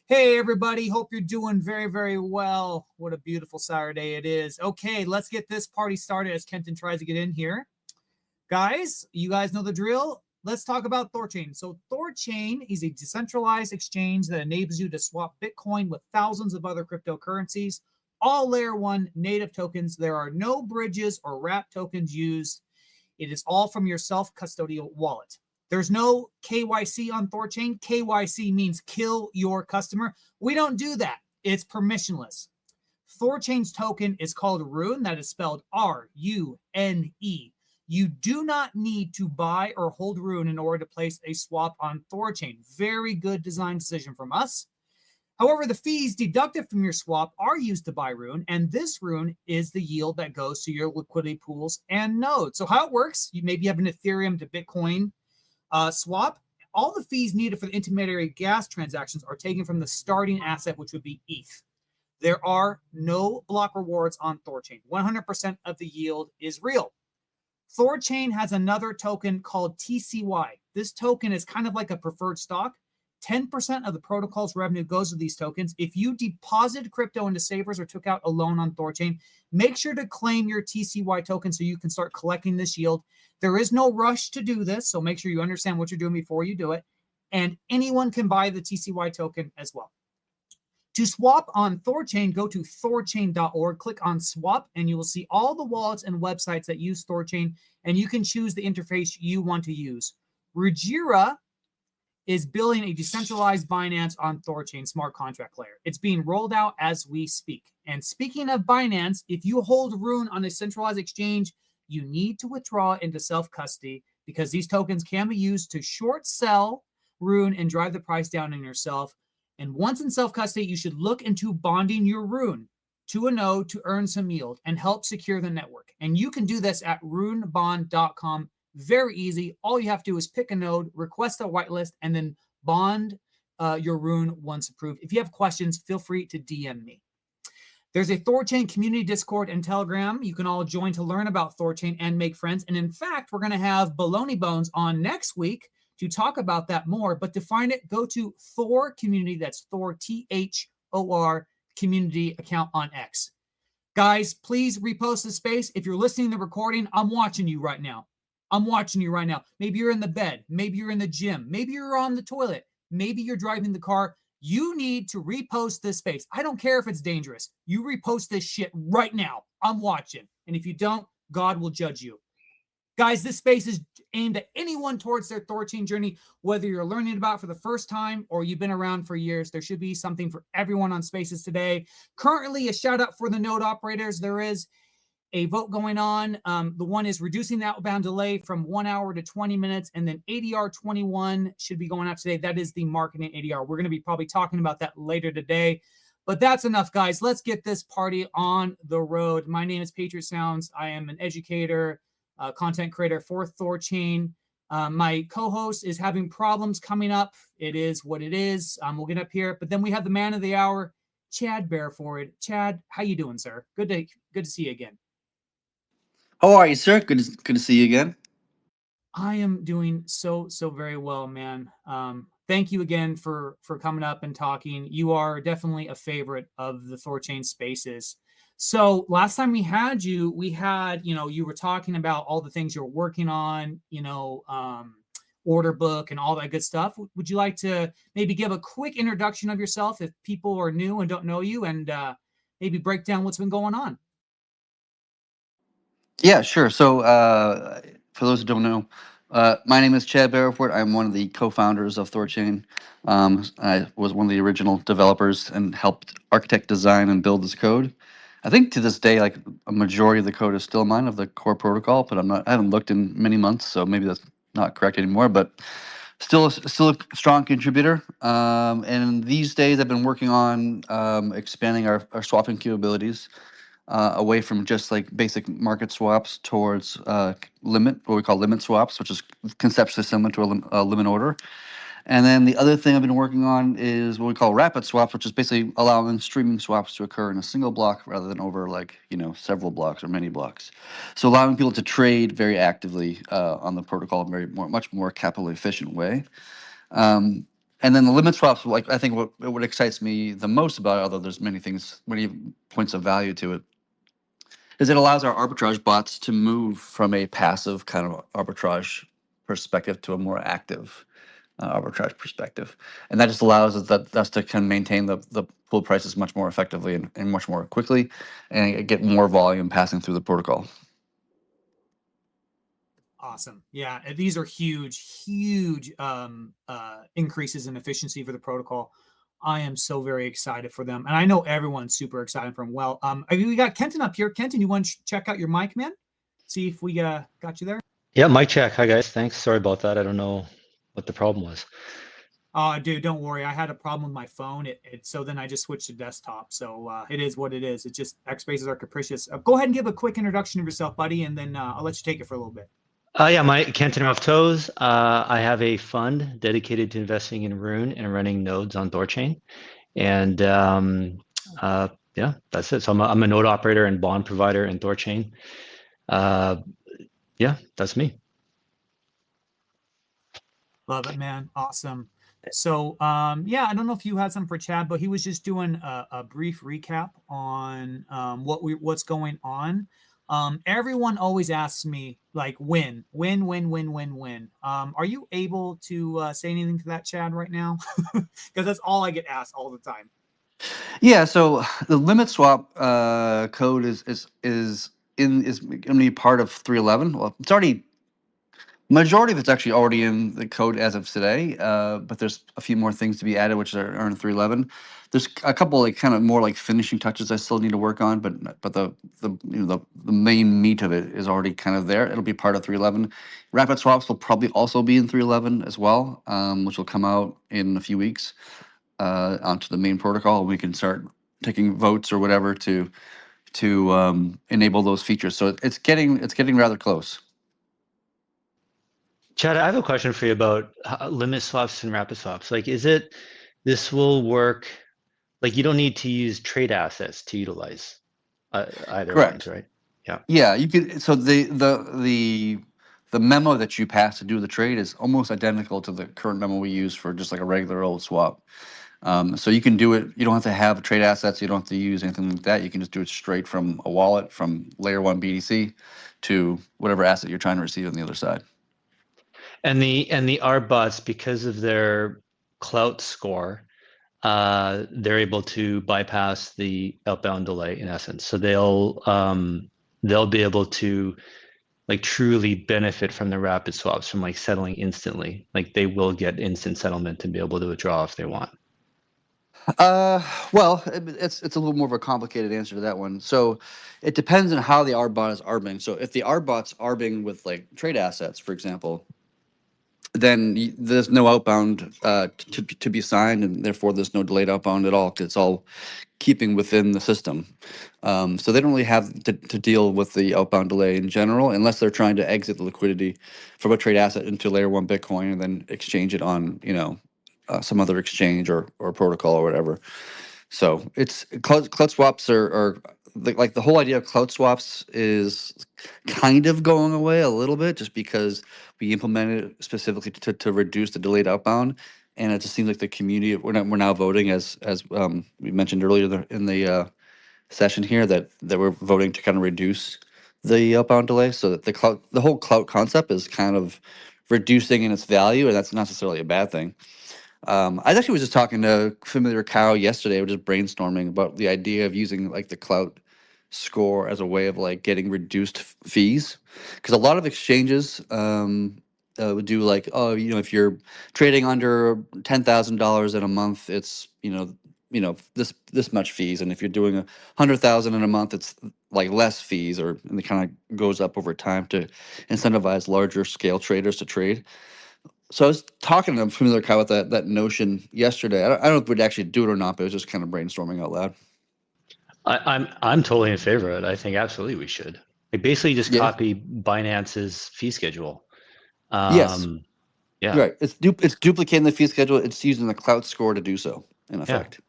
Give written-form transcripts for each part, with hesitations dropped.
Hey, everybody. Hope you're doing very, very well. What a beautiful Saturday it is. Okay, let's get this party started as Kenton tries to get in here. Guys, you guys know the drill. Let's talk about THORChain. So THORChain is a decentralized exchange that enables you to swap Bitcoin with thousands of other cryptocurrencies, all layer one native tokens. There are no bridges or wrap tokens used. It is all from your self-custodial wallet. There's no KYC on THORChain. KYC means kill your customer. We don't do that. It's permissionless. THORChain's token is called Rune. That is spelled R-U-N-E. You do not need to buy or hold Rune in order to place a swap on THORChain. Very good design decision from us. However, the fees deducted from your swap are used to buy Rune, and this Rune is the yield that goes to your liquidity pools and nodes. So how it works, you maybe have an Ethereum to Bitcoin swap. All the fees needed for the intermediary gas transactions are taken from the starting asset, which would be ETH. There are no block rewards on THORChain. 100% of the yield is real. THORChain has another token called TCY. This token is kind of like a preferred stock. 10% of the protocol's revenue goes to these tokens. If you deposited crypto into savers or took out a loan on THORChain, make sure to claim your TCY token so you can start collecting this yield. There is no rush to do this, so make sure you understand what you're doing before you do it. And anyone can buy the TCY token as well. To swap on THORChain, go to thorchain.org, click on swap, and you will see all the wallets and websites that use THORChain, and you can choose the interface you want to use. Rujira is building a decentralized Binance on THORChain smart contract layer. It's being rolled out as we speak. And speaking of Binance, if you hold Rune on a centralized exchange, you need to withdraw into self-custody because these tokens can be used to short sell Rune and drive the price down on yourself. And once in self-custody, you should look into bonding your Rune to a node to earn some yield and help secure the network. And you can do this at runebond.com. Very easy. All you have to do is pick a node, request a whitelist, and then bond your Rune once approved. If you have questions, feel free to DM me. There's a THORChain community Discord and Telegram. You can all join to learn about THORChain and make friends. And in fact, we're going to have Baloney Bones on next week to talk about that more. But to find it, go to Thor Community. That's Thor, T-H-O-R, community account on X. Guys, please repost the space. If you're listening to the recording, I'm watching you right now. I'm watching you right now. Maybe you're in the bed. Maybe you're in the gym. Maybe you're on the toilet. Maybe you're driving the car. You need to repost this space. I don't care if it's dangerous. You repost this shit right now. I'm watching. And if you don't, God will judge you. Guys, this space is aimed at anyone towards their THORChain journey, whether you're learning about it for the first time or you've been around for years. There should be something for everyone on spaces today. Currently, a shout out for the node operators. There is a vote going on. The one is reducing the outbound delay from 1 hour to 20 minutes. And then ADR21 should be going out today. That is the marketing ADR. We're going to be probably talking about that later today. But that's enough, guys. Let's get this party on the road. My name is Patriot Sounds. I am an educator, content creator for THORChain. My co-host is having problems coming up. It is what it is. We'll get up here. But then we have the man of the hour, Chad Barraford. Chad, how you doing, sir? Good to see you again. How are you, sir? Good to see you again. I am doing so very well, man. Thank you again for coming up and talking. You are definitely a favorite of the THORChain spaces. So last time we had, you were talking about all the things you're working on, order book and all that good stuff. Would you like to maybe give a quick introduction of yourself if people are new and don't know you, and maybe break down what's been going on? Yeah, sure. So, for those who don't know, my name is Chad Barraford. I'm one of the co-founders of THORChain. I was one of the original developers and helped architect, design, and build this code. I think to this day, like a majority of the code is still mine of the core protocol, but I haven't looked in many months, so maybe that's not correct anymore. But still a strong contributor. And these days, I've been working on expanding our swapping capabilities. Away from just like basic market swaps towards what we call limit swaps, which is conceptually similar to a limit order. And then the other thing I've been working on is what we call rapid swaps, which is basically allowing streaming swaps to occur in a single block rather than over several blocks or many blocks. So allowing people to trade very actively on the protocol in a much more capital efficient way. And then the limit swaps, like I think what excites me the most about it, although there's many things, many points of value to it, is it allows our arbitrage bots to move from a passive kind of arbitrage perspective to a more active arbitrage perspective, and that just allows us to kind of maintain the pool prices much more effectively and much more quickly, and get more volume passing through the protocol. Awesome. Yeah, these are huge increases in efficiency for the protocol. I am so very excited for them, and I know everyone's super excited for them. Well, we got Kenton up here. Kenton, you want to check out your mic, man? See if we got you there. Yeah, mic check. Hi guys, thanks. Sorry about that. I don't know what the problem was. Dude, don't worry. I had a problem with my phone. So then I just switched to desktop. So it is what it is. It's just X spaces are capricious. Go ahead and give a quick introduction of yourself, buddy, and then I'll let you take it for a little bit. Yeah, my Canton of Toes. I have a fund dedicated to investing in Rune and running nodes on THORChain, and yeah, that's it. So I'm a node operator and bond provider in THORChain. Yeah, that's me. Love it, man. Awesome. So yeah, I don't know if you had some for Chad, but he was just doing a brief recap on what's going on. Everyone always asks me like when. Are you able to say anything to that, Chad, right now? Because that's all I get asked all the time. Yeah, so the limit swap code is going to be part of 3.11. Well, it's already majority of it's actually already in the code as of today, but there's a few more things to be added, which are in 3.11. There's a couple like kind of more like finishing touches I still need to work on, but the main meat of it is already kind of there. It'll be part of 3.11. Rapid swaps will probably also be in 3.11 as well, which will come out in a few weeks onto the main protocol. We can start taking votes or whatever to enable those features. So it's getting rather close. Chad, I have a question for you about limit swaps and rapid swaps. Like, this will work? Like, you don't need to use trade assets to utilize either ones, Correct. right? Yeah. Yeah, you could. So the memo that you pass to do the trade is almost identical to the current memo we use for just like a regular old swap. So you can do it. You don't have to have trade assets. You don't have to use anything like that. You can just do it straight from a wallet, from layer 1 BTC to whatever asset you're trying to receive on the other side. And the RBots, because of their Clout score, they're able to bypass the outbound delay in essence. So they'll be able to like truly benefit from the rapid swaps, from like settling instantly. Like they will get instant settlement and be able to withdraw if they want. Well, it's a little more of a complicated answer to that one. So it depends on how the RBot is arbing. So if the RBot's arbing with like trade assets, for example, then there's no outbound to be signed, and therefore there's no delayed outbound at all, 'cause it's all keeping within the system. So they don't really have to deal with the outbound delay in general, unless they're trying to exit the liquidity from a trade asset into layer 1 Bitcoin and then exchange it on, some other exchange or protocol or whatever. So it's cloud swaps are like the whole idea of cloud swaps is kind of going away a little bit, just because we implemented it specifically to reduce the delayed outbound, and it just seems like the community we're now voting as we mentioned earlier in the session here that we're voting to kind of reduce the outbound delay, so that the whole cloud concept is kind of reducing in its value, and that's not necessarily a bad thing. I actually was just talking to Familiar Cow yesterday. We're just brainstorming about the idea of using like the Clout score as a way of like getting reduced fees, because a lot of exchanges would do like, oh, if you're trading under $10,000 in a month, it's this much fees, and if you're doing 100,000 in a month, it's like less fees, and it kind of goes up over time to incentivize larger scale traders to trade. So I was talking to Familiar Cow with that notion yesterday. I don't know if we'd actually do it or not, but it was just kind of brainstorming out loud. I'm totally in favor of it. I think absolutely we should. Like basically just Yeah. copy Binance's fee schedule. Yes. Yeah. Right. It's duplicating the fee schedule. It's using the Clout score to do so, in Yeah. effect.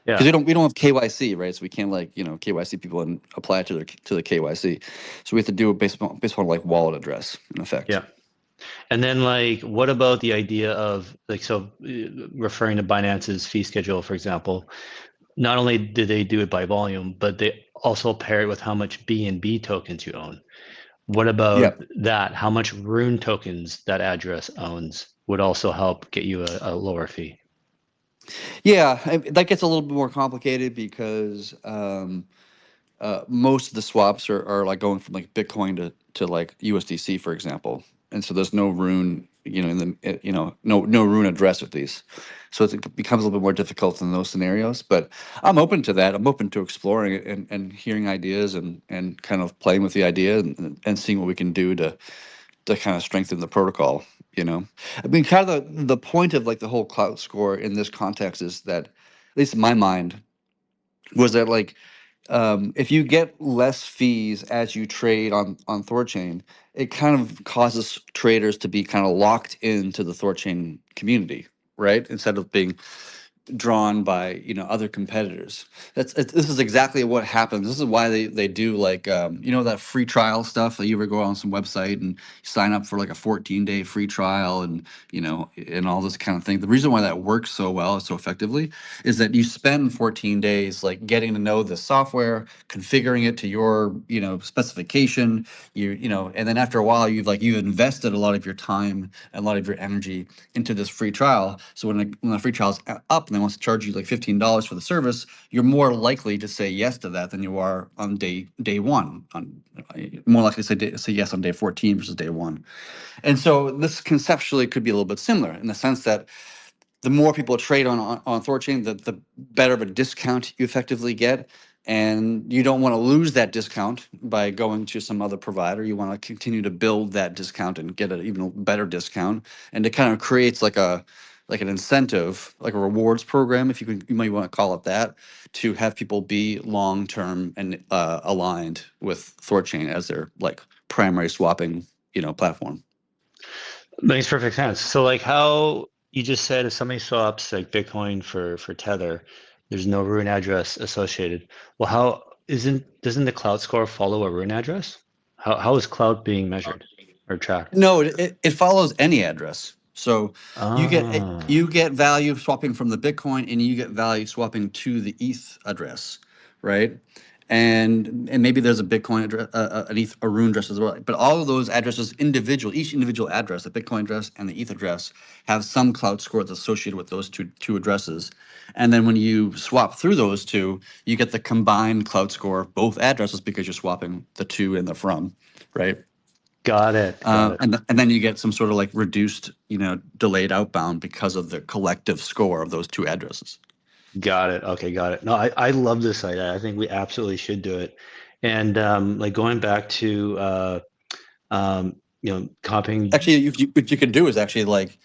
Yeah. Because we don't have KYC, right? So we can't like KYC people and apply it to the KYC. So we have to do it based upon like wallet address, in effect. Yeah. And then like, what about the idea of like, so referring to Binance's fee schedule, for example, not only do they do it by volume, but they also pair it with how much BNB tokens you own. What Yeah. about that? How much Rune tokens that address owns would also help get you a lower fee. Yeah, that gets a little bit more complicated because most of the swaps are like going from like Bitcoin to like USDC, for example, and so there's no rune, in the no rune address with these, so it becomes a little bit more difficult in those scenarios. But I'm open to that. I'm open to exploring it and hearing ideas and kind of playing with the idea and seeing what we can do to kind of strengthen the protocol. I mean, kind of the point of like the whole clout score in this context is that, at least in my mind, was that like if you get less fees as you trade on THORChain, it kind of causes traders to be kind of locked into the THORChain community, right? Instead of being drawn by other competitors. This is exactly what happens. This is why they do like that free trial stuff that you ever go on some website and sign up for like a 14-day free trial and all this kind of thing. The reason why that works so well, so effectively, is that you spend 14 days like getting to know the software, configuring it to your specification, and then after a while you've invested a lot of your time and a lot of your energy into this free trial. So when the free trial's up and they want to charge you like $15 for the service, you're more likely to say yes to that than you are on day one. More likely to say yes on day 14 versus day one. And so this conceptually could be a little bit similar in the sense that the more people trade on THORChain, the better of a discount you effectively get. And you don't want to lose that discount by going to some other provider. You want to continue to build that discount and get an even better discount. And it kind of creates like an incentive, like a rewards program, if you might want to call it that, to have people be long term and aligned with THORChain as their like primary swapping platform. Makes perfect sense. So like how you just said, if somebody swaps like Bitcoin for Tether, there's no Rune address associated. Well, doesn't the Clout score follow a Rune address? How is Clout being measured or tracked? No, it follows any address. So Ah, you get value swapping from the Bitcoin, and you get value swapping to the ETH address, right? And maybe there's a Bitcoin address, an ETH, a Rune address as well. But all of those addresses, each individual address, the Bitcoin address and the ETH address, have some Clout score that's associated with those two addresses. And then when you swap through those two, you get the combined Clout score of both addresses because you're swapping the to and the from, right? got it. Got it. And then you get some sort of like reduced, delayed outbound because of the collective score of those two addresses. Got it. Okay, got it. No, I love this idea. I think we absolutely should do it. And like going back to copying. Actually, what you could do is actually like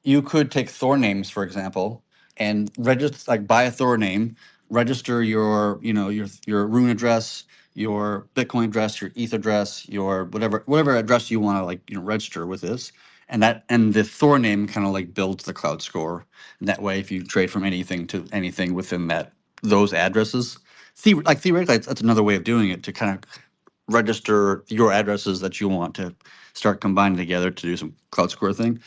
you could take Thor names, for example, and register, like buy a Thor name, register your, your Rune address, your Bitcoin address, your ETH address, your whatever address you want to like, register with this. And the Thor name kind of like builds the cloud score. And that way, if you trade from anything to anything within those addresses, theoretically, that's another way of doing it to kind of register your addresses that you want to start combining together to do some cloud score thing.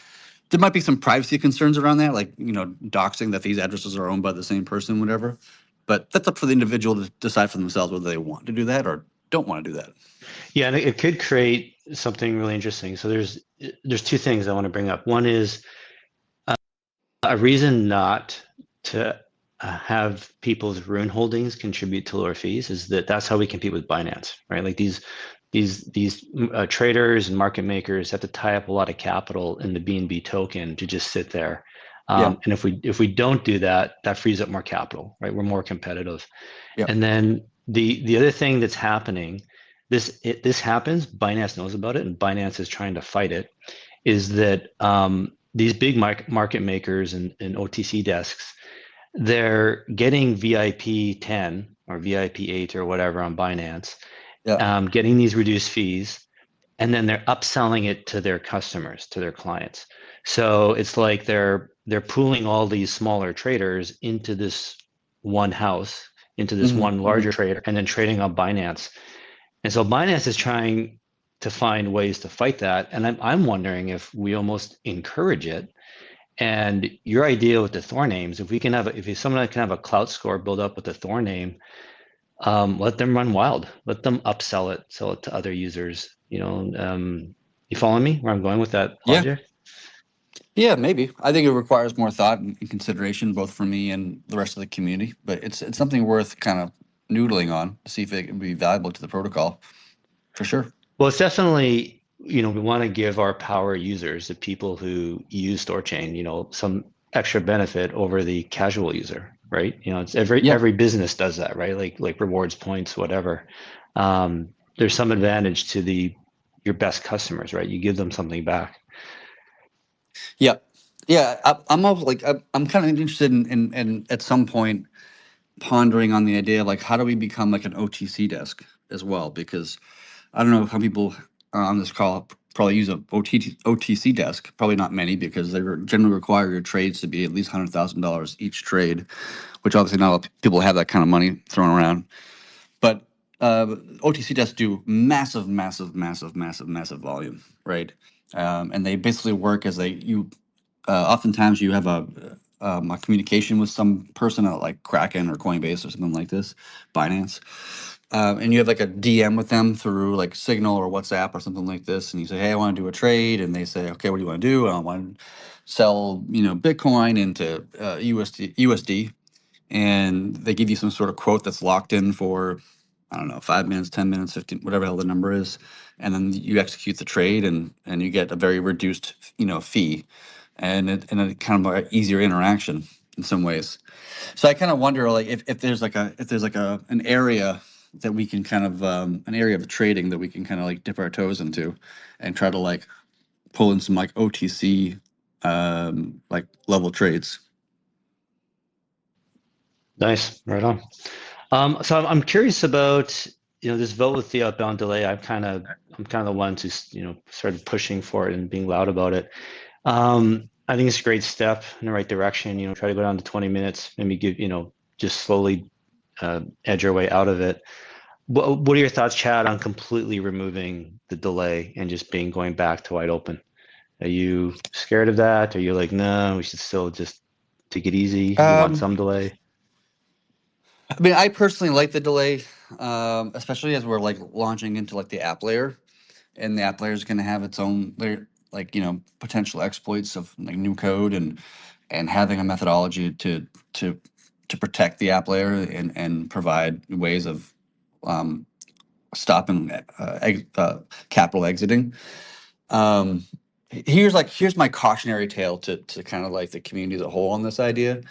There might be some privacy concerns around that, like, doxing that these addresses are owned by the same person, whatever. But that's up for the individual to decide for themselves whether they want to do that or don't want to do that. Yeah, and it could create something really interesting. So there's two things I want to bring up. One is a reason not to have people's Rune holdings contribute to lower fees is that's how we compete with Binance, right? Like these traders and market makers have to tie up a lot of capital in the BNB token to just sit there. Yeah. And if we don't do that, that frees up more capital, right? We're more competitive. Yeah. And then the other thing that's happening, this happens, Binance knows about it, and Binance is trying to fight it, is that these big market makers and OTC desks, they're getting VIP 10 or VIP 8 or whatever on Binance, Yeah. getting these reduced fees, and then they're upselling it to their customers, to their clients. So it's like they're pooling all these smaller traders into this one house, into this Hmm. one larger trader, and then trading on Binance. And so Binance is trying to find ways to fight that. And I'm wondering if we almost encourage it. And your idea with the Thor names, if we can have, if someone can have a Clout score build up with the Thor name, let them run wild. Let them upsell it, sell it to other users. You following me where I'm going with that Yeah. logic? Yeah, maybe. I think it requires more thought and consideration, both for me and the rest of the community. But it's something worth kind of noodling on to see if it can be valuable to the protocol, for sure. Well, it's definitely, we want to give our power users, the people who use THORChain, some extra benefit over the casual user, right? It's every business does that, right? Like rewards, points, whatever. There's some advantage to your best customers, right? You give them something back. Yeah, yeah. I'm also like I'm kind of interested in at some point pondering on the idea of like how do we become like an OTC desk as well? Because I don't know how people on this call probably use a OTC desk. Probably not many, because they generally require your trades to be at least $100,000 each trade, which obviously not a lot of people have that kind of money thrown around. But OTC desks do massive, massive, massive, massive, massive volume, right? And they basically work as oftentimes you have a communication with some person at like Kraken or Coinbase or something like this, Binance, and you have like a DM with them through like Signal or WhatsApp or something like this, and you say, "Hey, I want to do a trade," and they say, "Okay, what do you want to do?" "I want to sell, Bitcoin into USD," and they give you some sort of quote that's locked in for, I don't know, 5 minutes, 10 minutes, 15, whatever the hell the number is, and then you execute the trade, and you get a very reduced, fee, and a kind of a easier interaction in some ways. So I kind of wonder, like, if there's like an area that we can kind of an area of trading that we can kind of like dip our toes into, and try to like pull in some like OTC like level trades. Nice, right on. So I'm curious about, this vote with the outbound delay. I'm kind of the ones who, started pushing for it and being loud about it. I think it's a great step in the right direction. Try to go down to 20 minutes, maybe give, just slowly edge our way out of it. What are your thoughts, Chad, on completely removing the delay and just going back to wide open? Are you scared of that? Are you like, no, we should still just take it easy? You want some delay? I mean, I personally like the delay, especially as we're like launching into like the app layer, and the app layer is going to have its own layer, like, potential exploits of like new code, and having a methodology to to protect the app layer, and provide ways of um, stopping capital exiting. Um, here's my cautionary tale to kind of like the community as a whole on this idea,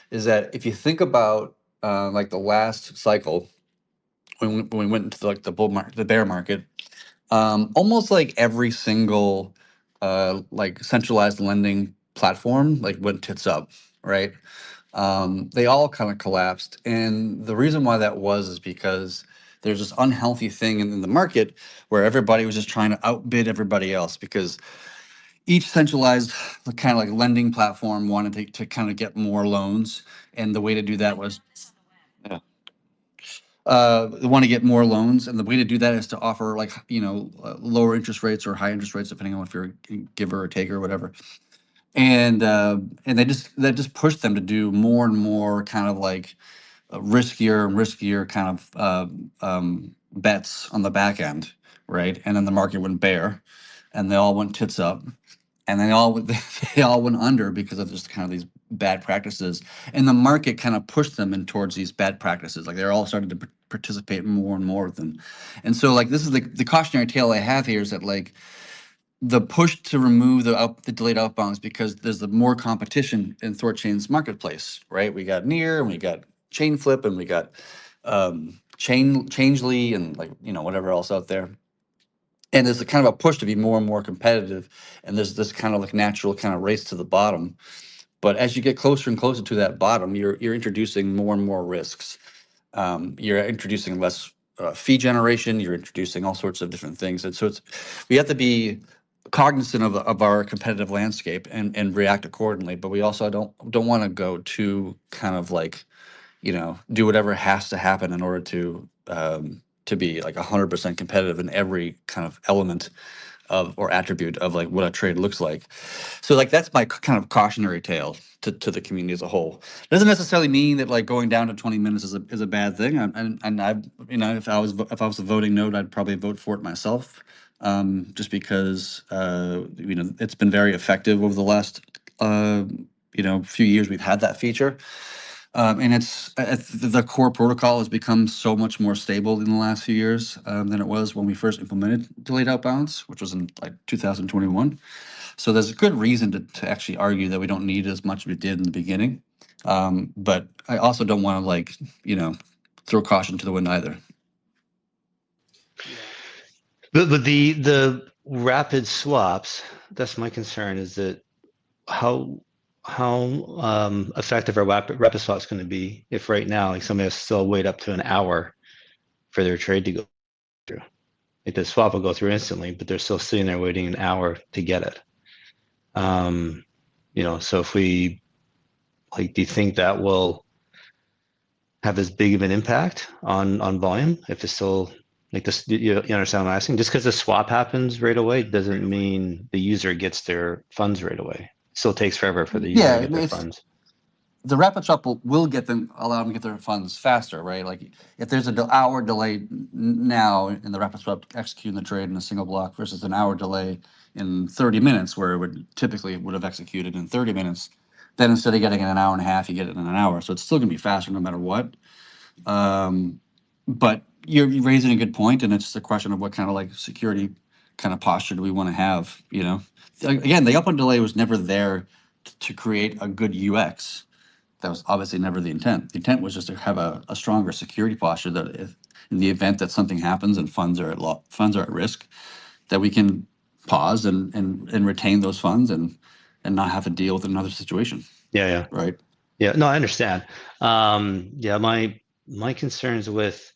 is that if you think about like the last cycle, when we went into like the bear market, almost like every single like centralized lending platform like went tits up, right? They all kind of collapsed, and the reason why that was is because there's this unhealthy thing in the market where everybody was just trying to outbid everybody else, because each centralized kind of like lending platform wanted to kind of get more loans, and the way to do that was, yeah, they want to get more loans, and the way to do that is to offer like, lower interest rates or high interest rates, depending on if you're a giver or taker or whatever. And that just pushed them to do more and more kind of like riskier and riskier kind of bets on the back end, right? And then the market went bear, and they all went tits up, and they all went under because of just kind of these bad practices, and the market kind of pushed them in towards these bad practices. Like they're all starting to participate more and more with them, and so like this is the cautionary tale I have here, is that like the push to remove the delayed outbounds, because there's the more competition in THORChain's marketplace, right? We got Near, and we got Chainflip, and we got Changely, and like, whatever else out there. And there's a kind of a push to be more and more competitive, and there's this kind of like natural kind of race to the bottom. But as you get closer and closer to that bottom, you're introducing more and more risks. You're introducing less fee generation. You're introducing all sorts of different things, and so we have to be cognizant of our competitive landscape, and react accordingly. But we also don't want to go to kind of like, do whatever has to happen in order to to be like 100% competitive in every kind of element of or attribute of like what a trade looks like. So like that's my kind of cautionary tale to the community as a whole. Doesn't necessarily mean that like going down to 20 minutes is a bad thing. And I, you know, if I was a voting node, I'd probably vote for it myself. Just because you know, it's been very effective over the last you know, few years we've had that feature. And it's the core protocol has become so much more stable in the last few years than it was when we first implemented delayed outbounds, which was in like 2021. So there's a good reason to actually argue that we don't need as much as we did in the beginning. But I also don't want to like, you know, throw caution to the wind either. Yeah. But the rapid swaps, that's my concern, is that how effective are rapid swaps going to be if right now like somebody has to still wait up to an hour for their trade to go through. Like the swap will go through instantly, but they're still sitting there waiting an hour to get it. You know, so if we like, do you think that will have as big of an impact on volume if it's still like this? You understand what I'm asking? Just because the swap happens right away doesn't mean the user gets their funds right away. It still takes forever for the user Yeah, to get their funds. the rapid swap will get them, allow them to get their funds faster, right? Like if there's an hour delay now in the rapid swap executing the trade in a single block versus an hour delay in 30 minutes, where it would have executed in 30 minutes, then instead of getting it in an hour and a half, you get it in an hour. So it's still gonna be faster no matter what. But you're raising a good point, and it's just a question of what kind of like security kind of posture do we want to have, you know? Again, the up-on delay was never there to create a good UX. That was obviously never the intent. The intent was just to have a stronger security posture that if, in the event that something happens and funds are at risk, that we can pause and retain those funds and not have to deal with another situation. Yeah. Right. Yeah. No, I understand. Yeah, my concerns with,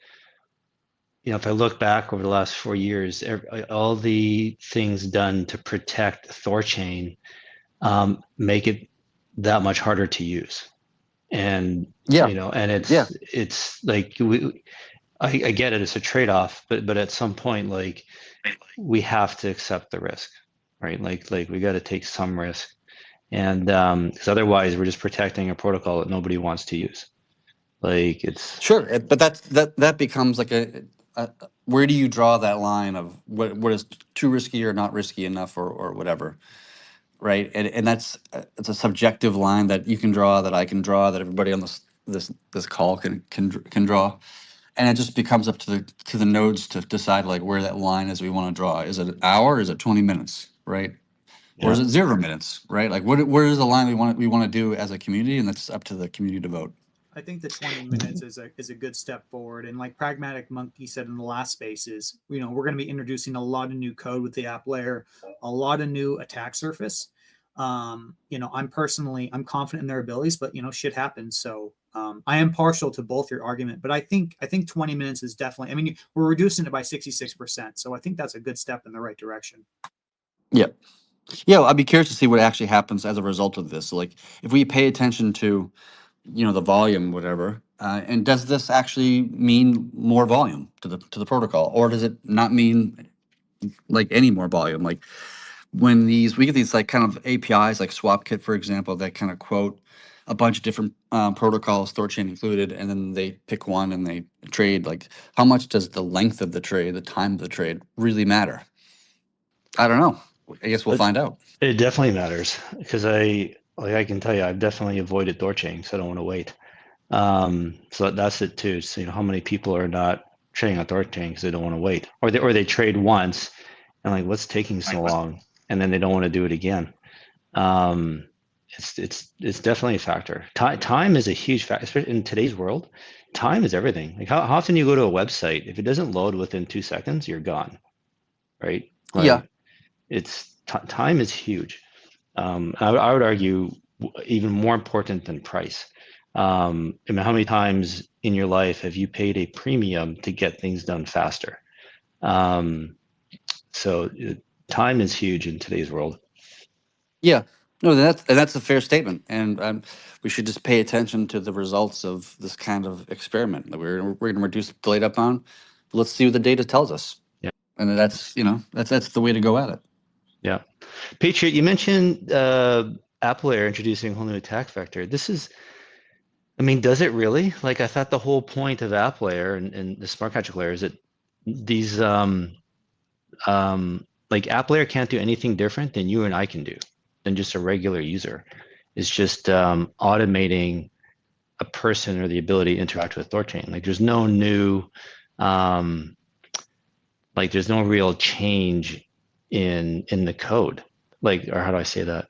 you know, if I look back over the last 4 years, all the things done to protect THORChain make it that much harder to use. And Yeah. you know, and it's like I get it, it's a trade-off, but at some point, like we have to accept the risk, right? Like we got to take some risk, and because otherwise we're just protecting a protocol that nobody wants to use. Like it's Sure, but that becomes like a where do you draw that line of what is too risky or not risky enough or whatever, right? And that's it's a subjective line that you can draw, that I can draw, that everybody on this call can draw, and it just becomes up to the nodes to decide like where that line is we want to draw. Is it an hour? Is it 20 minutes? Right? Or is it 0 minutes? Right? Like where is the line we want to do as a community, and that's up to the community to vote. I think the 20 minutes is a good step forward. And like Pragmatic Monkey said in the last spaces, you know, we're going to be introducing a lot of new code with the app layer, a lot of new attack surface. You know, I'm confident in their abilities, but you know, shit happens. So I am partial to both your argument, but I think 20 minutes is definitely, I mean, we're reducing it by 66%. So I think that's a good step in the right direction. Yeah. Yeah, I'd be curious to see what actually happens as a result of this. So, like, if we pay attention to, you know, the volume, whatever, and does this actually mean more volume to the protocol, or does it not mean like any more volume? Like when we get these like kind of APIs, like SwapKit, for example, that kind of quote a bunch of different protocols, THORChain included, and then they pick one and they trade. Like, how much does the length of the trade, the time of the trade, really matter? I don't know. I guess we'll find out. It definitely matters because I can tell you I've definitely avoided THORChain because I don't want to wait. So that's it too. So you know how many people are not trading on THORChain because they don't want to wait, or they trade once and like what's taking so long, and then they don't want to do it again. It's definitely a factor. Time is a huge factor, especially in today's world. Time is everything. Like how often you go to a website, if it doesn't load within 2 seconds, you're gone, right? Like, Yeah. it's time is huge. I would argue even more important than price. I mean, how many times in your life have you paid a premium to get things done faster? So time is huge in today's world. Yeah, no, that's a fair statement, and we should just pay attention to the results of this kind of experiment. We're going to reduce delayed outbound. let's see what the data tells us. Yeah. And that's that's the way to go at it. Yeah. Patriot, you mentioned Apple Air introducing a whole new attack vector. This is, I mean, does it really? Like, I thought the whole point of Apple Air and the smart contract layer is that these like Apple Air can't do anything different than you and I can do, than just a regular user. It's just automating a person or the ability to interact with THORChain. Like, there's no new, like, there's no real change in the code. Like, or how do I say that?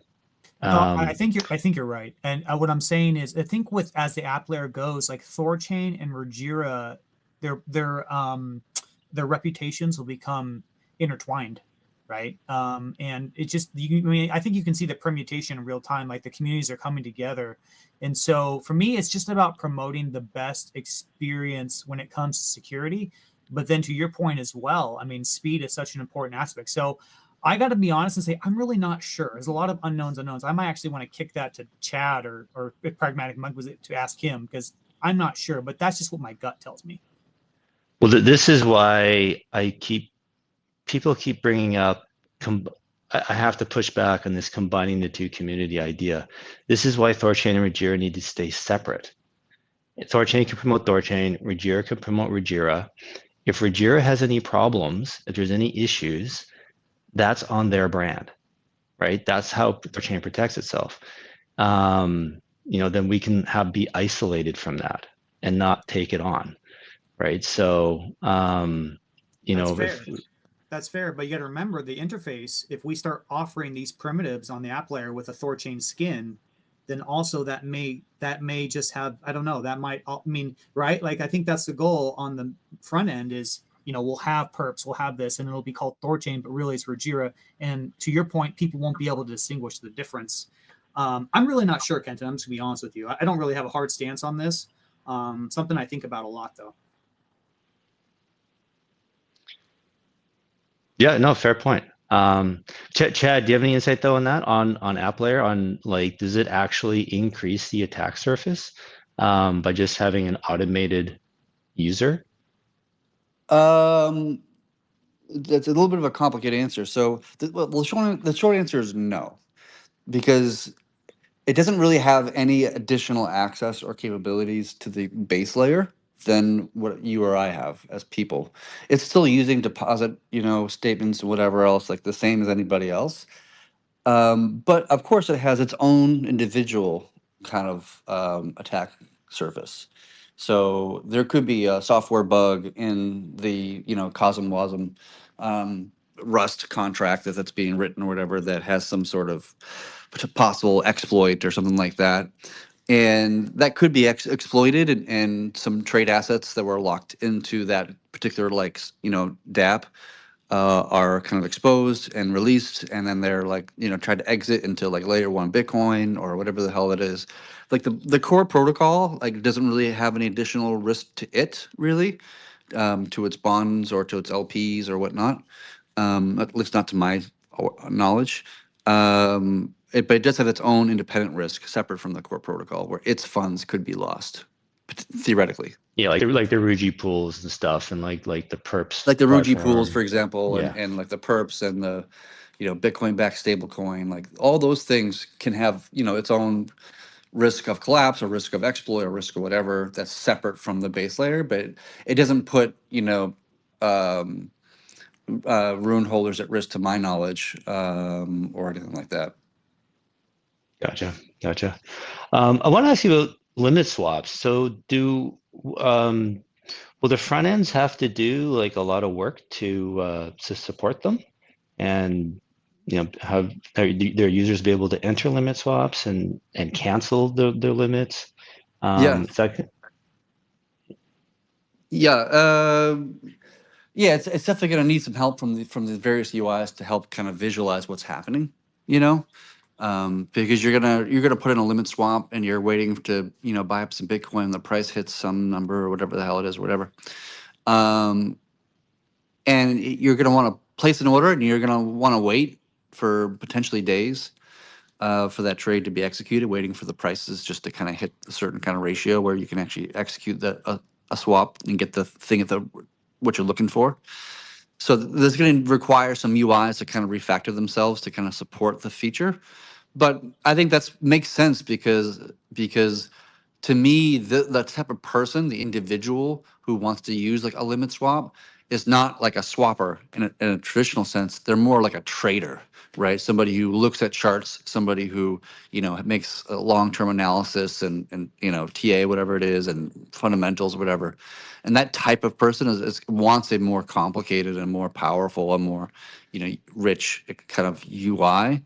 No, I think you're right. And what I'm saying is, I think with as the app layer goes, like THORChain and Regira, their reputations will become intertwined, right? And it just, I mean, I think you can see the permutation in real time. Like the communities are coming together, and so for me, it's just about promoting the best experience when it comes to security. But then to your point as well, I mean, speed is such an important aspect. So I got to be honest and say I'm really not sure. There's a lot of unknowns. I might actually want to kick that to Chad or if Pragmatic Monk was it to ask him, because I'm not sure. But that's just what my gut tells me. Well, this is why people keep bringing up. I have to push back on this combining the two community idea. This is why THORChain and Regira need to stay separate. THORChain can promote THORChain. Regira can promote Regira. If Regira has any problems, if there's any issues, that's on their brand, right? That's how THORChain protects itself. Then we can be isolated from that and not take it on, right? So, That's fair, but you got to remember the interface. If we start offering these primitives on the app layer with a THORChain skin, then also that may just have, I don't know, that might, I mean, right? Like I think that's the goal on the front end is, we'll have perps, we'll have this, and it'll be called THORChain, but really it's Regira. And to your point, people won't be able to distinguish the difference. I'm really not sure, Kenton. I'm just gonna be honest with you. I don't really have a hard stance on this. Something I think about a lot, though. Yeah, no, fair point. Chad, do you have any insight though on that on app layer on like, does it actually increase the attack surface by just having an automated user? That's a little bit of a complicated answer. So the short answer is no, because it doesn't really have any additional access or capabilities to the base layer than what you or I have as people. It's still using deposit, statements and whatever else, like the same as anybody else. But of course, it has its own individual kind of attack surface. So there could be a software bug in the COSM WASM Rust contract that's being written or whatever that has some sort of possible exploit or something like that. And that could be exploited, and some trade assets that were locked into that particular DApp are kind of exposed and released, and then they're tried to exit into layer one Bitcoin or whatever the hell it is. Like the core protocol doesn't really have any additional risk to it really, to its bonds or to its LPs or whatnot. At least not to my knowledge. But it does have its own independent risk separate from the core protocol, where its funds could be lost, theoretically. Yeah, like the Ruji pools and stuff, and like the perps, like the Ruji platform. pools, for example, Yeah. and like the perps and the Bitcoin backed stablecoin, like all those things can have its own risk of collapse or risk of exploit or risk of whatever that's separate from the base layer, but it doesn't put rune holders at risk to my knowledge, or anything like that. Gotcha. I want to ask you about limit swaps. So will the front ends have to do like a lot of work to support them, and have their users be able to enter limit swaps and cancel their limits? Yeah. It's definitely going to need some help from the various UIs to help kind of visualize what's happening, because you're gonna put in a limit swap and you're waiting to buy up some Bitcoin. The price hits some number or whatever the hell it is, or whatever, and you're gonna want to place an order and you're gonna want to wait for potentially days for that trade to be executed, waiting for the prices just to kind of hit a certain kind of ratio where you can actually execute a swap and get the thing at the what you're looking for. So there's going to require some UIs to kind of refactor themselves to kind of support the feature. But I think that's makes sense because to me, the type of person, the individual who wants to use like a limit swap is not like a swapper in a traditional sense. They're more like a trader, right? Somebody who looks at charts, somebody who, makes a long-term analysis and TA, whatever it is, and fundamentals, whatever. And that type of person wants a more complicated and more powerful and more, rich kind of UI.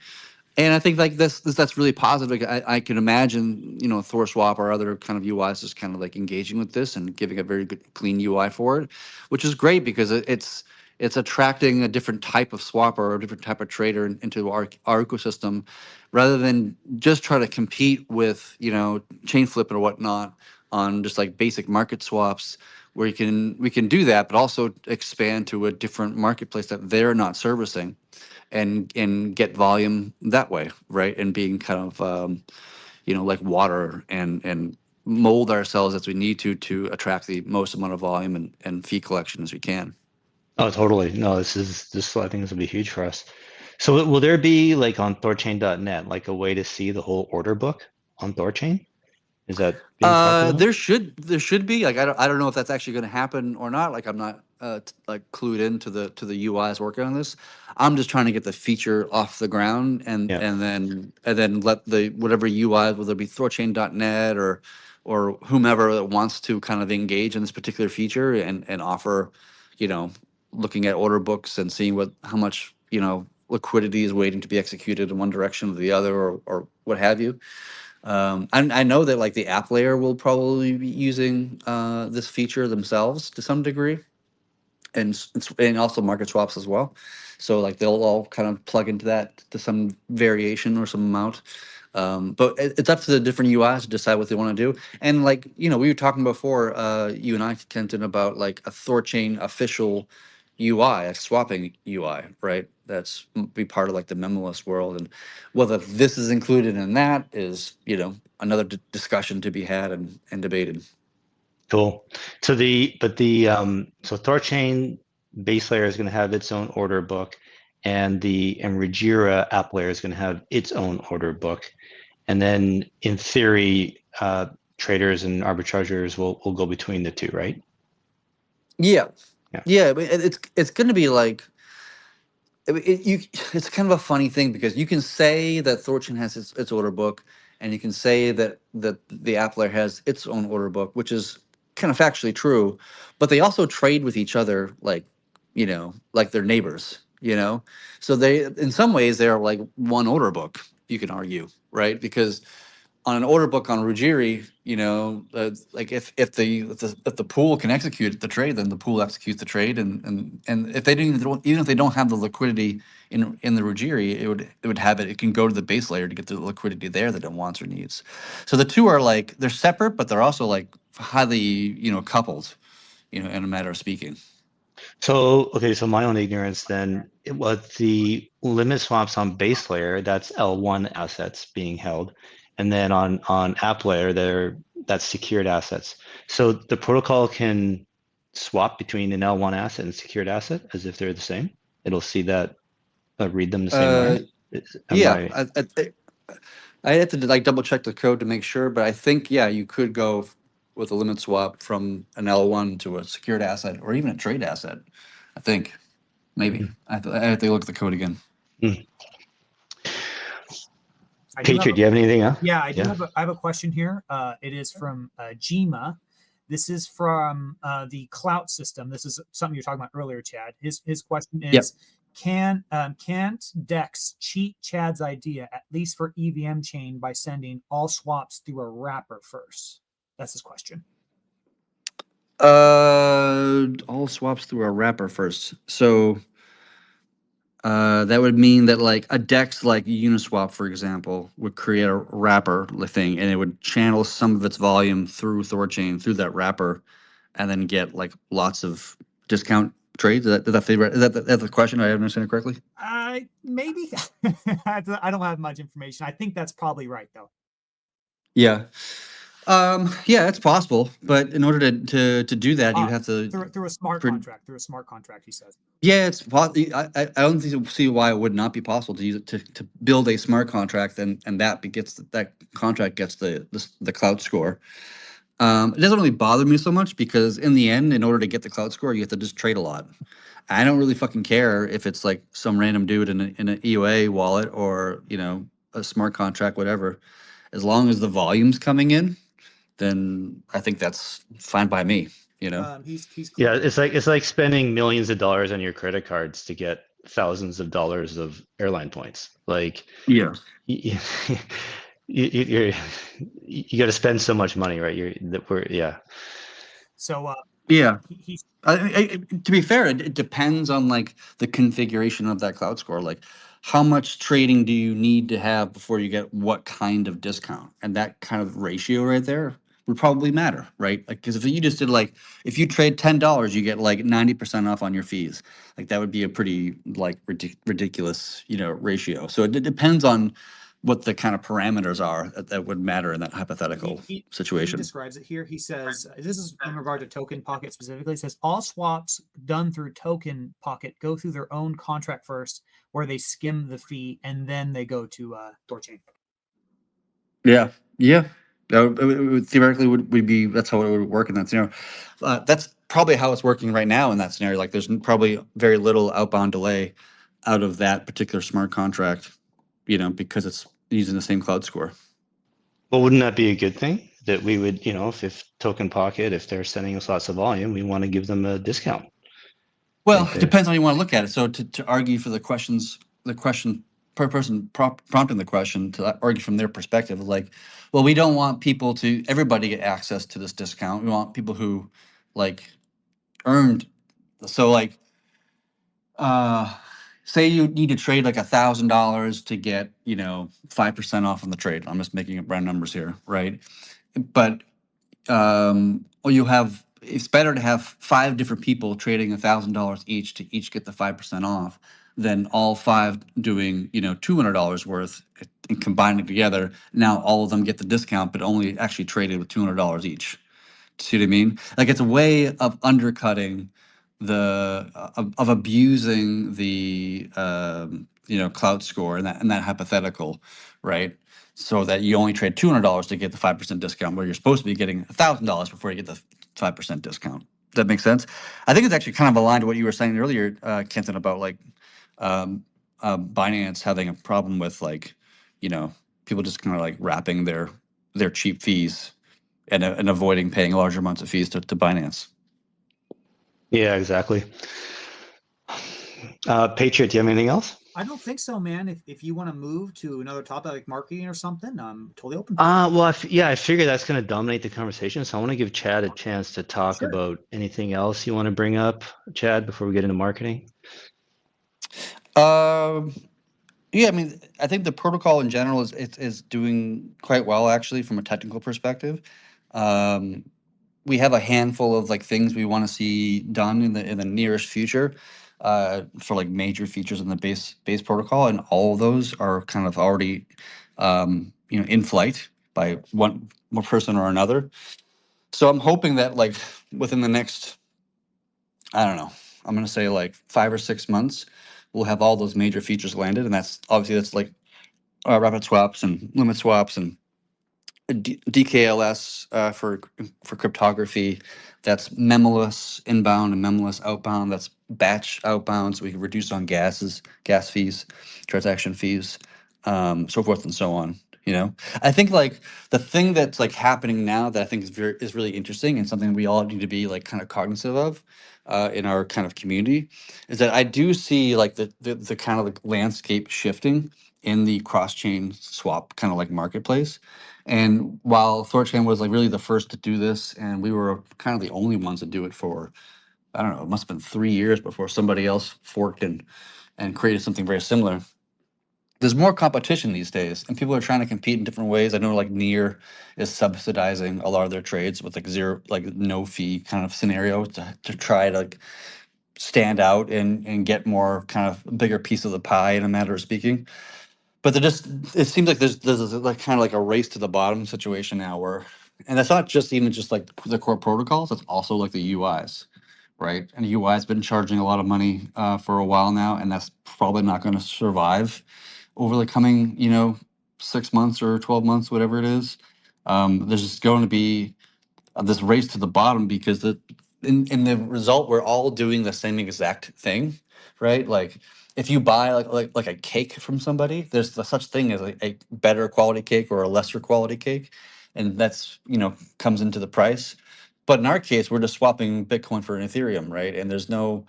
And I think like that's really positive. Like, I can imagine, THORSwap or other kind of UIs just kind of like engaging with this and giving a very good clean UI for it, which is great because it's attracting a different type of swapper or a different type of trader into our ecosystem, rather than just try to compete with chain flip or whatnot on just like basic market swaps, where we can do that, but also expand to a different marketplace that they're not servicing and get volume that way, right? And being kind of like water and mold ourselves as we need to attract the most amount of volume and fee collection as we can. Oh, totally. No, this I think this will be huge for us. So will there be like on THORChain.net like a way to see the whole order book on THORChain? Is that being talked about? There should be, like, I don't know if that's actually going to happen or not. Like, I'm not like clued into the UIs working on this. I'm just trying to get the feature off the ground and Yeah. and then let the whatever UIs, whether it be THORChain.net or whomever that wants to kind of engage in this particular feature and offer, you know, looking at order books and seeing how much liquidity is waiting to be executed in one direction or the other, or what have you. I know that like the app layer will probably be using this feature themselves to some degree, and also market swaps as well. So like they'll all kind of plug into that to some variation or some amount. But it's up to the different UIs to decide what they want to do. And like we were talking before, you and I, Kenton, about like a THORChain official UI, a swapping UI, right? That's be part of like the memoless world, and whether this is included in that is another discussion to be had and debated. Cool. So so THORChain base layer is going to have its own order book, and Regira app layer is going to have its own order book, and then in theory, traders and arbitrageurs will go between the two, right? Yeah, Yeah. yeah, but it's going to be like it's kind of a funny thing because you can say that THORChain has its order book, and you can say that the app layer has its own order book, which is kind of factually true, but they also trade with each other like like they're neighbors. So they, in some ways, they're like one order book, you can argue, right? Because on an order book on Ruggieri, like if the pool can execute the trade, then the pool executes the trade, and if they didn't, even if they don't have the liquidity in the Ruggieri, it would have it. It can go to the base layer to get the liquidity there that it wants or needs. So the two are like they're separate, but they're also like highly coupled, in a matter of speaking. So, okay, so my own ignorance then, what the limit swaps on base layer, that's L1 assets being held. And then on app layer, that's secured assets. So the protocol can swap between an L1 asset and secured asset as if they're the same. It'll see that, read them the same way. Yeah, I had to like double check the code to make sure, but I think you could go with a limit swap from an L1 to a secured asset or even a trade asset. I think maybe I have to look at the code again. Patriot, do you have anything else? Yeah, I do have a question here. It is from Jima. This is from the Clout system. This is something you were talking about earlier, Chad. His question is, can't DEX cheat Chad's idea, at least for EVM chain, by sending all swaps through a wrapper first? That's his question. All swaps through a wrapper first. So that would mean that like a DEX like Uniswap, for example, would create a wrapper thing, and it would channel some of its volume through THORChain through that wrapper, and then get like lots of discount trades. Is that the question? I haven't understood it correctly. Maybe. I don't have much information. I think that's probably right though. Yeah. Yeah, it's possible, but in order to do that, you have to through a smart contract. Through a smart contract, he says. Yeah, it's I don't see why it would not be possible to use it to build a smart contract, and that contract gets the clout score. It doesn't really bother me so much because in the end, in order to get the clout score, you have to just trade a lot. I don't really fucking care if it's like some random dude in an EOA wallet or a smart contract, whatever. As long as the volume's coming in, then I think that's fine by me. He's Yeah, it's like spending millions of dollars on your credit cards to get thousands of dollars of airline points. Like, Yeah. you, you're you got to spend so much money, right? Yeah. So Yeah. he's To be fair, it depends on like the configuration of that cloud score. Like, how much trading do you need to have before you get what kind of discount? And that kind of ratio right there would probably matter, right? Like, because if you just did like, if you trade $10, you get like 90% off on your fees. Like, that would be a pretty like ridiculous, ratio. So it depends on what the kind of parameters are that would matter in that hypothetical situation. He describes it here. He says, this is in regard to Token Pocket specifically. He says, all swaps done through Token Pocket go through their own contract first, where they skim the fee, and then they go to THORChain. Yeah. It theoretically would be that's how it would work in that scenario. That's probably how it's working right now in that scenario. Like, there's probably very little outbound delay out of that particular smart contract, because it's using the same cloud score. Well, wouldn't that be a good thing that we would, if Token Pocket, if they're sending us lots of volume, we want to give them a discount? Well, it depends on how you want to look at it. So to argue for the question per person prompting the question, to argue from their perspective, like, well, we don't want everybody get access to this discount. We want people who like earned. So like, say you need to trade like $1,000 to get 5% off on the trade. I'm just making up round numbers here, right? But or it's better to have 5 different people trading $1,000 each to each get the 5% off than all 5 doing $200 worth and combining together. Now all of them get the discount, but only actually traded with $200 each. See what I mean? Like, it's a way of undercutting of abusing the clout score and that hypothetical, right? So that you only trade $200 to get the 5% discount, where you're supposed to be getting $1,000 before you get the 5% discount. Does that make sense? I think it's actually kind of aligned to what you were saying earlier, Kenton, about like Binance having a problem with like people just kind of like wrapping their cheap fees and avoiding paying larger amounts of fees to Binance. Yeah, exactly. Patriot, do you have anything else? I don't think so, man. If you want to move to another topic like marketing or something, I'm totally open. Well, I figure that's going to dominate the conversation. So I want to give Chad a chance to talk about anything else you want to bring up, Chad, before we get into marketing. Yeah, I mean, I think the protocol in general is doing quite well, actually, from a technical perspective. We have a handful of like things we want to see done in the nearest future, for like major features in the base protocol, and all of those are kind of already in flight by one person or another. So I'm hoping that like within the next, I don't know, I'm gonna say like 5 or 6 months, we'll have all those major features landed, and that's like rapid swaps and limit swaps and DKLS for cryptography. That's memless inbound and memless outbound. That's batch outbound, so we can reduce on gas fees, transaction fees, so forth and so on. I think like the thing that's like happening now that I think is really interesting and something we all need to be like kind of cognizant of in our kind of community is that I do see like the kind of like landscape shifting in the cross-chain swap kind of like marketplace. And while THORChain was like really the first to do this, and we were kind of the only ones to do it for, I don't know, it must have been 3 years before somebody else forked and created something very similar. There's more competition these days, and people are trying to compete in different ways. I know like Near is subsidizing a lot of their trades with like no fee kind of scenario to try to like stand out and get more kind of bigger piece of the pie in a matter of speaking. But it seems like there's like kind of like a race to the bottom situation now where And that's not just even just like the core protocols, that's also like the UIs, right? And the UI has been charging a lot of money for a while now, and that's probably not going to survive over the coming, 6 months or 12 months, whatever it is. There's just going to be this race to the bottom because in the result we're all doing the same exact thing, right? Like if you buy like a cake from somebody, there's such thing as a better quality cake or a lesser quality cake, and that's comes into the price. But in our case, we're just swapping Bitcoin for an Ethereum, right? And there's no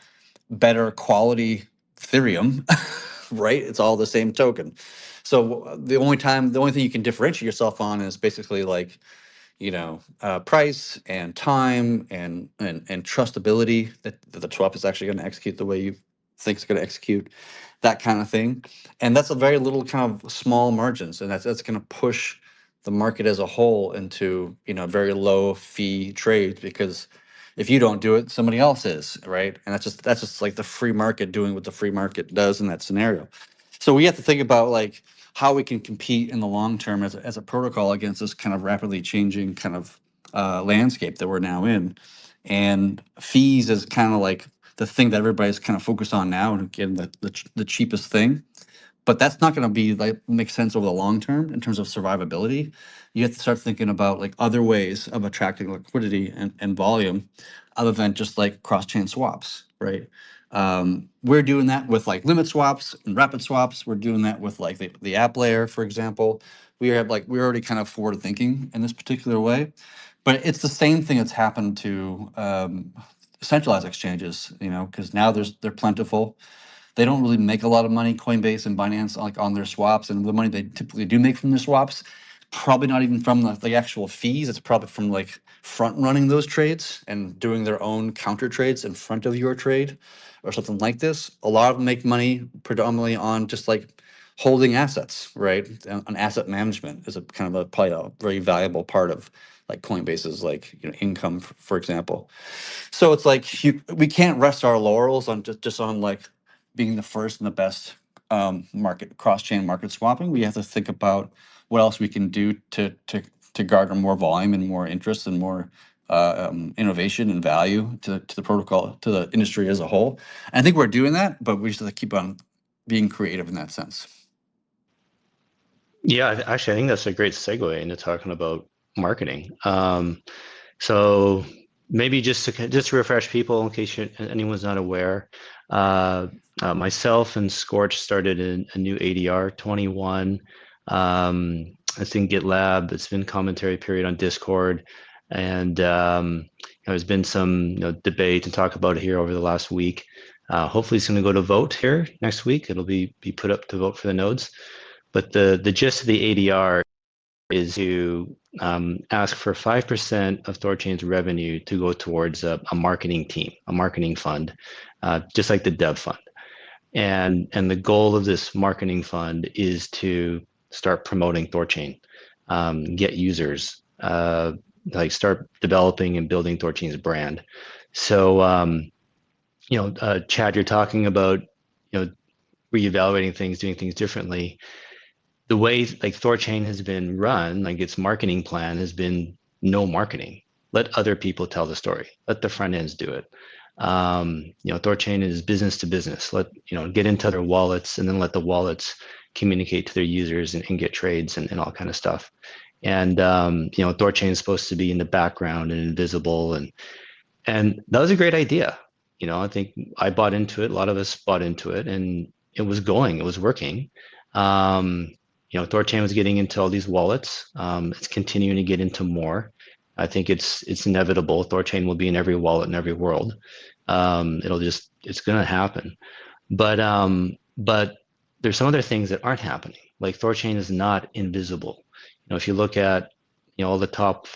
better quality Ethereum, right? It's all the same token. So the only thing you can differentiate yourself on is basically like price and time and trustability that the swap is actually going to execute the way you think it's going to execute, that kind of thing. And that's a very little kind of small margins, and that's going to push the market as a whole into very low fee trades, because if you don't do it, somebody else is, right? And that's just like the free market doing what the free market does in that scenario. So we have to think about like how we can compete in the long term as a protocol against this kind of rapidly changing kind of landscape that we're now in. And fees is kind of like the thing that everybody's kind of focused on now, and getting the cheapest thing. But that's not going to be like make sense over the long term in terms of survivability. You have to start thinking about like other ways of attracting liquidity and volume, other than just like cross-chain swaps, right? We're doing that with like limit swaps and rapid swaps. We're doing that with like the app layer, for example. We're already kind of forward thinking in this particular way, but it's the same thing that's happened to centralized exchanges, because now they're plentiful. They don't really make a lot of money, Coinbase and Binance, like on their swaps, and the money they typically do make from their swaps, probably not even from the actual fees. It's probably from like front running those trades and doing their own counter trades in front of your trade or something like this. A lot of them make money predominantly on just like holding assets, right? On asset management is a kind of probably a very valuable part of like Coinbase's like income, for example. So it's like we can't rest our laurels on just on like being the first and the best market cross-chain market swapping. We have to think about what else we can do to garner more volume and more interest and more innovation and value to the protocol, to the industry as a whole. And I think we're doing that, but we just have to keep on being creative in that sense. Yeah, actually, I think that's a great segue into talking about marketing. So maybe just to refresh people, in case anyone's not aware, myself and Scorch started a new ADR21. It's in GitLab. It's been commentary period on Discord, and there's been some debate and talk about it here over the last week. Hopefully, it's going to go to vote here next week. It'll be put up to vote for the nodes. But the gist of the ADR is to ask for 5% of THORChain's revenue to go towards a marketing team, a marketing fund, just like the dev fund. And the goal of this marketing fund is to start promoting THORChain, get users, like start developing and building THORChain's brand. So, Chad, you're talking about, reevaluating things, doing things differently. The way like THORChain has been run, like its marketing plan has been no marketing. Let other people tell the story. Let the front ends do it. THORChain is business to business. Get into their wallets, and then let the wallets communicate to their users and get trades and all kind of stuff. And THORChain is supposed to be in the background and invisible, and that was a great idea. I think I bought into it. A lot of us bought into it, and it was working. THORChain was getting into all these wallets. It's continuing to get into more. I think it's inevitable. THORChain will be in every wallet in every world. It's going to happen. But there's some other things that aren't happening. Like THORChain is not invisible. If you look at all the top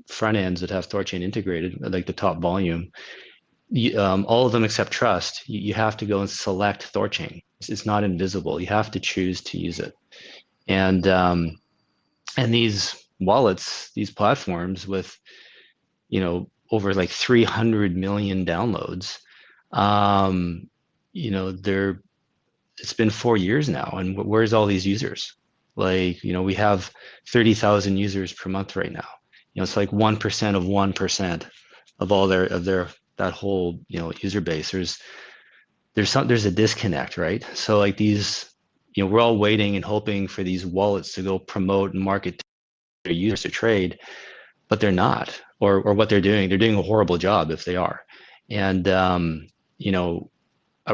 front ends that have THORChain integrated, like the top volume, all of them except Trust, you have to go and select THORChain. It's not invisible. You have to choose to use it. And these wallets, these platforms with over like 300 million downloads, it's been 4 years now, and where's all these users? We have 30,000 users per month right now, it's like 1% of 1% of all their that whole user base. There's a disconnect, right? So like these, we're all waiting and hoping for these wallets to go promote and market to their users to trade, but they're not, or what they're doing a horrible job if they are. And are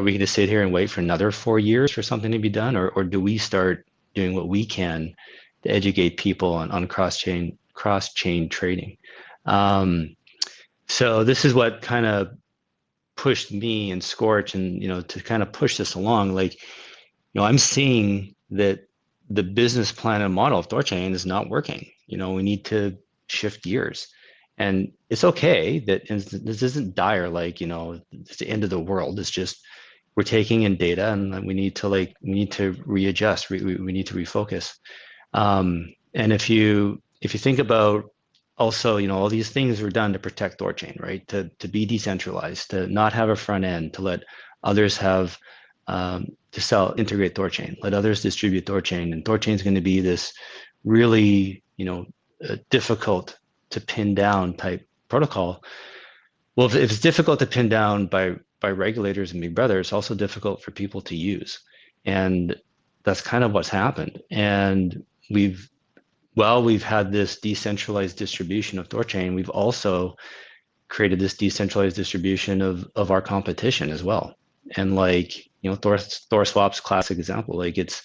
we going to sit here and wait for another 4 years for something to be done, or do we start doing what we can to educate people on cross-chain trading? So this is what kind of pushed me and Scorch and to kind of push this along. Like, I'm seeing that the business plan and model of THORChain is not working. We need to shift gears, and it's okay that this isn't dire, like it's the end of the world. It's just we're taking in data, and we need to readjust. We need to refocus. And if you think about also, all these things were done to protect THORChain, right? To be decentralized, to not have a front end, to let others have to integrate THORChain, let others distribute THORChain, and THORChain is going to be this really difficult to pin down type protocol. Well, if it's difficult to pin down by regulators and big brother, it's also difficult for people to use, and that's kind of what's happened. And we've had this decentralized distribution of THORChain. We've also created this decentralized distribution of our competition as well. And like, THORSwap's classic example, like it's,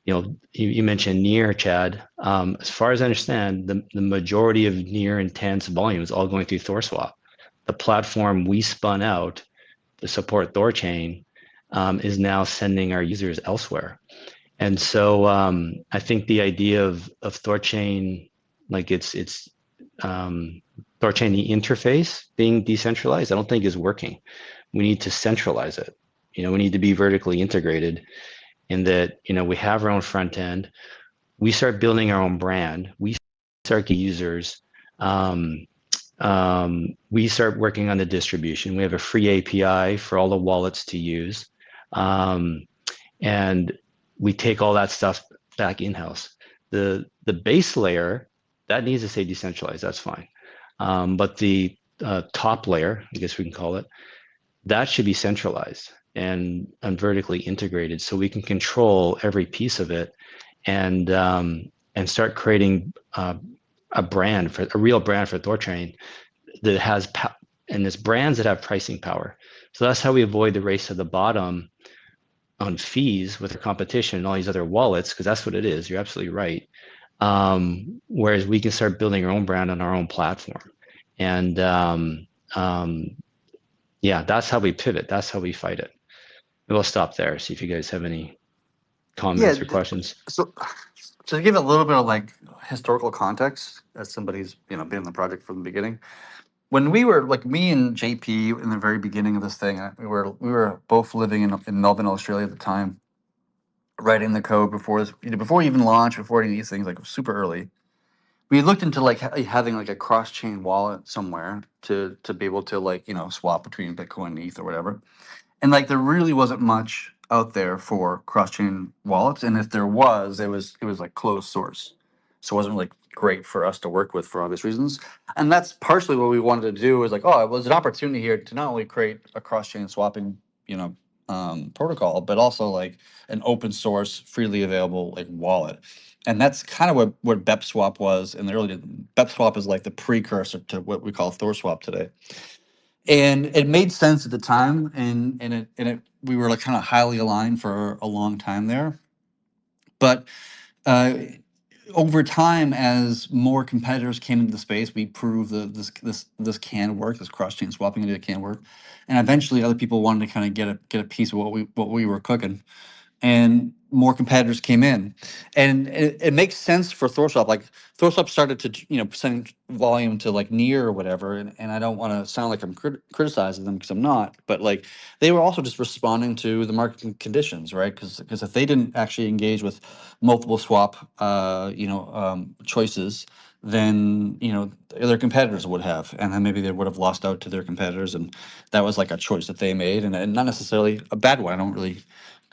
you mentioned near, Chad. As far as I understand, the majority of near intense volume is all going through THORSwap. The platform we spun out to support THORChain is now sending our users elsewhere. And so I think the idea of THORChain, like it's THORChain, the interface being decentralized, I don't think is working. We need to centralize it. We need to be vertically integrated in that, we have our own front end. We start building our own brand. We start getting users. We start working on the distribution. We have a free API for all the wallets to use. And we take all that stuff back in-house. The base layer, that needs to stay decentralized, that's fine. But the top layer, I guess we can call it, that should be centralized and vertically integrated, so we can control every piece of it and start creating a real brand for THORChain that has and it's brands that have pricing power. So that's how we avoid the race to the bottom on fees with the competition and all these other wallets, because that's what it is. You're absolutely right. Whereas we can start building our own brand on our own platform. And yeah, that's how we pivot. That's how we fight it. We'll stop there. See if you guys have any comments or questions. So to give a little bit of like historical context, as somebody's been in the project from the beginning, when we were like me and JP in the very beginning of this thing, we were both living in Melbourne, Australia at the time, writing the code before we even launched, before any of these things, like super early. We looked into like having like a cross-chain wallet somewhere to be able to like swap between Bitcoin and ETH or whatever. And like there really wasn't much out there for cross-chain wallets, and if there was, it was like closed source, so it wasn't like great for us to work with for obvious reasons. And that's partially what we wanted to do, is like, oh, it was an opportunity here to not only create a cross-chain swapping protocol, but also like an open source, freely available like wallet. And that's kind of what BepSwap was in the early. BepSwap is like the precursor to what we call THORSwap today. And it made sense at the time, and we were like kind of highly aligned for a long time there. But over time, as more competitors came into the space, we proved that this can work. This cross-chain swapping idea can work, and eventually, other people wanted to kind of get a piece of what we were cooking, and more competitors came in, and it makes sense for THORSwap. Like THORSwap started to send volume to like Near or whatever, and I don't want to sound like I'm criticizing them, because I'm not, but like they were also just responding to the market conditions, right? Because if they didn't actually engage with multiple swap choices, then their competitors would have, and then maybe they would have lost out to their competitors, and that was like a choice that they made, and not necessarily a bad one.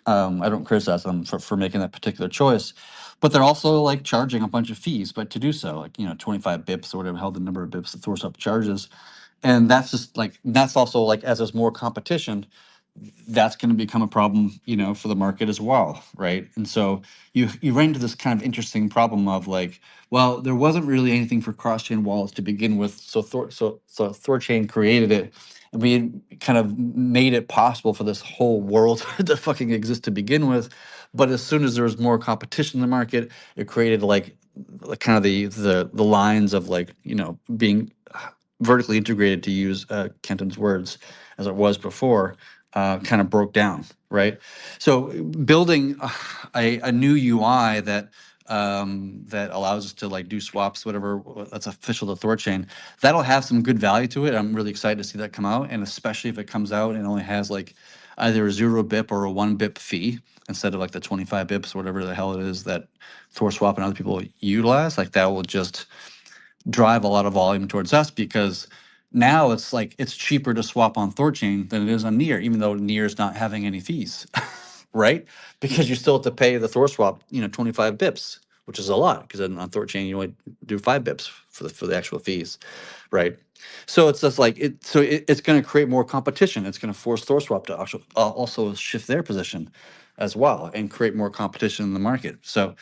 I don't criticize them for making that particular choice, but they're also like charging a bunch of fees, but to do so, like, 25 bips or whatever hell the number of bips that THORSwap charges. And that's just like, that's also like, as there's more competition, that's going to become a problem, for the market as well, right? And so you run into this kind of interesting problem of like, well, there wasn't really anything for cross-chain wallets to begin with, so THORChain created it, and we kind of made it possible for this whole world to fucking exist to begin with. But as soon as there was more competition in the market, it created kind of the lines of like, being vertically integrated, to use Kenton's words, as it was before, kind of broke down, right? So building a new UI that allows us to like do swaps, whatever that's official to THORChain, that'll have some good value to it. I'm really excited to see that come out, and especially if it comes out and only has like either a 0 bip or a 1 bip fee instead of like the 25 bips or whatever the hell it is that THORSwap and other people utilize. Like, that will just drive a lot of volume towards us, because now it's like it's cheaper to swap on THORChain than it is on Near, even though Near is not having any fees, right? Because you still have to pay the THORSwap, 25 bips, which is a lot, because on THORChain you only do 5 bips for the actual fees, right? So it's just like it's going to create more competition. It's going to force THORSwap to also shift their position as well and create more competition in the market. So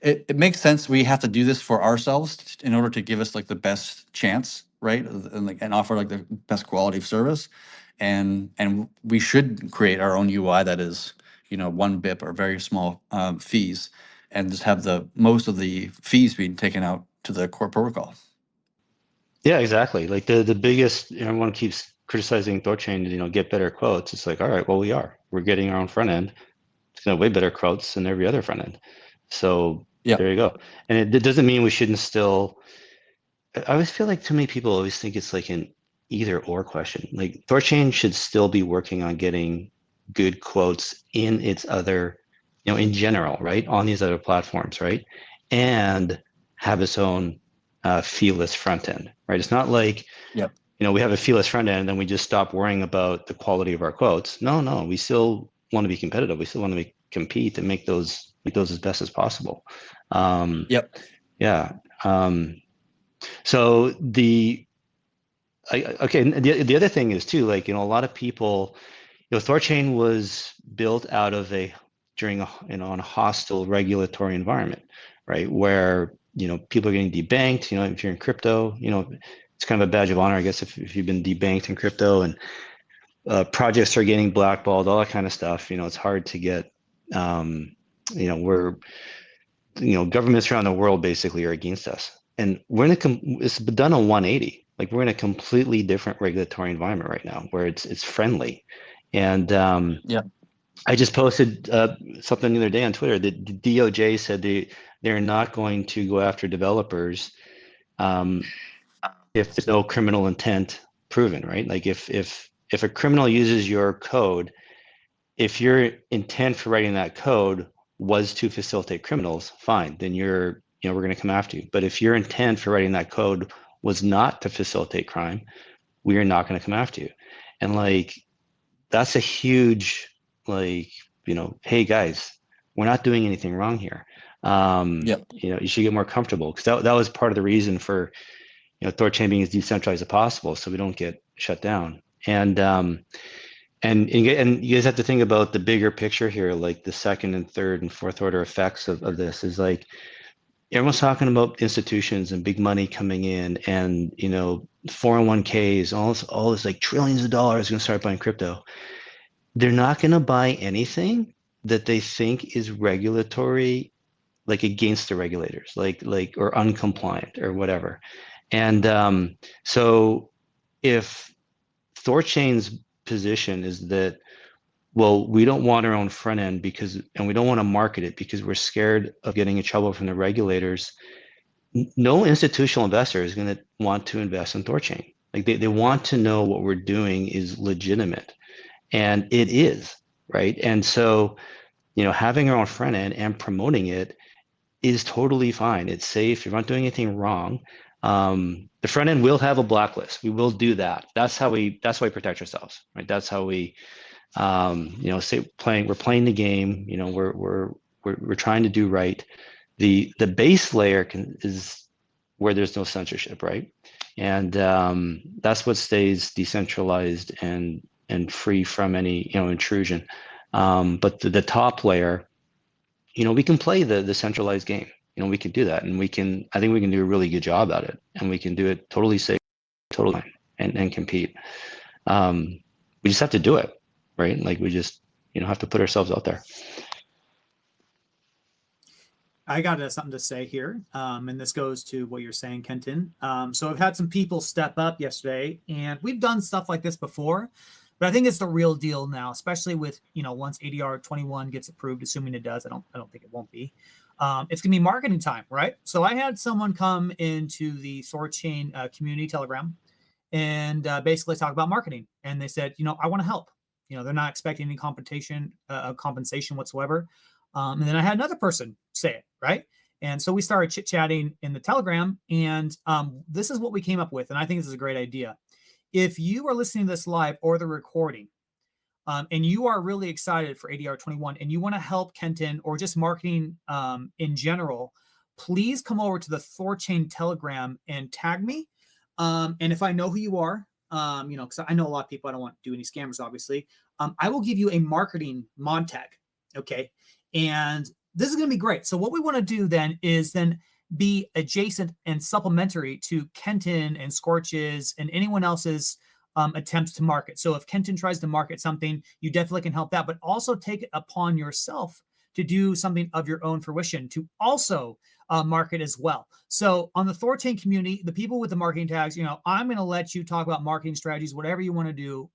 it makes sense. We have to do this for ourselves in order to give us like the best chance, right? And offer like the best quality of service. And we should create our own UI that is, 1 bip or very small fees, and just have the most of the fees being taken out to the core protocol. Yeah, exactly. Like the biggest, everyone keeps criticizing THORChain to, get better quotes. It's like, all right, well, we're getting our own front end. It's gonna have way better quotes than every other front end. So Yeah. there you go. And it doesn't mean we shouldn't still. I always feel like too many people always think it's like an either or question. Like THORChain should still be working on getting good quotes in its other, in general, right, on these other platforms, right, and have its own feeless front end, right? It's not like, Yep. we have a feeless front end and then we just stop worrying about the quality of our quotes. No, we still want to be competitive. We still want to compete and make those as best as possible. Yep. Yeah. So okay. The other thing is too, like, a lot of people, THORChain was built out of during in a hostile regulatory environment, right? Where, people are getting debanked, if you're in crypto, it's kind of a badge of honor, I guess, if you've been debanked in crypto, and projects are getting blackballed, all that kind of stuff. It's hard to get, we're, governments around the world basically are against us. And it's done on 180. Like, we're in a completely different regulatory environment right now where it's friendly. And Yeah. I just posted something the other day on Twitter that the DOJ said they're not going to go after developers if there's no criminal intent proven, right? Like, if a criminal uses your code, if your intent for writing that code was to facilitate criminals, fine, then we're going to come after you. But if your intent for writing that code was not to facilitate crime, we are not going to come after you. And like, that's a huge, like, hey guys, we're not doing anything wrong here. Yep. You should get more comfortable, because that was part of the reason for, THORChain being as decentralized as possible, so we don't get shut down. And you guys have to think about the bigger picture here, like the second and third and fourth order effects of this is like, everyone's talking about institutions and big money coming in, and 401ks, all this like trillions of dollars going to start buying crypto. They're not going to buy anything that they think is regulatory, like against the regulators, like or uncompliant or whatever. And so if THORChain's position is that, well, we don't want our own front end and we don't want to market it because we're scared of getting in trouble from the regulators, no institutional investor is going to want to invest in THORChain. Like, they want to know what we're doing is legitimate, and it is, right? And so, having our own front end and promoting it is totally fine. It's safe. You're not doing anything wrong. The front end will have a blacklist. We will do that. That's how we protect ourselves, right? That's how we, we're playing the game. We're trying to do right. the base layer is where there's no censorship, right? And that's what stays decentralized and free from any intrusion. But the top layer, we can play the centralized game. We can do that, and I think we can do a really good job at it, and we can do it totally safe, totally fine, and compete. We just have to do it, right? Like we just have to put ourselves out there. I got something to say here, and this goes to what you're saying, Kenton. So I've had some people step up yesterday, and we've done stuff like this before, but I think it's the real deal now, especially with once ADR21 gets approved, assuming it does. I don't think it won't be. It's gonna be marketing time, right? So I had someone come into the THORChain community Telegram and basically talk about marketing, and they said, I want to help. They're not expecting any compensation whatsoever. And then I had another person say it, right? And so we started chit-chatting in the Telegram, and this is what we came up with, and I think this is a great idea. If you are listening to this live or the recording, and you are really excited for ADR21 and you want to help Kenton or just marketing in general, please come over to the THORChain Telegram and tag me. And if I know who you are, because I know a lot of people, I don't want to do any scammers, obviously. I will give you a marketing mod tag, okay? And this is going to be great. So what we want to do then is be adjacent and supplementary to Kenton and Scorch's and anyone else's attempts to market. So if Kenton tries to market something, you definitely can help that, but also take it upon yourself to do something of your own fruition to also market as well. So on the THORChain community, the people with the marketing tags, I'm going to let you talk about marketing strategies, whatever you want to do.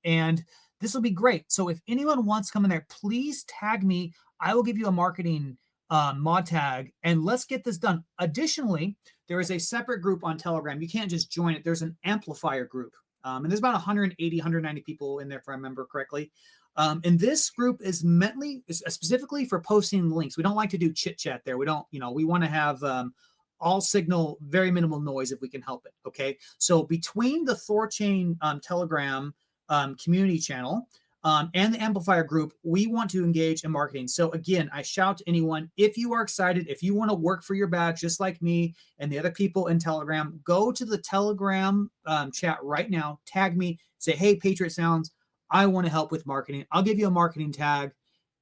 And this will be great. So if anyone wants to come in there, please tag me. I will give you a marketing mod tag, and let's get this done. Additionally, there is a separate group on Telegram. You can't just join it. There's an amplifier group. And there's about 180, 190 people in there, if I remember correctly. And this group is specifically for posting links. We don't like to do chit chat there. We don't, we want to have all signal, very minimal noise if we can help it. Okay. So between the THORChain Telegram community channel and the amplifier group, we want to engage in marketing. So again, I shout to anyone, if you are excited, if you want to work for your badge, just like me and the other people in Telegram, go to the Telegram chat right now, tag me, say, hey, Patriot Sounds, I want to help with marketing. I'll give you a marketing tag.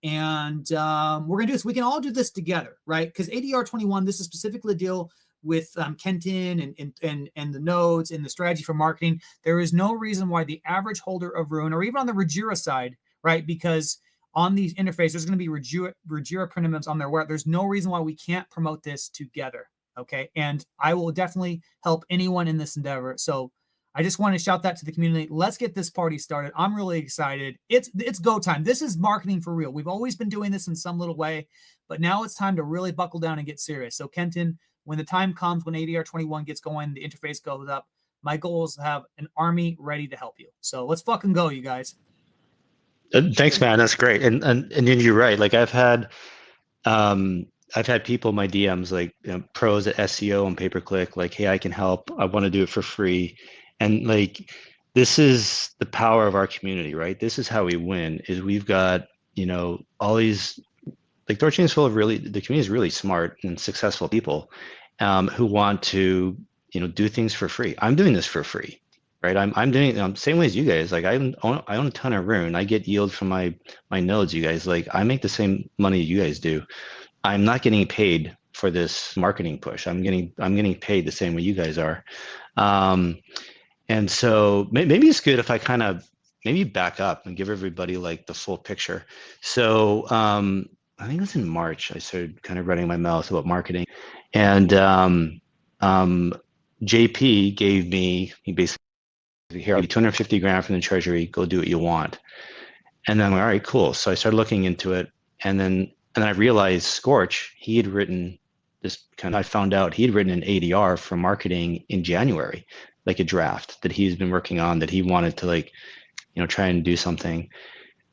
And we're going to do this. We can all do this together, right? Because ADR21, this is specifically a deal with Kenton and the nodes and the strategy for marketing. There is no reason why the average holder of Rune, or even on the Rajira side, right? Because on these interfaces, there's going to be Rajira primitives on their web. There's no reason why we can't promote this together, okay? And I will definitely help anyone in this endeavor. So I just want to shout that to the community. Let's get this party started. I'm really excited. It's go time. This is marketing for real. We've always been doing this in some little way, but now it's time to really buckle down and get serious. So Kenton, when the time comes, when ADR21 gets going, the interface goes up, my goal is to have an army ready to help you. So let's fucking go, you guys. Thanks, man. That's great. And you're right. Like I've had people in my DMs, like pros at SEO and pay-per-click, like, hey, I can help. I want to do it for free. And like, this is the power of our community, right? This is how we win, is we've got, all these, like THORChain is full of the community is really smart and successful people who want to, do things for free. I'm doing this for free, right? I'm doing it same way as you guys. Like I own a ton of Rune. I get yield from my nodes, you guys. Like I make the same money you guys do. I'm not getting paid for this marketing push. I'm getting paid the same way you guys are. And so maybe it's good if I kind of maybe back up and give everybody like the full picture. So I think it was in March, I started kind of running my mouth about marketing, and JP gave me, he basically, here, I'll give you 250 grand from the treasury, go do what you want. And then I'm like, all right, cool. So I started looking into it, and then I realized Scorch, he had written this I found out he had written an ADR for marketing in January, like a draft that he's been working on, that he wanted to try and do something.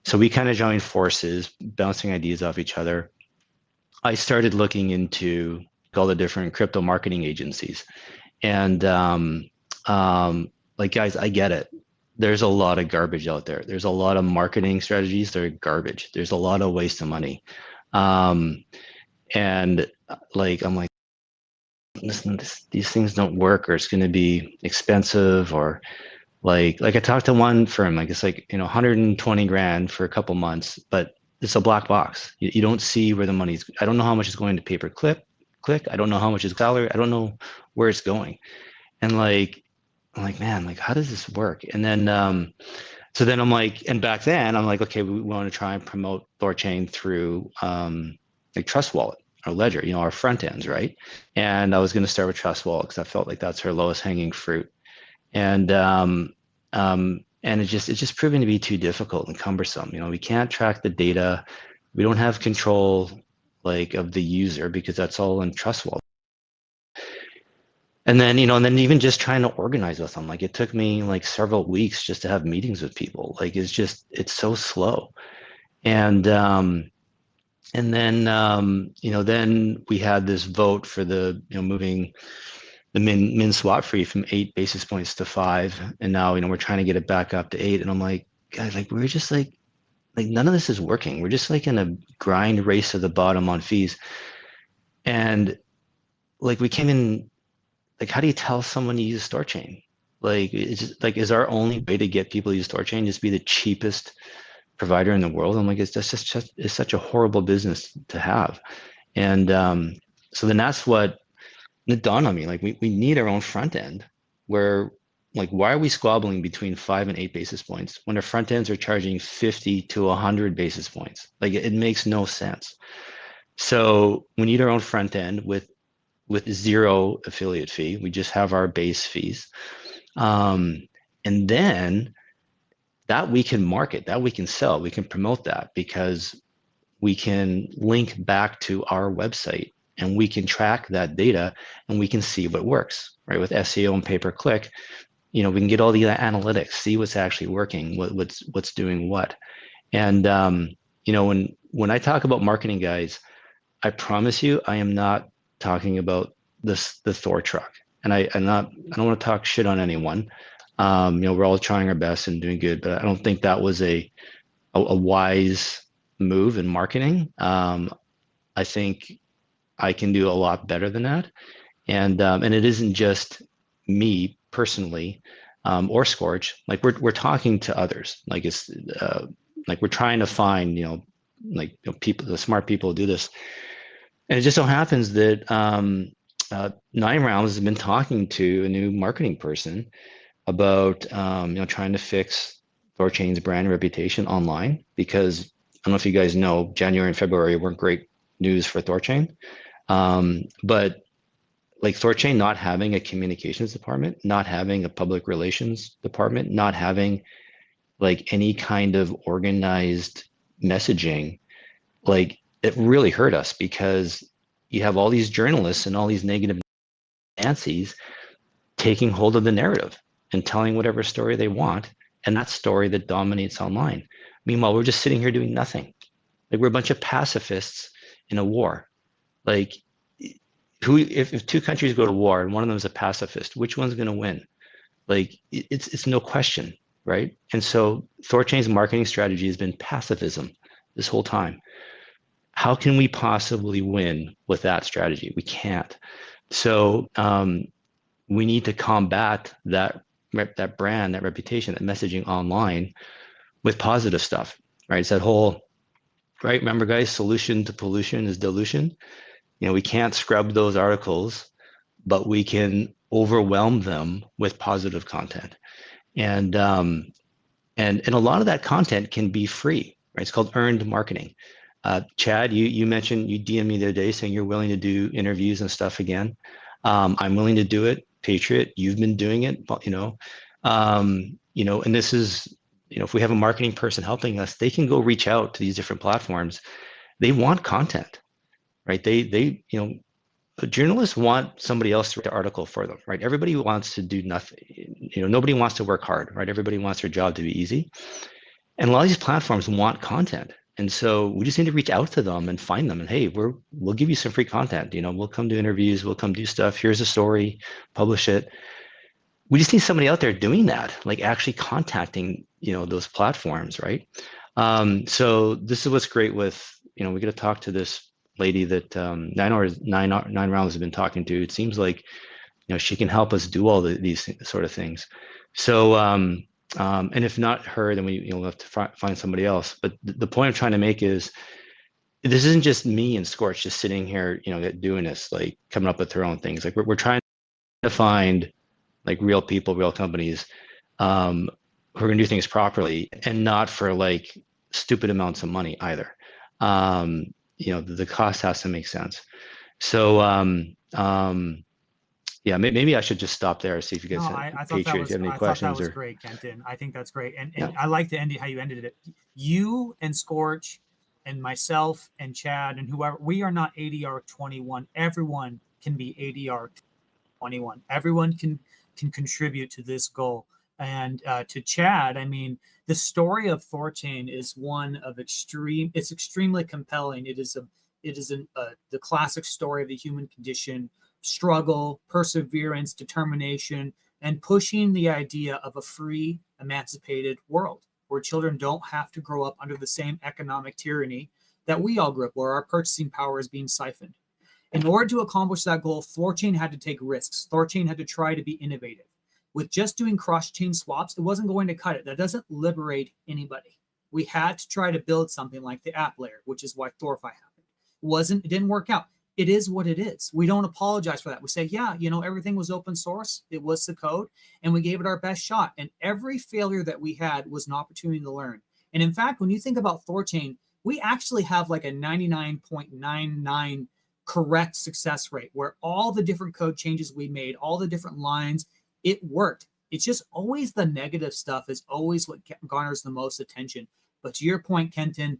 So we kind of joined forces, bouncing ideas off each other. I started looking into all the different crypto marketing agencies. And like, guys, I get it. There's a lot of garbage out there. There's a lot of marketing strategies that are garbage. There's a lot of waste of money. And like, I'm like, listen, these things don't work, or it's going to be expensive, or like I talked to one firm, like it's like, 120 grand for a couple months, but it's a black box. You don't see where the money's. I don't know how much is going to pay-per-click. I don't know how much is salary. I don't know where it's going. And like, I'm like, man, like, how does this work? And then, so then I'm like, and back then I'm like, okay, we want to try and promote THORChain through like Trust Wallet or Ledger, our front ends, right? And I was going to start with Trust Wallet because I felt like that's her lowest hanging fruit. And it's just proving to be too difficult and cumbersome. We can't track the data. We don't have control like of the user because that's all in Trust Wallet. And then, and then even just trying to organize with them, like it took me like several weeks just to have meetings with people. Like it's so slow. And then, then we had this vote for the, moving the min swap fee from 8 basis points to 5. And now, we're trying to get it back up to 8. And I'm like, guys, like, we're just like none of this is working. We're just like in a grind race to the bottom on fees. And like, we came in, like, how do you tell someone to use THORChain? Like, it's just, like, is our only way to get people to use THORChain just be the cheapest provider in the world? I'm like, it's such a horrible business to have. And so then that's what it dawned on me. Like, we need our own front end where, like, why are we squabbling between 5 and 8 basis points when our front ends are charging 50 to 100 basis points? Like, it makes no sense. So we need our own front end with zero affiliate fee. We just have our base fees. And then that we can market, that we can sell, we can promote that because we can link back to our website and we can track that data and we can see what works, right? With SEO and pay-per-click, we can get all the analytics, see what's actually working, what's doing what. And when I talk about marketing, guys, I promise you, I am not talking about the Thor truck. And I don't want to talk shit on anyone. We're all trying our best and doing good, but I don't think that was a wise move in marketing. I think I can do a lot better than that. And it isn't just me personally, or Scorch. Like, we're talking to others. Like, it's like we're trying to find, people, the smart people who do this. And it just so happens that 9 Rounds has been talking to a new marketing person about trying to fix THORChain's brand reputation online, because I don't know if you guys know, January and February weren't great news for THORChain. But like, THORChain not having a communications department, not having a public relations department, not having like any kind of organized messaging, like, it really hurt us, because you have all these journalists and all these negative Nancy's taking hold of the narrative and telling whatever story they want, and that story that dominates online. Meanwhile, we're just sitting here doing nothing. Like, we're a bunch of pacifists in a war. Like, if 2 countries go to war and one of them is a pacifist, which one's going to win? Like, it's no question, right? And so THORChain's marketing strategy has been pacifism this whole time. How can we possibly win with that strategy? We can't. So we need to combat that brand, that reputation, that messaging online with positive stuff, right? It's that whole, right? Remember, guys, solution to pollution is dilution. We can't scrub those articles, but we can overwhelm them with positive content. And a lot of that content can be free, right? It's called earned marketing. Chad, you mentioned, you DM'd me the other day saying you're willing to do interviews and stuff again. I'm willing to do it. Patriot, you've been doing it, and this is, if we have a marketing person helping us, they can go reach out to these different platforms. They want content, right? They journalists want somebody else to write the article for them, right? Everybody wants to do nothing. Nobody wants to work hard, right? Everybody wants their job to be easy. And a lot of these platforms want content. And so we just need to reach out to them and find them. And hey, we'll give you some free content. We'll come do interviews. We'll come do stuff. Here's a story, publish it. We just need somebody out there doing that, like actually contacting, those platforms, right? So this is what's great with, we get to talk to this lady that 9 rounds has been talking to, it seems like she can help us do all these sort of things. So and if not her, then we'll have to find somebody else. But the point I'm trying to make is, this isn't just me and Scorch just sitting here, doing this, like coming up with their own things. Like we're trying to find like real people, real companies, who are going to do things properly and not for like stupid amounts of money either. The cost has to make sense. So yeah, maybe I should just stop there. See if you guys, No, I thought that Patriots, was you have any I thought that questions was or great, Kenton. I think that's great, and yeah. I like the end how you ended it. You and Scorch and myself and Chad and whoever, we are not ADR21. Everyone can be ADR21. Everyone can contribute to this goal. And to Chad, I mean, the story of THORChain is one of it's extremely compelling. It is the classic story of the human condition: struggle, perseverance, determination, and pushing the idea of a free, emancipated world where children don't have to grow up under the same economic tyranny that we all grew up, where our purchasing power is being siphoned. In order to accomplish that goal, THORChain had to take risks. THORChain had to try to be innovative. With just doing cross-chain swaps, it wasn't going to cut it. That doesn't liberate anybody. We had to try to build something like the app layer, which is why THORFi happened. It didn't work out. It is what it is. We don't apologize for that. We say, yeah, everything was open source. It was the code, and we gave it our best shot. And every failure that we had was an opportunity to learn. And in fact, when you think about THORChain, we actually have like a 99.99 correct success rate, where all the different code changes we made, all the different lines, it worked. It's just always the negative stuff is always what garners the most attention. But to your point, Kenton,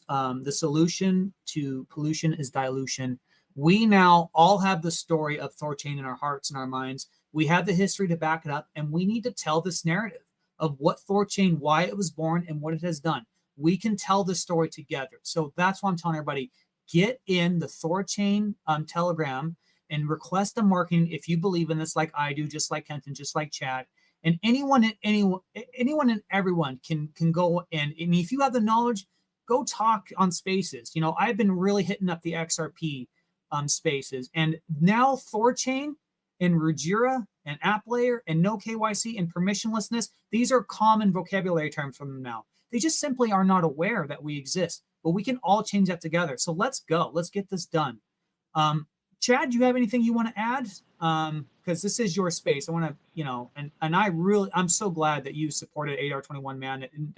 the solution to pollution is dilution. We now all have the story of THORChain in our hearts and our minds. We have the history to back it up, and we need to tell this narrative of what THORChain, why it was born, and what it has done. We can tell this story together. So that's why I'm telling everybody, get in the THORChain Telegram and request a marketing if you believe in this, like I do, just like Kenton, just like Chad. And anyone and everyone can go in. And if you have the knowledge, go talk on spaces. I've been really hitting up the XRP spaces. And now THORChain and Rujira and App Layer and no KYC and permissionlessness, these are common vocabulary terms from them now. They just simply are not aware that we exist. But we can all change that together. So let's go. Let's get this done. Chad, do you have anything you want to add? Because this is your space. I want to, and I'm so glad that you supported ADR21, man. And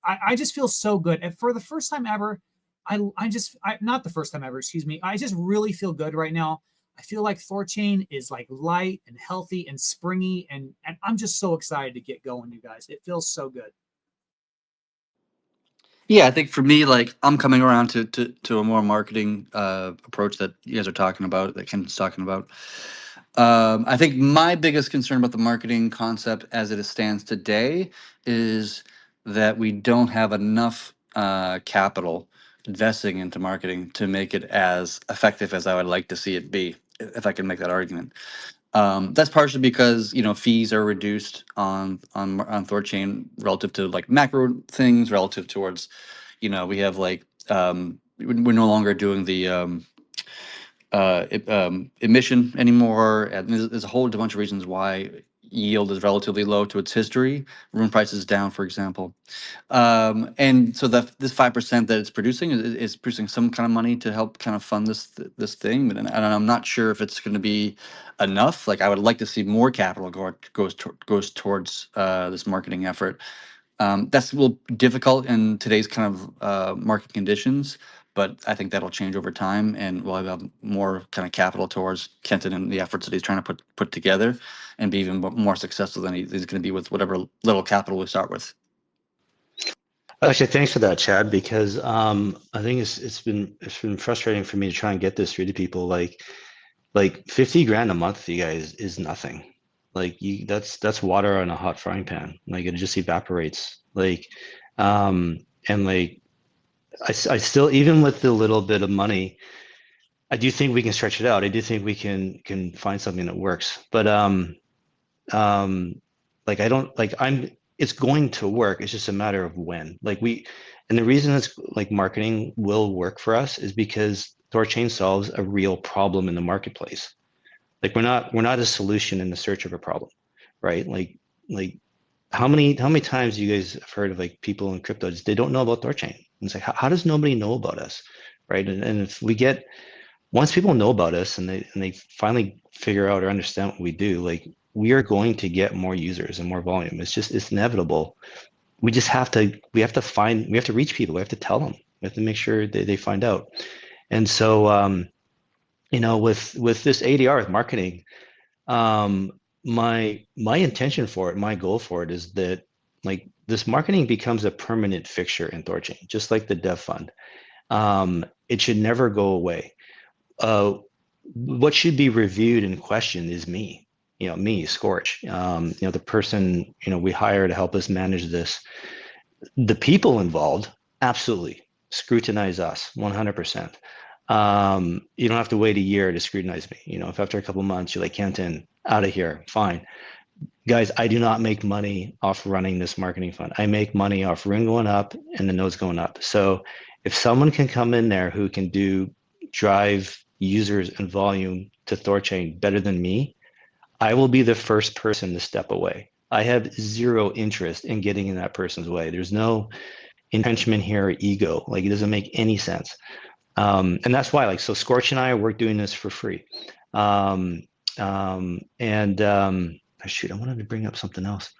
I just feel so good. And for the first time ever, not the first time ever, excuse me. I just really feel good right now. I feel like THORChain is like light and healthy and springy. And I'm just so excited to get going, you guys. It feels so good. Yeah, I think for me, like I'm coming around to a more marketing approach that you guys are talking about, that Ken's talking about. I think my biggest concern about the marketing concept as it stands today is that we don't have enough capital investing into marketing to make it as effective as I would like to see it be, if I can make that argument. That's partially because fees are reduced on THORChain relative to like macro things, relative towards we have like we're no longer doing the emission anymore, and there's a whole bunch of reasons why yield is relatively low to its history. Room price is down, for example. And so this 5% that it's producing is producing some kind of money to help kind of fund this thing, and I'm not sure if it's going to be enough. Like I would like to see more capital goes towards this marketing effort. That's a little difficult in today's kind of market conditions, but I think that'll change over time, and we'll have more kind of capital towards Kenton and the efforts that he's trying to put together, and be even more successful than he's going to be with whatever little capital we start with. Actually, thanks for that, Chad, because I think it's been frustrating for me to try and get this through to people. Like 50 grand a month for you guys is nothing. Like that's water on a hot frying pan. Like it just evaporates. And like I still, even with the little bit of money, I do think we can stretch it out. I do think we can find something that works. But like it's going to work. It's just a matter of when. And the reason it's like marketing will work for us is because THORChain solves a real problem in the marketplace. Like we're not a solution in the search of a problem, right? Like how many times you guys have heard of like people in crypto, they don't know about THORChain. It's like, how does nobody know about us, right? And if we get, once people know about us and they finally figure out or understand what we do, like we are going to get more users and more volume. It's inevitable. We just have to reach people. We have to tell them. We have to make sure they find out. And so with this ADR, with marketing, my intention for it, my goal for it is that like this marketing becomes a permanent fixture in THORChain, just like the dev fund. It should never go away. What should be reviewed and questioned is me, Scorch, the person, we hire to help us manage this. The people involved, absolutely scrutinize us 100%. You don't have to wait a year to scrutinize me. If after a couple of months you're like, Kenton, out of here, fine. Guys, I do not make money off running this marketing fund. I make money off Rune going up and the nodes going up. So if someone can come in there who can drive users and volume to THORChain better than me, I will be the first person to step away. I have zero interest in getting in that person's way. There's no entrenchment here or ego. Like it doesn't make any sense. And that's why, like, so Scorch and I we're doing this for free. Shoot, I wanted to bring up something else.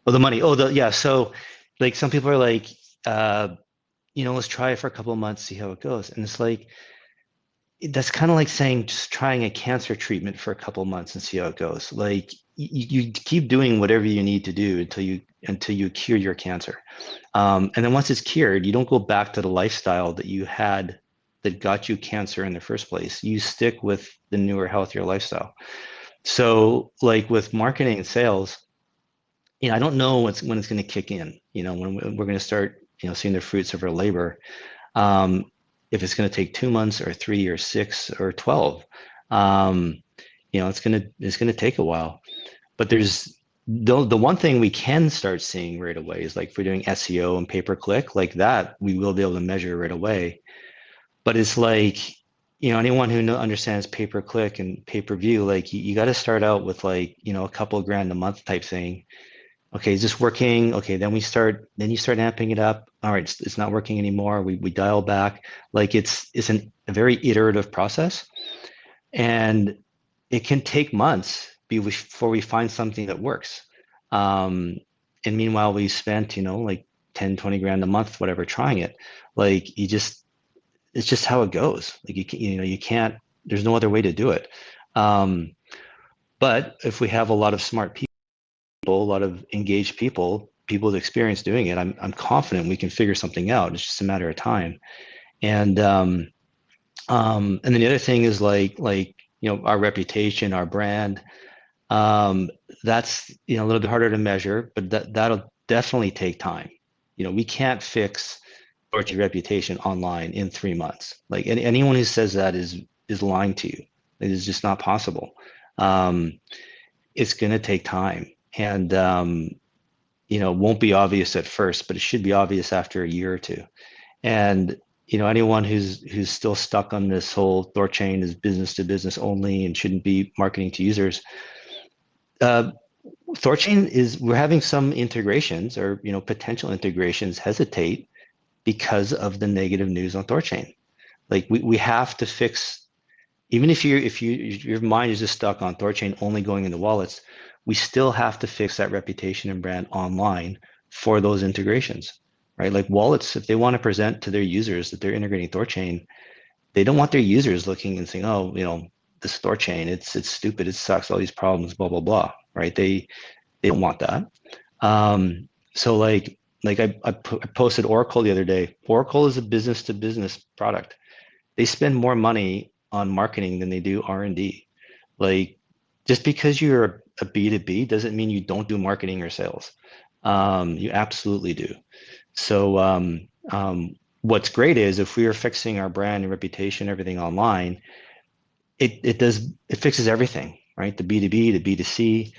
Oh, the money. Yeah. So like some people are like, let's try it for a couple of months, see how it goes. And it's like, that's kind of like saying just trying a cancer treatment for a couple of months and see how it goes. Like you keep doing whatever you need to do until you cure your cancer. And then once it's cured, you don't go back to the lifestyle that you had that got you cancer in the first place. You stick with the newer, healthier lifestyle. So like with marketing and sales, I don't know when it's going to kick in, when we're going to start, seeing the fruits of our labor. If it's going to take 2 months or 3 or 6 or 12, it's going to take a while. But there's the one thing we can start seeing right away is like if we're doing SEO and pay-per-click like that, we will be able to measure right away. But it's like, anyone who understands pay-per-click and pay-per-view, like you got to start out with like, a couple of grand a month type thing. Okay, is this working? Okay, then you start amping it up. All right, it's not working anymore. We dial back. Like it's a very iterative process, and it can take months before we find something that works. And meanwhile, we spent like 10, 20 grand a month, whatever, trying it. Like it's just how it goes. Like you can't. There's no other way to do it. But if we have a lot of smart people, a lot of engaged people with experience doing it, I'm confident we can figure something out. It's just a matter of time. And then the other thing is like our reputation, our brand. That's a little bit harder to measure, but that'll definitely take time. We can't fix THORChain reputation online in 3 months. Like anyone who says that is lying to you. It is just not possible. It's going to take time. And won't be obvious at first, but it should be obvious after a year or two. And anyone who's still stuck on this whole THORChain is business to business only and shouldn't be marketing to users. THORChain we're having some integrations or potential integrations hesitate because of the negative news on THORChain. Like we have to fix, even if your mind is just stuck on THORChain only going into wallets, we still have to fix that reputation and brand online for those integrations, right? Like wallets, if they want to present to their users that they're integrating THORChain, they don't want their users looking and saying, oh, this THORChain, it's stupid, it sucks, all these problems, blah, blah, blah, right? They don't want that. So like I posted Oracle the other day. Oracle is a business to business product. They spend more money on marketing than they do R&D. Like just because you're a B2B doesn't mean you don't do marketing or sales. You absolutely do. So what's great is if we are fixing our brand and reputation, everything online, it fixes everything, right? The B2B, the B2C,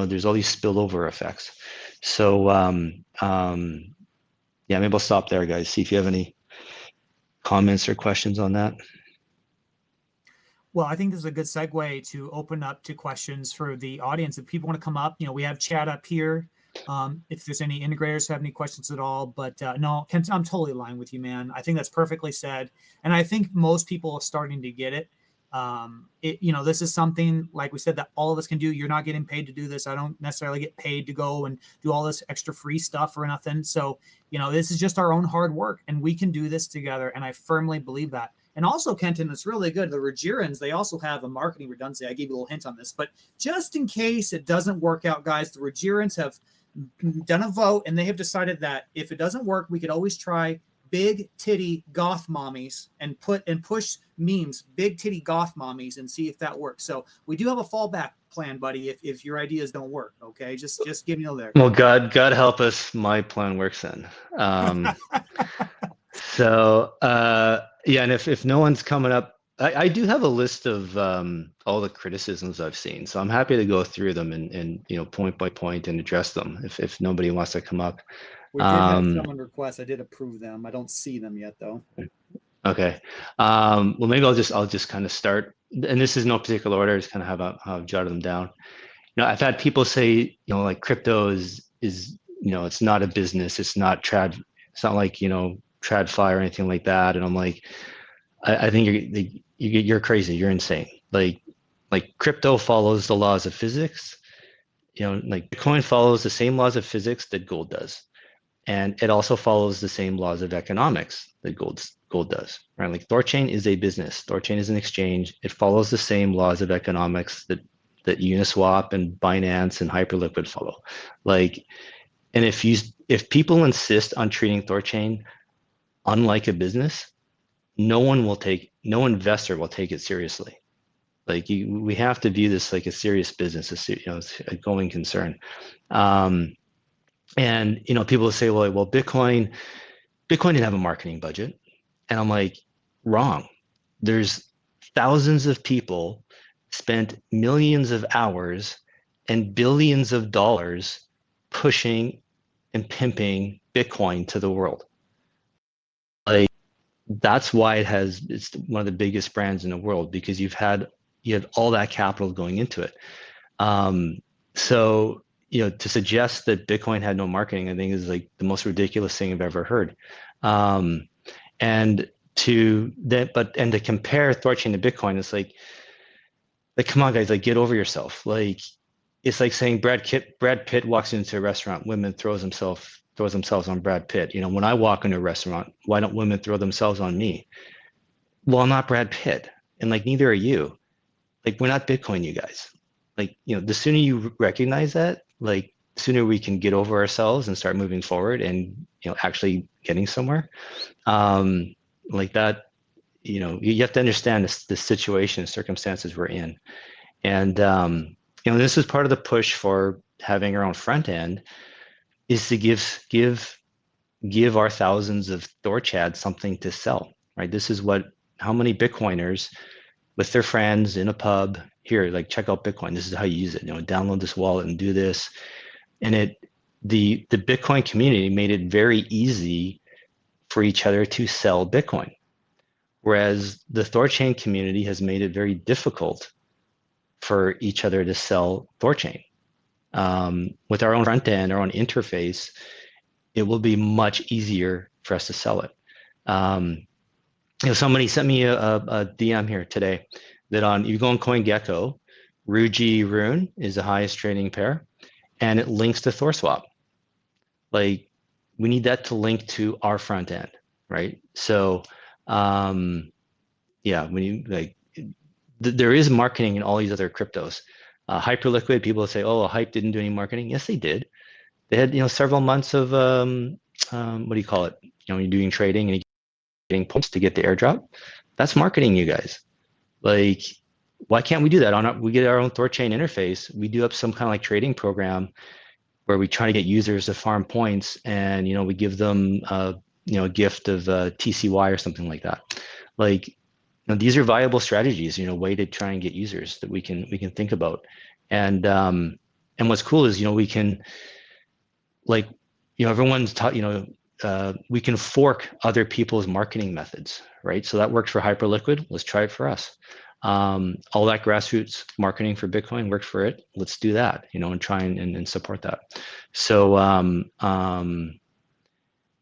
there's all these spillover effects. So yeah, maybe I'll stop there, guys. See if you have any comments or questions on that? Well, I think this is a good segue to open up to questions for the audience. If people want to come up, we have chat up here. If there's any integrators who have any questions at all, but no, Kent, I'm totally aligned with you, man. I think that's perfectly said. And I think most people are starting to get it. This is something, like we said, that all of us can do. You're not getting paid to do this. I don't necessarily get paid to go and do all this extra free stuff or nothing. So, this is just our own hard work, and we can do this together. And I firmly believe that. And also, Kenton, it's really good. The Regirans, they also have a marketing redundancy. I gave you a little hint on this, but just in case it doesn't work out, guys, the Regirans have done a vote, and they have decided that if it doesn't work, we could always try big titty goth mommies and push memes, big titty goth mommies, and see if that works. So we do have a fallback plan, buddy, if your ideas don't work. Okay, just give me a there. Well, God help us, my plan works then. Yeah, and if no one's coming up, I do have a list of all the criticisms I've seen, so I'm happy to go through them and point by point and address them if nobody wants to come up. We did have someone request. I did approve them. I don't see them yet, though. Okay. Well, maybe I'll just kind of start, and this is no particular order. Just kind of have I've jotted them down. I've had people say, like crypto is it's not a business. It's not trad. It's not like TradFi or anything like that. And I'm like, I think you're crazy. You're insane. Like crypto follows the laws of physics. Like Bitcoin follows the same laws of physics that gold does. And it also follows the same laws of economics that gold does, right? Like THORChain is a business. THORChain is an exchange. It follows the same laws of economics that Uniswap and Binance and Hyperliquid follow. And if people insist on treating THORChain unlike a business, no investor will take it seriously. We have to view this like a serious business, it's a going concern. And people will say, well, Bitcoin didn't have a marketing budget. And I'm like, wrong. There's thousands of people spent millions of hours and billions of dollars pushing and pimping Bitcoin to the world. That's why it's one of the biggest brands in the world, because you had all that capital going into it. So to suggest that Bitcoin had no marketing, I think is like the most ridiculous thing I've ever heard. And to compare THORChain to Bitcoin, it's like come on, guys, get over yourself. It's like saying Brad Pitt walks into a restaurant, women throws themselves on Brad Pitt. When I walk into a restaurant, why don't women throw themselves on me? Well, I'm not Brad Pitt, and neither are you. We're not Bitcoin, you guys. The sooner you recognize that, the sooner we can get over ourselves and start moving forward and actually getting somewhere. That, you have to understand the situation, circumstances we're in, and this is part of the push for having our own front end, is to give our thousands of THORChads something to sell, right? This is how many Bitcoiners with their friends in a pub, here, check out Bitcoin. This is how you use it. Download this wallet and do this. And the Bitcoin community made it very easy for each other to sell Bitcoin. Whereas the THORChain community has made it very difficult for each other to sell THORChain. With our own front end, our own interface, it will be much easier for us to sell it. Somebody sent me a DM here today that you go on CoinGecko, Ruji Rune is the highest trading pair, and it links to THORSwap. We need that to link to our front end, right? So, there is marketing in all these other cryptos. Hyperliquid, people say, oh, Hype didn't do any marketing. Yes, they did. They had several months of what do you call it? You're doing trading and getting points to get the airdrop. That's marketing, you guys. Why can't we do that? We get our own THORChain interface. We do up some kind of trading program where we try to get users to farm points, and we give them a gift of TCY or something like that. These are viable strategies, way to try and get users that we can think about. And what's cool is we can everyone's taught we can fork other people's marketing methods, right? So that works for Hyperliquid. Let's try it for us. All that grassroots marketing for Bitcoin works for it. Let's do that, and try and support that. So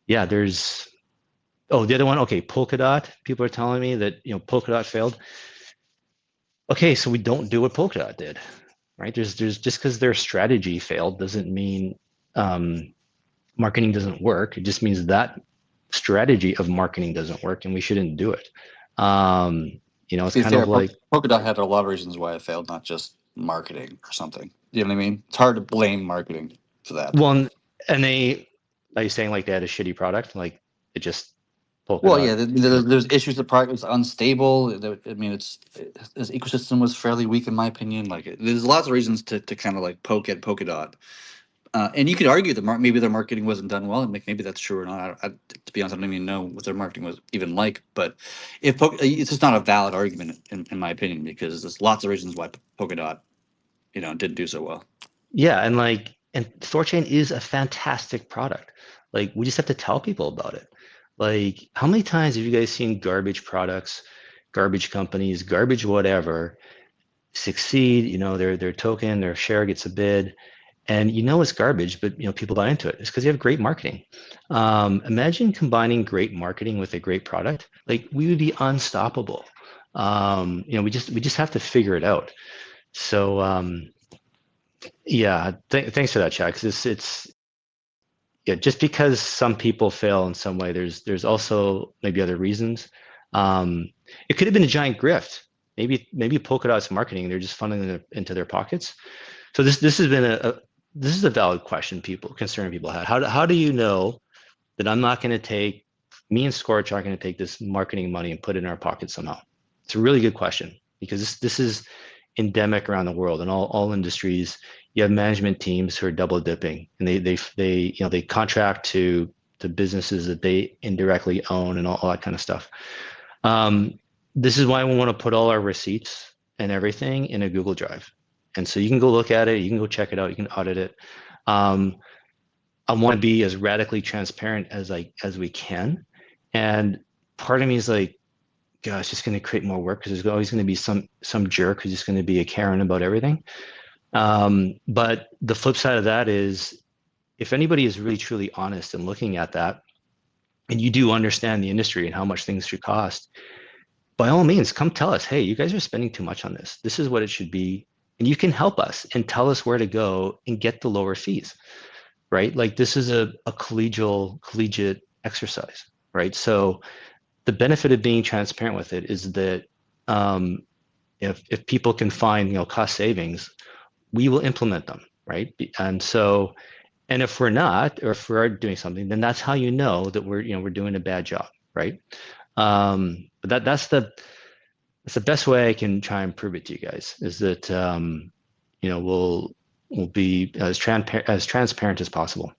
yeah, there's, oh, the other one, okay, Polkadot. People are telling me that, Polkadot failed. Okay, so we don't do what Polkadot did, right? There's just because their strategy failed doesn't mean marketing doesn't work. It just means that strategy of marketing doesn't work, and we shouldn't do it. It's kind of like Polkadot had a lot of reasons why it failed, not just marketing or something. You know what I mean? It's hard to blame marketing for that. one, and are you saying like they had a shitty product, like it just Polkadot? Well, yeah, there's issues. The product was unstable. I mean, this ecosystem was fairly weak, in my opinion. Like, there's lots of reasons to kind of like poke at Polkadot. And you could argue that maybe their marketing wasn't done well, and maybe that's true or not. To be honest, I don't even know what their marketing was even like. But it's just not a valid argument, in my opinion, because there's lots of reasons why Polkadot, didn't do so well. Yeah, and THORChain is a fantastic product. Like, we just have to tell people about it. Like, how many times have you guys seen garbage products, garbage companies, garbage whatever succeed? Their token, their share gets a bid, and it's garbage, but people buy into it. It's because you have great marketing. Imagine combining great marketing with a great product. Like, we would be unstoppable. We just have to figure it out. So yeah, thanks for that, Chad. Because it's yeah, just because some people fail in some way, there's also maybe other reasons. It could have been a giant grift. Maybe Polkadot's marketing, they're just funneling it into their pockets. So this has been this is a valid question concern people had. How do you know that I'm not going to take, me and Scorch aren't going to take this marketing money and put it in our pocket somehow? It's a really good question, because this is endemic around the world in all industries. You have management teams who are double dipping, and they contract to businesses that they indirectly own and all that kind of stuff. This is why we want to put all our receipts and everything in a Google Drive. And so you can go look at it, you can go check it out, you can audit it. I want to be as radically transparent as we can. And part of me is like, gosh, it's just going to create more work, because there's always going to be some jerk who's just going to be a Karen about everything. But the flip side of that is, if anybody is really truly honest and looking at that, and you do understand the industry and how much things should cost, by all means, come tell us, hey, you guys are spending too much on this. This is what it should be. And you can help us and tell us where to go and get the lower fees, right? Like, this is a collegiate exercise, right? So the benefit of being transparent with it is that if people can find cost savings, we will implement them, right? And so, and if we're not, or if we are doing something, then that's how you know that we're doing a bad job, right? But that's the best way I can try and prove it to you guys, is that we'll be as transparent as possible.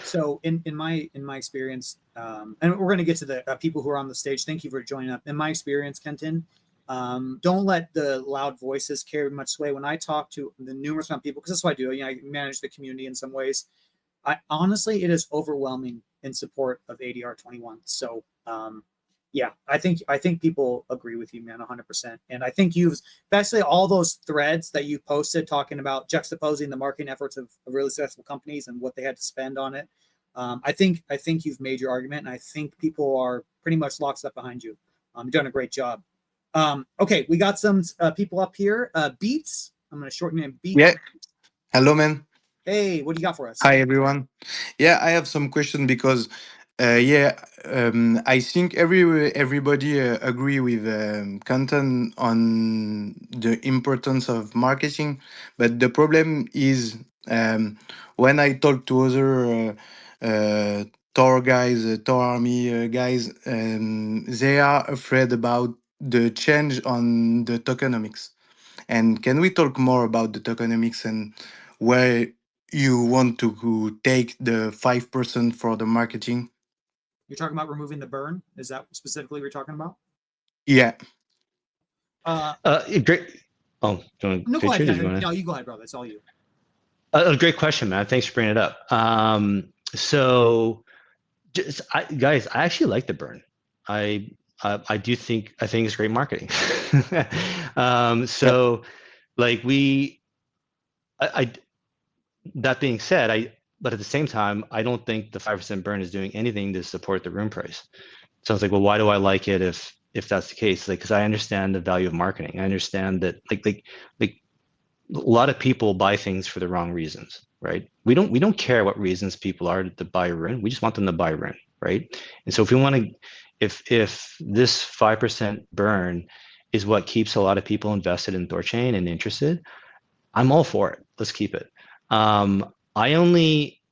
So in my experience, and we're going to get to the people who are on the stage. Thank you for joining up. In my experience, Kenton, don't let the loud voices carry much sway. When I talk to the numerous amount of people, because that's what I do, I manage the community in some ways. Honestly, it is overwhelming in support of ADR21. So yeah, I think people agree with you, man, 100%. And I think you've, especially all those threads that you posted talking about juxtaposing the marketing efforts of really successful companies and what they had to spend on it. I think you've made your argument, and I think people are pretty much locked up behind you. You're doing a great job. Okay, we got some people up here. Beats, I'm going to shorten it. Beats. Yeah. Hello, man. Hey, what do you got for us? Hi, everyone. Yeah, I have some question because, I think everybody agree with content on the importance of marketing, but the problem is, when I talk to other Tor guys, Tor Army guys, they are afraid about the change on the tokenomics. And can we talk more about the tokenomics and where you want to take the 5% for the marketing? You're talking about removing the burn? Is that specifically what you're talking about? Yeah. Great. Oh, do you want No, go ahead. to? No, you go ahead, brother. It's all you. A great question, man. Thanks for bringing it up. So Guys, I actually like the burn. I do think it's great marketing. So like that being said, but at the same time, I don't think the 5% burn is doing anything to support the room price. So I was like, well, why do I like it if that's the case? Like, because I understand the value of marketing. I understand that like a lot of people buy things for the wrong reasons, right? We don't care what reasons people are to buy Rune. We just want them to buy Rune, right? And so if we want to, if this 5% burn is what keeps a lot of people invested in THORChain and interested, I'm all for it. Let's keep it. I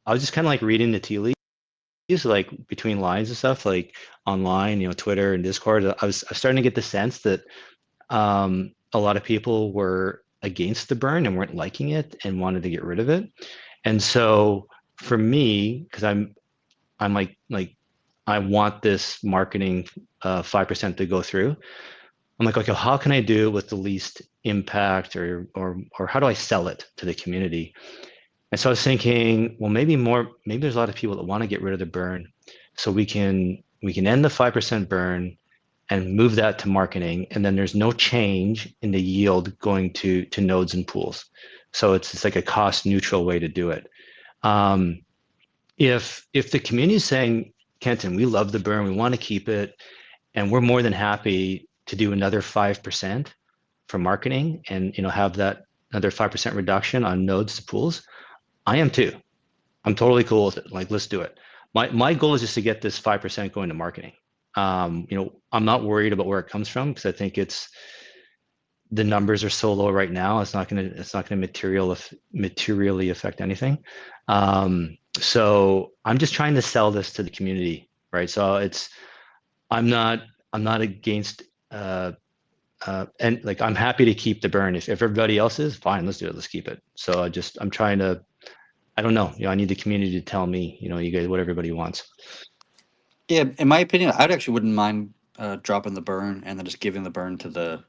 was just kind of like reading the tea leaves, like between lines and stuff, like online, Twitter and Discord. I was starting to get the sense that a lot of people were against the burn and weren't liking it and wanted to get rid of it. And so for me, because I'm like I want this marketing 5% to go through. I'm like, okay, how can I do it with the least impact, or how do I sell it to the community? And so I was thinking, well, maybe there's a lot of people that want to get rid of the burn, so we can end the 5% burn and move that to marketing, and then there's no change in the yield going to nodes and pools. So it's like a cost neutral way to do it. If the community is saying, Kenton, we love the burn, we want to keep it, and we're more than happy to do another 5% for marketing, and have that another 5% reduction on nodes to pools, I am too. I'm totally cool with it. Like, let's do it. My goal is just to get this 5% going to marketing. I'm not worried about where it comes from, because I think the numbers are so low right now. It's not gonna materially affect anything. So I'm just trying to sell this to the community, right? So I'm not against and like, I'm happy to keep the burn. If everybody else is, fine, let's do it. Let's keep it. So I'm trying to, I don't know. I need the community to tell me, you guys, what everybody wants. Yeah, in my opinion, I actually wouldn't mind dropping the burn and then just giving the burn to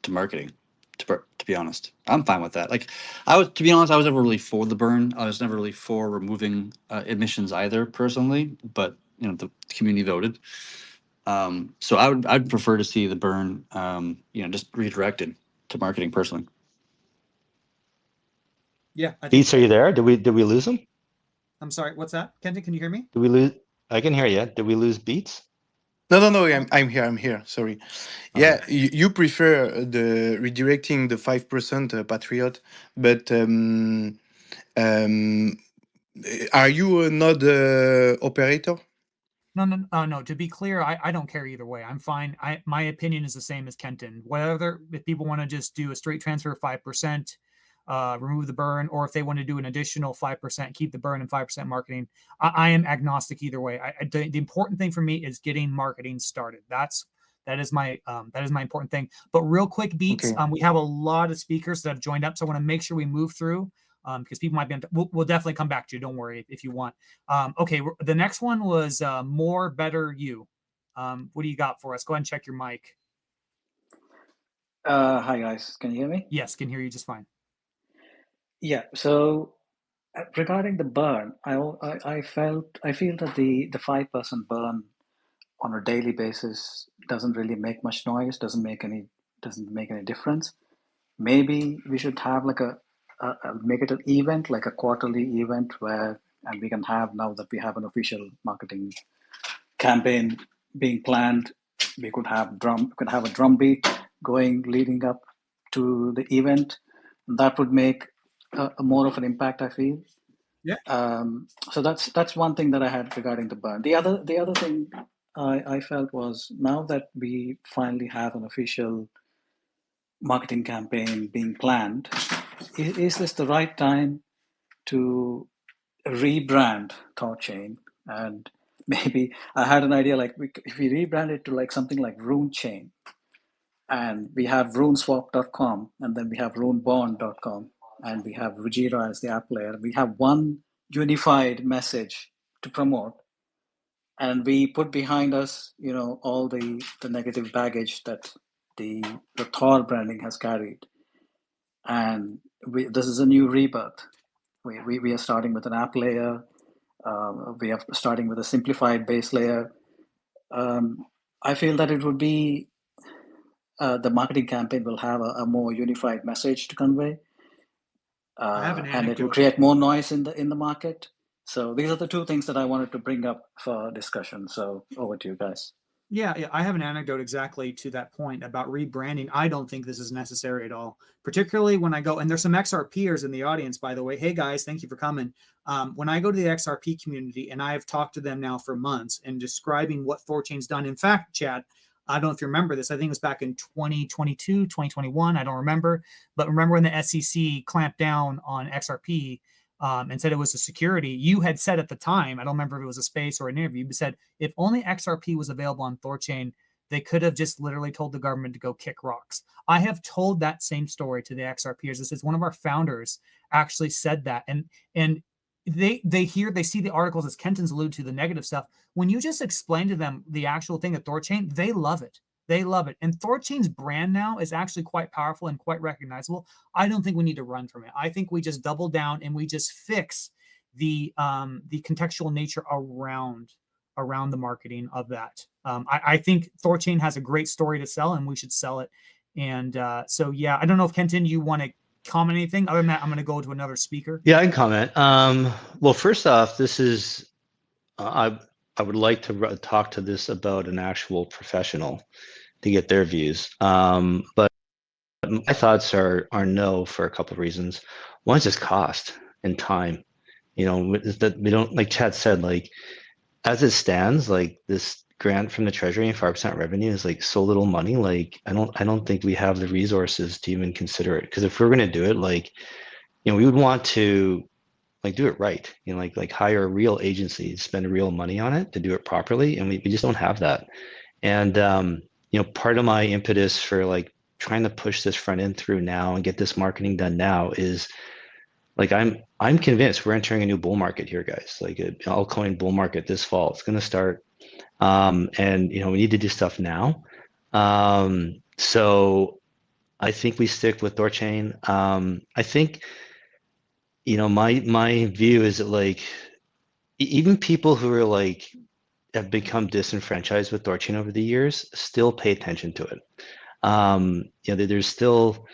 marketing. To be honest, I'm fine with that. Like, to be honest, I was never really for the burn. I was never really for removing emissions either, personally. But the community voted. So I'd prefer to see the burn, just redirected to marketing personally. Yeah. I think, Beats, are you there? Did we lose him? I'm sorry. What's that? Kenton, can you hear me? Did we lose? I can hear you. Did we lose Beats? No, I'm here. Sorry. Yeah, you prefer the redirecting the 5% Patriot, but are you a node operator? No. To be clear, I don't care either way. I'm fine. My opinion is the same as Kenton. Whether if people want to just do a straight transfer of 5%, remove the burn, or if they want to do an additional 5%, keep the burn and 5% marketing, I am agnostic either way. The important thing for me is getting marketing started. That is my important thing. But real quick, Beats, Okay. we have a lot of speakers that have joined up, so I want to make sure we move through. Because people might be, we'll definitely come back to you. Don't worry if you want. Okay, the next one was More Better You. What do you got for us? Go ahead and check your mic. Hi guys, can you hear me? Yes, can hear you just fine. Yeah. So regarding the burn, I feel that the 5% burn on a daily basis doesn't really make much noise. Doesn't make any difference. Maybe we should have like make it an event, like a quarterly event and we can have, now that we have an official marketing campaign being planned, we could have a drum beat going leading up to the event. That would make a more of an impact, I feel. Yeah. So that's one thing that I had regarding the burn. The other thing I felt was, now that we finally have an official marketing campaign being planned, is this the right time to rebrand THORChain? And maybe I had an idea, like if we rebrand it to like something like RuneChain, and we have runeswap.com, and then we have runebond.com, and we have Rujira as the app layer. We have one unified message to promote, and we put behind us, all the negative baggage that the Thor branding has carried. And this is a new rebirth. We are starting with an app layer. We are starting with a simplified base layer. I feel that it would be the marketing campaign will have a more unified message to convey, I have an and it will anecdote. create more noise in the market. So these are the two things that I wanted to bring up for discussion. So over to you guys. Yeah, I have an anecdote exactly to that point about rebranding. I don't think this is necessary at all, particularly when I go, and there's some XRPers in the audience, by the way. Hey guys, thank you for coming. When I go to the XRP community, and I've talked to them now for months and describing what THORChain's done. In fact, Chad, I don't know if you remember this. I think it was back in 2022, 2021. I don't remember. But remember when the SEC clamped down on XRP and said it was a security, you had said at the time, I don't remember if it was a space or an interview, but said if only XRP was available on THORChain, they could have just literally told the government to go kick rocks. I have told that same story to the XRPers. This is one of our founders actually said that. And they see the articles, as Kenton's alluded to, the negative stuff. When you just explain to them the actual thing at THORChain, they love it. They love it. And THORChain's brand now is actually quite powerful and quite recognizable. I don't think we need to run from it. I think we just double down and we just fix the contextual nature around the marketing of that. I think THORChain has a great story to sell, and we should sell it. And so, yeah, I don't know if Kenton, you want to comment anything. Other than that, I'm going to go to another speaker. Yeah, I can comment. Well, first off, this is I would like to talk to this about an actual professional to get their views. But my thoughts are no for a couple of reasons. One is just cost and time. You know, that we don't, like Chad said, like as it stands, like this grant from the Treasury and 5% revenue is like so little money. Like I don't think we have the resources to even consider it. Because if we're gonna do it, like, you know, we would want to like do it right. You know, like hire a real agency, spend real money on it to do it properly, and we just don't have that. And you know, part of my impetus for like trying to push this front end through now and get this marketing done now is like I'm convinced we're entering a new bull market here, guys. Like an altcoin bull market this fall. It's going to start, and you know we need to do stuff now. So I think we stick with THORChain. I think, you know, my view is that like even people who are like have become disenfranchised with THORChain over the years still pay attention to it. You know, there's still,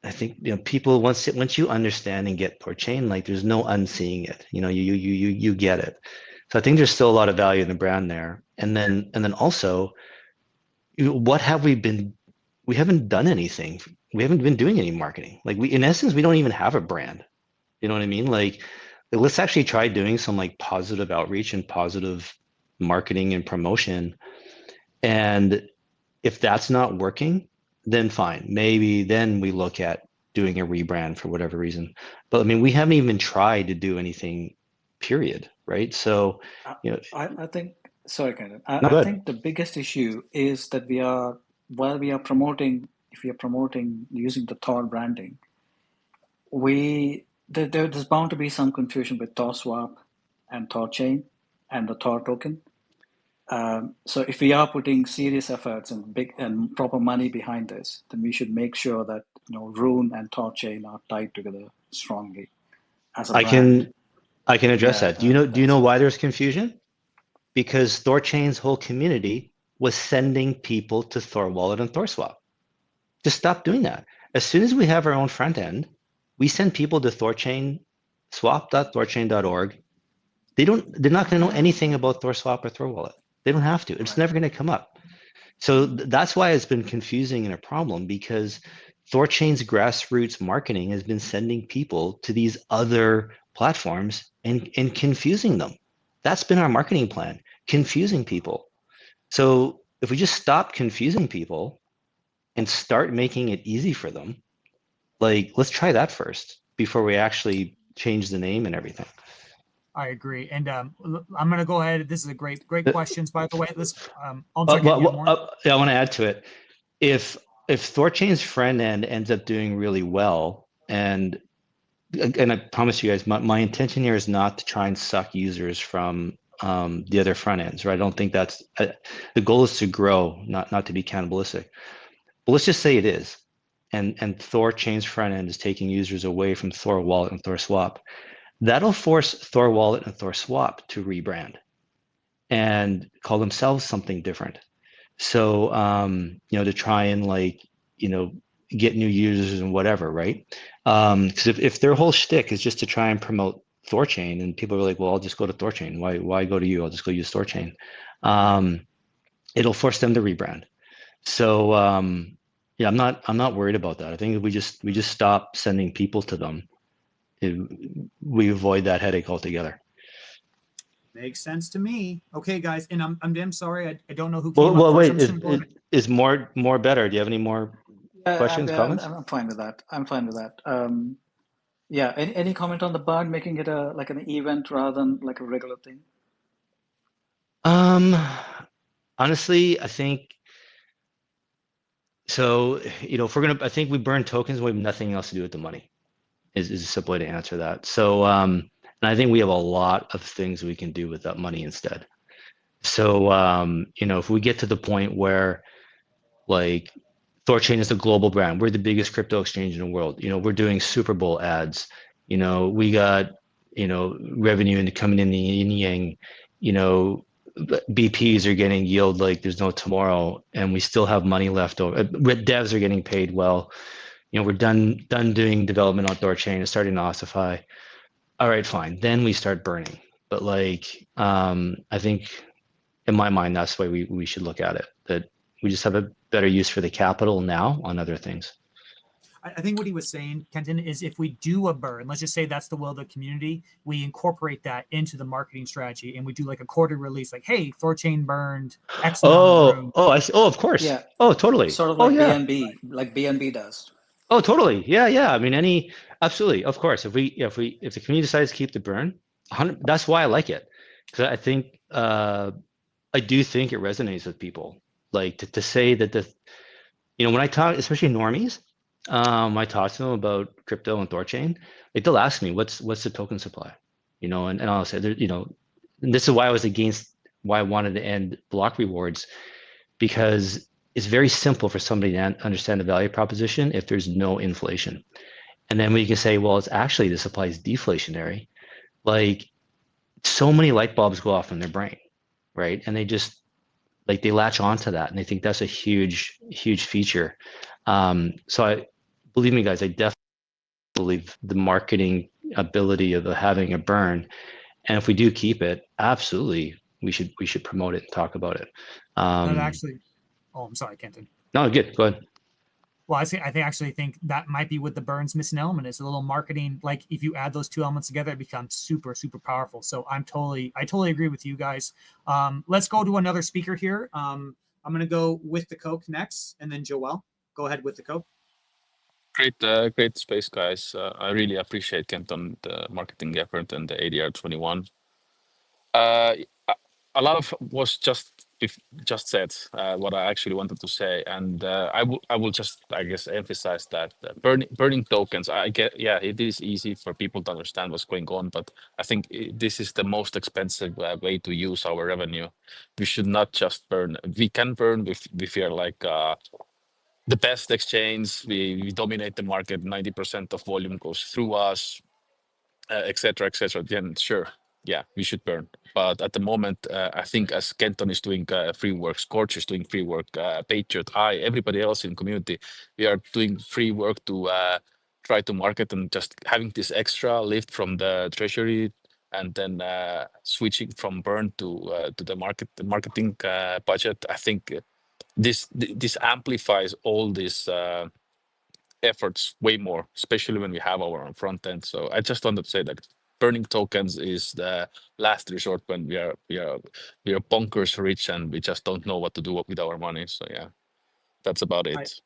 I think, you know, people once you understand and get THORChain, like there's no unseeing it. You know, you get it. So I think there's still a lot of value in the brand there. And then also, you know, what have we been? We haven't done anything. We haven't been doing any marketing. Like in essence, we don't even have a brand. You know what I mean? Like let's actually try doing some like positive outreach and positive marketing and promotion. And if that's not working, then fine. Maybe then we look at doing a rebrand for whatever reason. But I mean, we haven't even tried to do anything, period. Right. So, you know, I think, sorry, Ken, no, I think the biggest issue is that while we are promoting, if we are promoting using the Thor branding, there's bound to be some confusion with THORSwap and THORChain and the Thor token. So if we are putting serious efforts and big and proper money behind this, then we should make sure that, you know, Rune and THORChain are tied together strongly as a brand. I can address Yeah, that. Do you know why there's confusion? Because THORChain's whole community was sending people to Thor Wallet and THORSwap. Just stop doing that. As soon as we have our own front end, we send people to THORChain, swap.thorchain.org. They're not going to know anything about THORSwap or Thor Wallet. They don't have to. It's never going to come up. So that's why it's been confusing and a problem, because THORChain's grassroots marketing has been sending people to these other platforms and confusing them. That's been our marketing plan, confusing people. So if we just stop confusing people and start making it easy for them, like let's try that first before we actually change the name and everything. I agree, and I'm going to go ahead. This is a great questions, by the way. Let's. Yeah, I want to add to it. If THORChain's front end ends up doing really well, and I promise you guys, my intention here is not to try and suck users from the other front ends, right? I don't think that's the goal is to grow, not to be cannibalistic. But let's just say it is, and THORChain's front end is taking users away from Thor Wallet and THORSwap. that'll force Thor Wallet and Thor Swap to rebrand and call themselves something different. So, to try and get new users and whatever, right? Because if their whole shtick is just to try and promote THORChain, and people are like, well, I'll just go to THORChain. Why go to you? I'll just go use THORChain. It'll force them to rebrand. So, yeah, I'm not worried about that. I think if we just stop sending people to them, we avoid that headache altogether. Makes sense to me. Okay, guys, and I'm damn sorry. I don't know who came up Well, first. wait, is more better? Do you have any more questions, comments? I'm fine with that. I'm fine with that. Yeah. Any comment on the burn, making it like an event rather than like a regular thing? Honestly, I think so. If I think we burn tokens, we have nothing else to do with the money. Is a simple way to answer that. So, and I think we have a lot of things we can do with that money instead. So, if we get to the point where like THORChain is a global brand, we're the biggest crypto exchange in the world. We're doing Super Bowl ads. We got revenue coming in the yin yang. BPs are getting yield like there's no tomorrow, and we still have money left over. Devs are getting paid well. We're done doing development on THORChain and starting to ossify. All right, fine. Then we start burning. But I think in my mind, that's the way we should look at it. That we just have a better use for the capital now on other things. I think what he was saying, Kenton, is if we do a burn, let's just say that's the will of the community, we incorporate that into the marketing strategy, and we do like a quarter release, like, hey, THORChain burned X amount of room. I see. Oh, of course. Yeah. Oh, totally. Sort of like yeah. BNB, like BNB does. Oh, totally. Yeah. I mean, absolutely, of course. If the community decides to keep the burn, that's why I like it, because I think I do think it resonates with people. Like to say that when I talk, especially normies, I talk to them about crypto and THORChain, like they'll ask me what's the token supply, and I'll say and this is why I wanted to end block rewards, because it's very simple for somebody to understand the value proposition if there's no inflation. And then we can say, well, it's actually the supply is deflationary. Like so many light bulbs go off in their brain, right? And they just they latch onto that and they think that's a huge feature. So believe me, guys, I definitely believe the marketing ability of having a burn, and if we do keep it, absolutely we should promote it and talk about it. That actually, I'm sorry, Kenton. No, good. Go ahead. Well, I actually think that might be what the burns missing element is. A little marketing, like if you add those two elements together, it becomes super, super powerful. So I totally agree with you guys. Let's go to another speaker here. I'm going to go with the Coke next, and then Joel, go ahead with the Coke. Great space, guys. I really appreciate Kenton, the marketing effort, and the ADR21. A lot of was just said what I actually wanted to say, and I will just, I guess, emphasize that burning tokens. I get, yeah, it is easy for people to understand what's going on, but I think this is the most expensive way to use our revenue. We should not just burn. We can burn if we feel like the best exchange. We dominate the market. 90% of volume goes through us, etc., etc. Then sure, yeah, we should burn. But at the moment, I think as Kenton is doing free work, Scorch is doing free work, Patriot, everybody else in community, we are doing free work to try to market and just having this extra lift from the treasury, and then switching from burn to the marketing budget. I think this amplifies all these efforts way more, especially when we have our own front end. So I just wanted to say that burning tokens is the last resort when we are bonkers rich and we just don't know what to do with our money. So yeah, that's about it.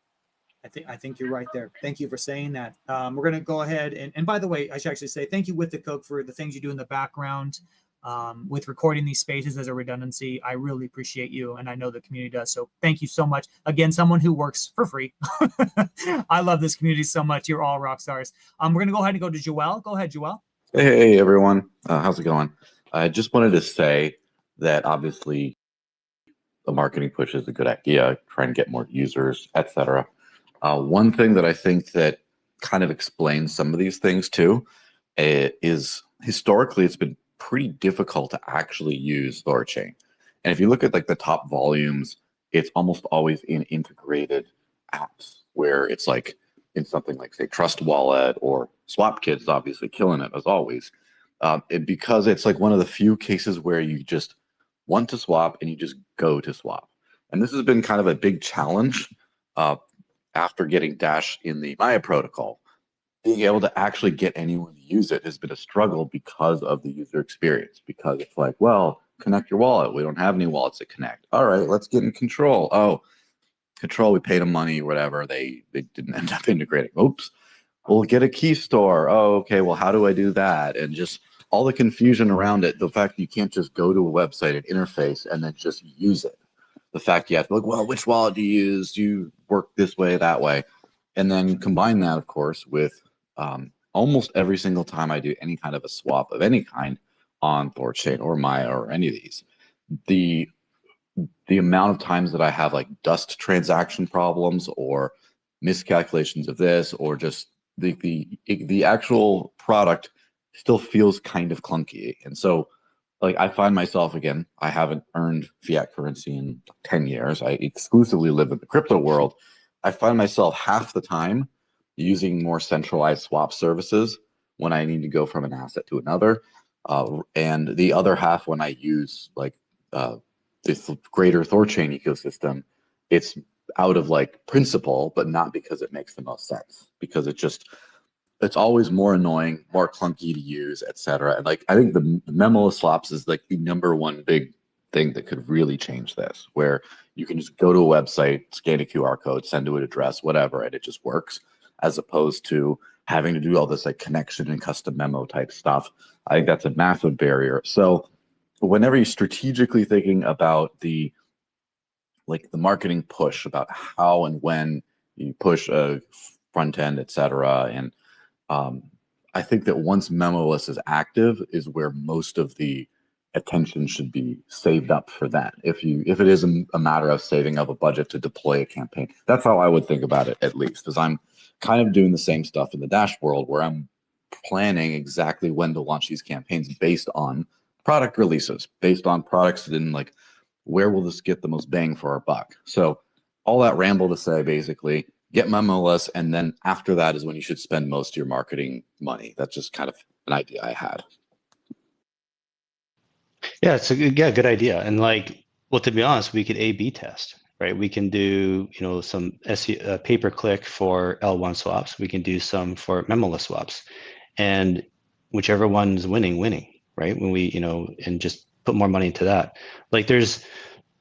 I think you're right there. Thank you for saying that. We're going to go ahead and by the way, I should actually say thank you with the Coke for the things you do in the background with recording these spaces as a redundancy. I really appreciate you, and I know the community does. So thank you so much. Again, someone who works for free. I love this community so much. You're all rock stars. We're going to go ahead and go to Joel. Go ahead, Joel. Hey everyone. How's it going? I just wanted to say that obviously the marketing push is a good idea, trying to get more users, etc. One thing that I think that kind of explains some of these things too is historically it's been pretty difficult to actually use THORChain. And if you look at like the top volumes, it's almost always in integrated apps where it's like in something like say Trust Wallet or SwapKid's obviously killing it as always. Because it's like one of the few cases where you just want to swap and you just go to swap. And this has been kind of a big challenge after getting Dash in the Maya protocol. Being able to actually get anyone to use it has been a struggle because of the user experience, because it's like, well, connect your wallet. We don't have any wallets that connect. All right, let's get in Control. Oh, Control, we paid them money, whatever. They didn't end up integrating. Oops. We'll get a key store. Oh, okay, well, how do I do that? And just all the confusion around it, the fact that you can't just go to a website and interface and then just use it. The fact you have to look, well, which wallet do you use? Do you work this way, that way? And then combine that, of course, with almost every single time I do any kind of a swap of any kind on THORChain or Maya or any of these, the amount of times that I have like dust transaction problems or miscalculations of this, or just the actual product still feels kind of clunky. And so like I find myself, again, I haven't earned fiat currency in 10 years. I exclusively live in the crypto world. I find myself half the time using more centralized swap services when I need to go from an asset to another. And the other half when I use like this greater THORChain ecosystem, it's out of like principle, but not because it makes the most sense, because it's always more annoying, more clunky to use, etc. And like I think the memoless swaps is like the #1 big thing that could really change this, where you can just go to a website, scan a QR code, send to an address, whatever, and it just works, as opposed to having to do all this like connection and custom memo type stuff. I think that's a massive barrier. So whenever you're strategically thinking about the marketing push, about how and when you push a front end, etc., and I think that once memoless is active is where most of the attention should be saved up for that. If it is a matter of saving up a budget to deploy a campaign, that's how I would think about it, at least, because I'm kind of doing the same stuff in the Dash world, where I'm planning exactly when to launch these campaigns based on product releases, based on products, and like where will this get the most bang for our buck. So all that ramble to say, basically, get memoless, and then after that is when you should spend most of your marketing money. That's just kind of an idea I had. Yeah, it's a good idea. And like, well, to be honest, we could A/B test, right? We can do, some pay-per-click for L1 swaps. We can do some for memoless swaps, and whichever one's winning, right? When we, and just put more money into that. Like, there's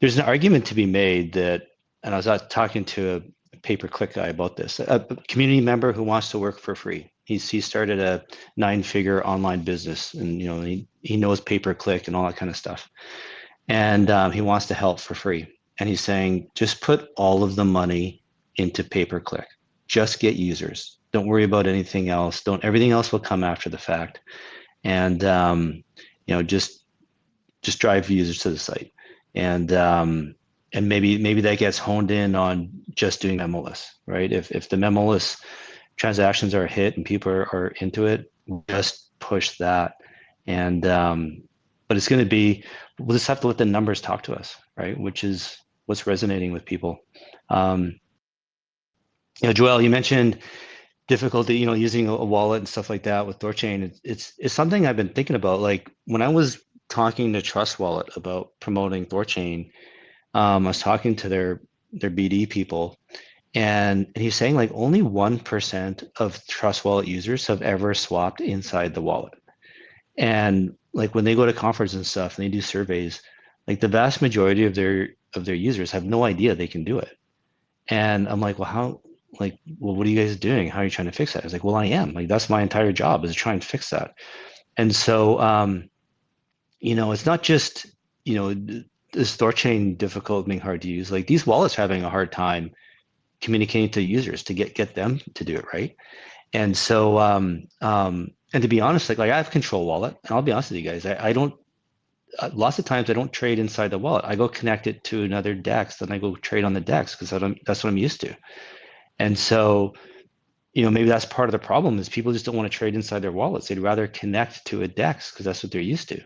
an argument to be made that, and I was out talking to a pay-per-click guy about this, a community member who wants to work for free. He started a 9-figure online business, and he knows pay-per-click and all that kind of stuff, and he wants to help for free. And he's saying, just put all of the money into pay-per-click. Just get users. Don't worry about anything else. Everything else will come after the fact. And just drive users to the site. And maybe that gets honed in on just doing memoless, right? If the memoless transactions are a hit and people are into it, just push that. And but it's going to be, we'll just have to let the numbers talk to us, right? Which is what's resonating with people. Joel, you mentioned difficulty, using a wallet and stuff like that with THORChain. It's something I've been thinking about. Like when I was talking to Trust Wallet about promoting THORChain, I was talking to their BD people, and he's saying like only 1% of Trust Wallet users have ever swapped inside the wallet. And like when they go to conferences and stuff and they do surveys, like the vast majority of their users have no idea they can do it. And I'm like, well, what are you guys doing? How are you trying to fix that? I was like, well, I am. Like, that's my entire job, is to try and fix that. And so, it's not just, this THORChain difficult, being hard to use. Like these wallets are having a hard time communicating to users to get them to do it right. And so, and to be honest, like I have Control Wallet, and I'll be honest with you guys, I don't. Lots of times I don't trade inside the wallet. I go connect it to another DEX, then I go trade on the DEX because that's what I'm used to. And so maybe that's part of the problem is people just don't want to trade inside their wallets. They'd rather connect to a DEX because that's what they're used to.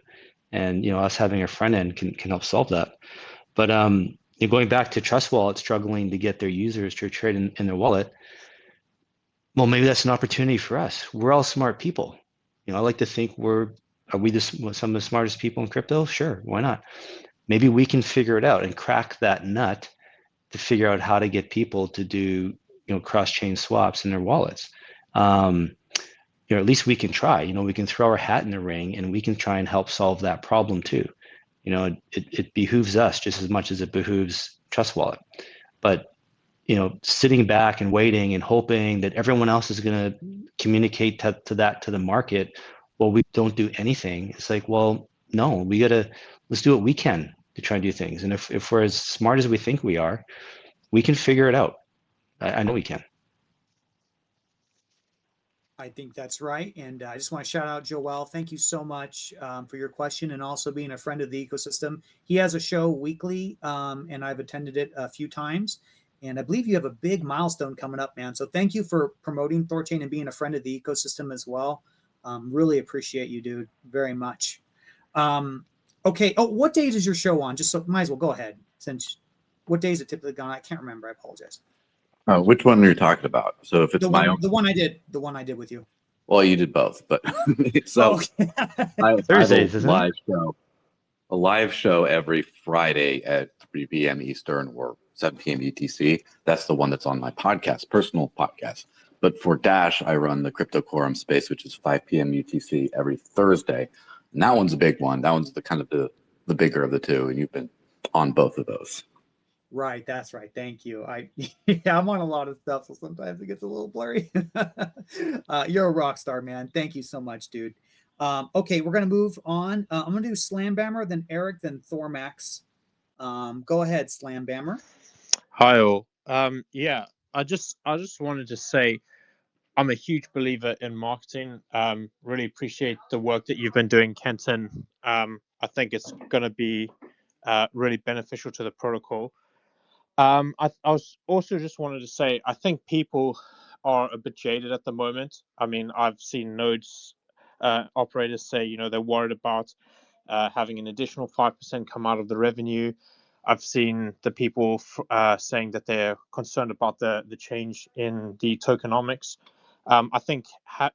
And, us having a front end can help solve that. But going back to Trust Wallet struggling to get their users to trade in their wallet, well, maybe that's an opportunity for us. We're all smart people. I like to think are we some of the smartest people in crypto? Sure, why not? Maybe we can figure it out and crack that nut to figure out how to get people to do cross-chain swaps in their wallets. At least we can try. We can throw our hat in the ring and we can try and help solve that problem too. It behooves us just as much as it behooves Trust Wallet. But sitting back and waiting and hoping that everyone else is going to communicate to the market while we don't do anything, it's like, well, no, let's do what we can to try and do things. And if we're as smart as we think we are, we can figure it out. I know we can. I think that's right. And I just want to shout out Joel. Thank you so much for your question and also being a friend of the ecosystem. He has a show weekly and I've attended it a few times. And I believe you have a big milestone coming up, man. So thank you for promoting THORChain and being a friend of the ecosystem as well. Really appreciate you, dude, very much. Okay. Oh, what day is your show on? Just so might as well go ahead. Since what day is it typically gone? I can't remember. I apologize. Which one are you talking about? So if it's the one I did with you. Well, you did both, but so okay. Thursdays, I have a live show every Friday at 3 p.m. Eastern or 7 p.m. UTC. That's the one that's on my podcast, personal podcast. But for Dash, I run the Crypto Quorum Space, which is 5 p.m. UTC every Thursday. And that one's a big one. That one's the kind of the bigger of the two, and you've been on both of those. Right, that's right. Thank you. I'm on a lot of stuff, so sometimes it gets a little blurry. You're a rock star, man. Thank you so much, dude. Okay, we're gonna move on. I'm gonna do Slam Bammer, then Eric, then THORMax. Go ahead, Slam Bammer. Hi all. Yeah, I just wanted to say I'm a huge believer in marketing. Really appreciate the work that you've been doing, Kenton. I think it's going to be really beneficial to the protocol. I was also just wanted to say I think people are a bit jaded at the moment. I mean, I've seen nodes operators say they're worried about having an additional 5% come out of the revenue. I've seen the people saying that they're concerned about the change in the tokenomics. I think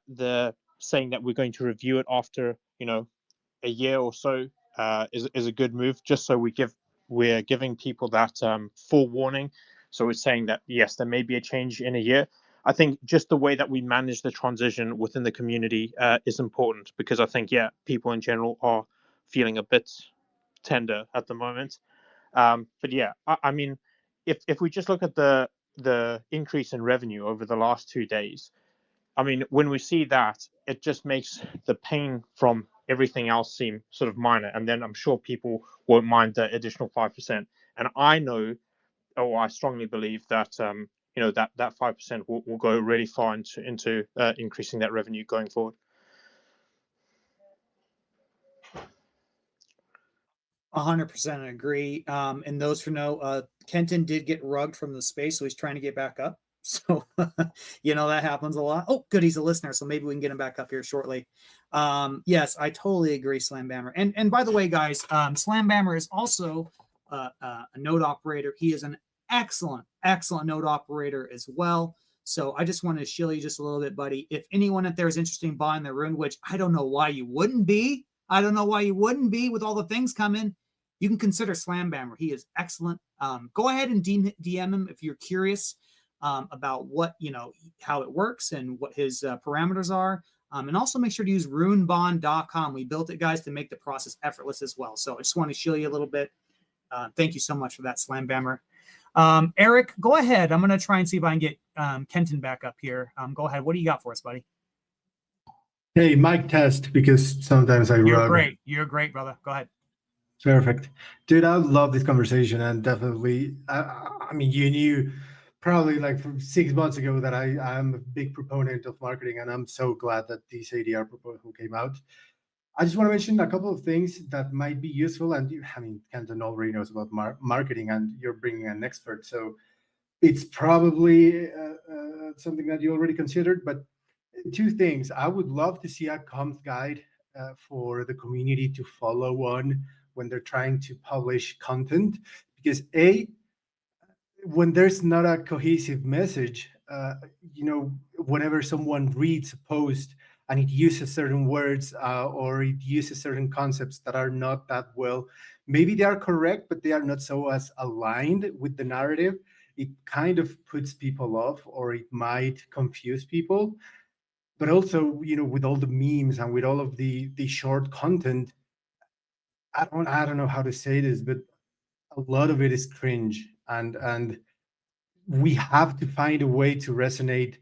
the saying that we're going to review it after a year or so is a good move, just so we're giving people that forewarning. So we're saying that yes, there may be a change in a year. I think just the way that we manage the transition within the community is important, because I think people in general are feeling a bit tender at the moment. But yeah, I mean, if we just look at the increase in revenue over the last 2 days, I mean, when we see that, it just makes the pain from everything else seem sort of minor. And then I'm sure people won't mind the additional 5%. And I know, or I strongly believe that that 5% will go really far into increasing that revenue going forward. 100% agree. And those who know, Kenton did get rugged from the space, so he's trying to get back up. So, that happens a lot. Oh, good. He's a listener. So maybe we can get him back up here shortly. Yes, I totally agree, Slam Bammer. And by the way, guys, Slam Bammer is also a node operator. He is an excellent node operator as well. So I just wanted to shill you just a little bit, buddy. If anyone out there is interested in buying the rune, which I don't know why you wouldn't be. I don't know why you wouldn't be with all the things coming. You can consider Slam Bammer. He is excellent. Go ahead and DM him if you're curious about what, how it works and what his parameters are. And also make sure to use runebond.com. We built it, guys, to make the process effortless as well. So I just want to shill you a little bit. Thank you so much for that, Slam Bammer. Eric, go ahead. I'm going to try and see if I can get Kenton back up here. Go ahead. What do you got for us, buddy? Hey, mic test, because sometimes You're great. You're great, brother. Go ahead. Perfect. Dude, I love this conversation, and definitely, I mean, you knew probably like from 6 months ago that I'm a big proponent of marketing, and I'm so glad that this ADR proposal came out. I just want to mention a couple of things that might be useful, and I mean, Kenton already knows about marketing, and you're bringing an expert. So it's probably something that you already considered. But two things: I would love to see a comms guide for the community to follow on when they're trying to publish content, because when there's not a cohesive message, whenever someone reads a post and it uses certain words or it uses certain concepts that are not that well, maybe they are correct, but they are not so as aligned with the narrative, it kind of puts people off, or it might confuse people. But also, with all the memes and with all of the short content, I don't know how to say this, but a lot of it is cringe, and we have to find a way to resonate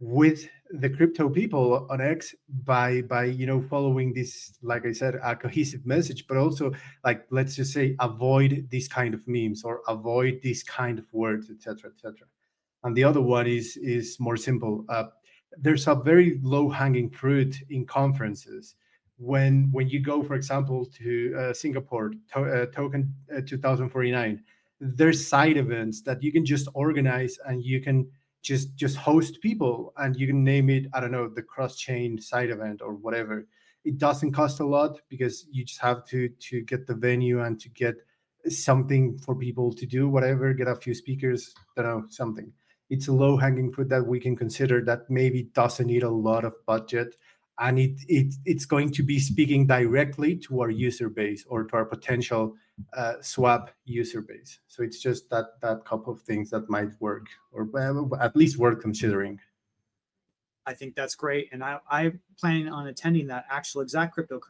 with the crypto people on X by following this, like I said, a cohesive message, but also, like, let's just say, avoid these kind of memes or avoid these kind of words, etc., etc. And the other one is more simple. There's a very low hanging fruit in conferences. When you go, for example, to Singapore, Token 2049, there's side events that you can just organize, and you can just host people, and you can name it, I don't know, the cross-chain side event or whatever. It doesn't cost a lot, because you just have to get the venue and to get something for people to do whatever, get a few speakers, don't know, something. It's a low hanging fruit that we can consider, that maybe doesn't need a lot of budget, and it's going to be speaking directly to our user base, or to our potential swap user base. So it's just that couple of things that might work, or at least worth considering. I think that's great, and I'm planning on attending that actual exact crypto